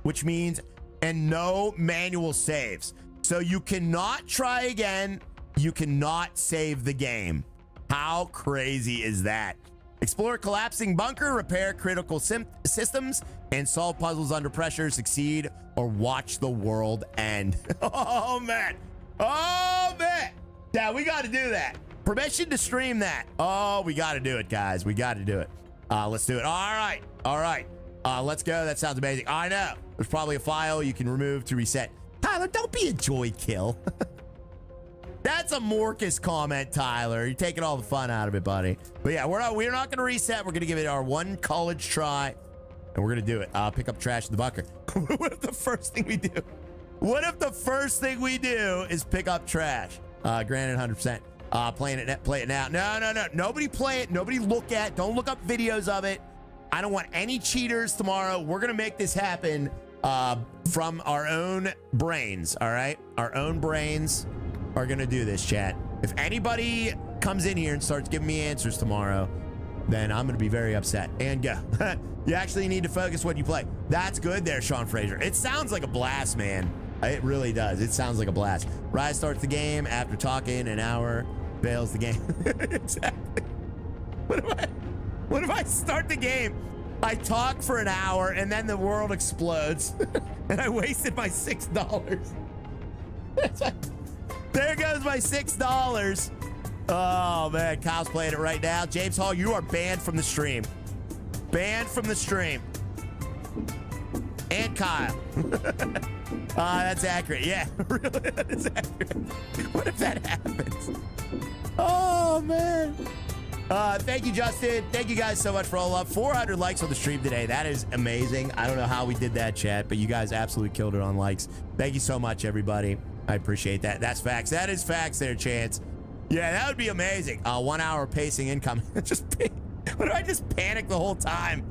Speaker 1: which means, and no manual saves. So you cannot try again. You cannot save the game. How crazy is that? Explore collapsing bunker, repair critical systems, and solve puzzles under pressure, succeed, or watch the world end. Oh, man. Oh, man. Yeah, we got to do that. Permission to stream that. Oh, we got to do it, guys. We got to do it. Let's do it. All right. All right. Let's go. That sounds amazing. I know. There's probably a file you can remove to reset. Tyler, don't be a joy kill. That's a Morcus comment, Tyler. You're taking all the fun out of it, buddy. But yeah, we're not going to reset. We're going to give it our one college try, and we're going to do it. Pick up trash in the bunker. What if the first thing we do? What if the first thing we do is pick up trash? Granted, 100%. Play it now. No. Nobody play it. Nobody look at. Don't look up videos of it. I don't want any cheaters tomorrow. We're going to make this happen from our own brains, all right? Our own brains are gonna do this, chat. If anybody comes in here and starts giving me answers tomorrow, then I'm gonna be very upset. And go. You actually need to focus what you play. That's good there, Sean Fraser. It sounds like a blast, man. It really does. It sounds like a blast. Rise starts the game after talking an hour, bails the game. Exactly. What if I start the game? I talk for an hour and then the world explodes and I wasted my $6. It's like, there goes my $6. Oh, man. Kyle's playing it right now. James Hall, you are banned from the stream. Banned from the stream. And Kyle. That's accurate. Yeah, really, that is accurate. What if that happens? Oh, man. Thank you, Justin. Thank you guys so much for all the love. 400 likes on the stream today. That is amazing. I don't know how we did that, chat, but you guys absolutely killed it on likes. Thank you so much, everybody. I appreciate that. That's facts. That is facts there, Chance. Yeah, that would be amazing. 1 hour pacing income. What if I just panic the whole time?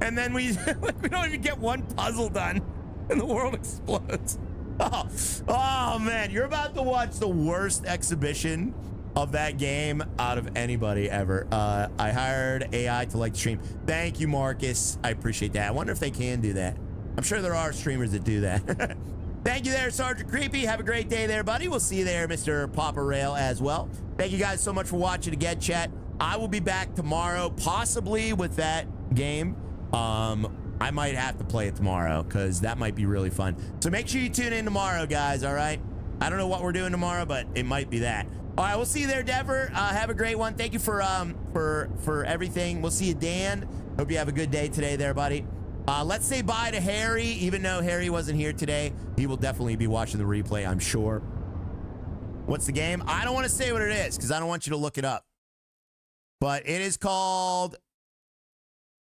Speaker 1: And then we don't even get one puzzle done and the world explodes. Oh, man. You're about to watch the worst exhibition of that game out of anybody ever. I hired AI to like the stream. Thank you, Marcus. I appreciate that. I wonder if they can do that. I'm sure there are streamers that do that. Thank you there, Sergeant Creepy. Have a great day there, buddy. We'll see you there, Mr. Papa Rail, as well. Thank you guys so much for watching again, chat. I will be back tomorrow, possibly with that game. I might have to play it tomorrow because that might be really fun. So make sure you tune in tomorrow, guys, all right? I don't know what we're doing tomorrow, but it might be that. All right, we'll see you there, Dever. Have a great one. Thank you for everything. We'll see you, Dan. Hope you have a good day today there, buddy. Let's say bye to Harry. Even though Harry wasn't here today, he will definitely be watching the replay, I'm sure. What's the game? I don't want to say what it is because I don't want you to look it up. But it is called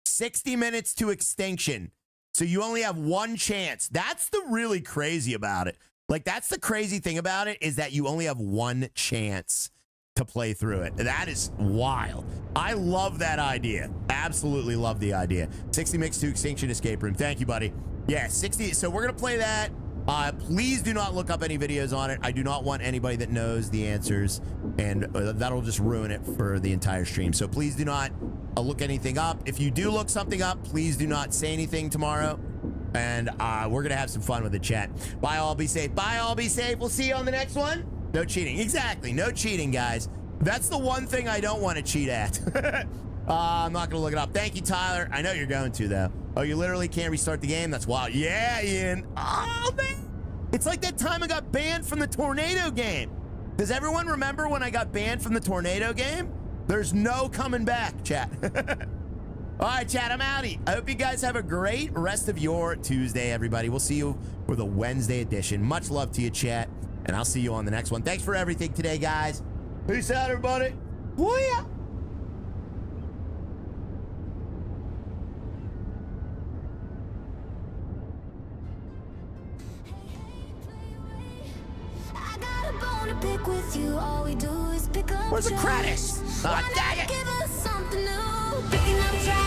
Speaker 1: 60 Minutes to Extinction. So you only have one chance. That's the really crazy about it. Like, that's the crazy thing about it, is that you only have one chance to play through it. That is wild. I love that idea. Absolutely love the idea. 60 Mix to Extinction Escape Room. Thank you, buddy. Yeah, 60. So we're going to play that. Please do not look up any videos on it. I do not want anybody that knows the answers, and that'll just ruin it for the entire stream. So please do not look anything up. If you do look something up, please do not say anything tomorrow. And we're going to have some fun with the chat. Bye, all. Be safe. Bye, all. Be safe. We'll see you on the next one. No cheating. Exactly. No cheating, guys. That's the one thing I don't want to cheat at. I'm not going to look it up. Thank you, Tyler. I know you're going to, though. Oh, you literally can't restart the game? That's wild. Yeah, Ian. Oh, man. It's like that time I got banned from the tornado game. Does everyone remember when I got banned from the tornado game? There's no coming back, chat. All right, chat, I'm outie. I hope you guys have a great rest of your Tuesday, everybody. We'll see you for the Wednesday edition. Much love to you, chat, and I'll see you on the next one. Thanks for everything today, guys. Peace out, everybody. Booyah.
Speaker 4: I got a bone to pick with you. All we do is pick up
Speaker 1: Where's the
Speaker 4: trash.
Speaker 1: credits?
Speaker 4: Why
Speaker 1: Ah, dang
Speaker 4: not
Speaker 1: it.
Speaker 4: give us something new? Picking up trash.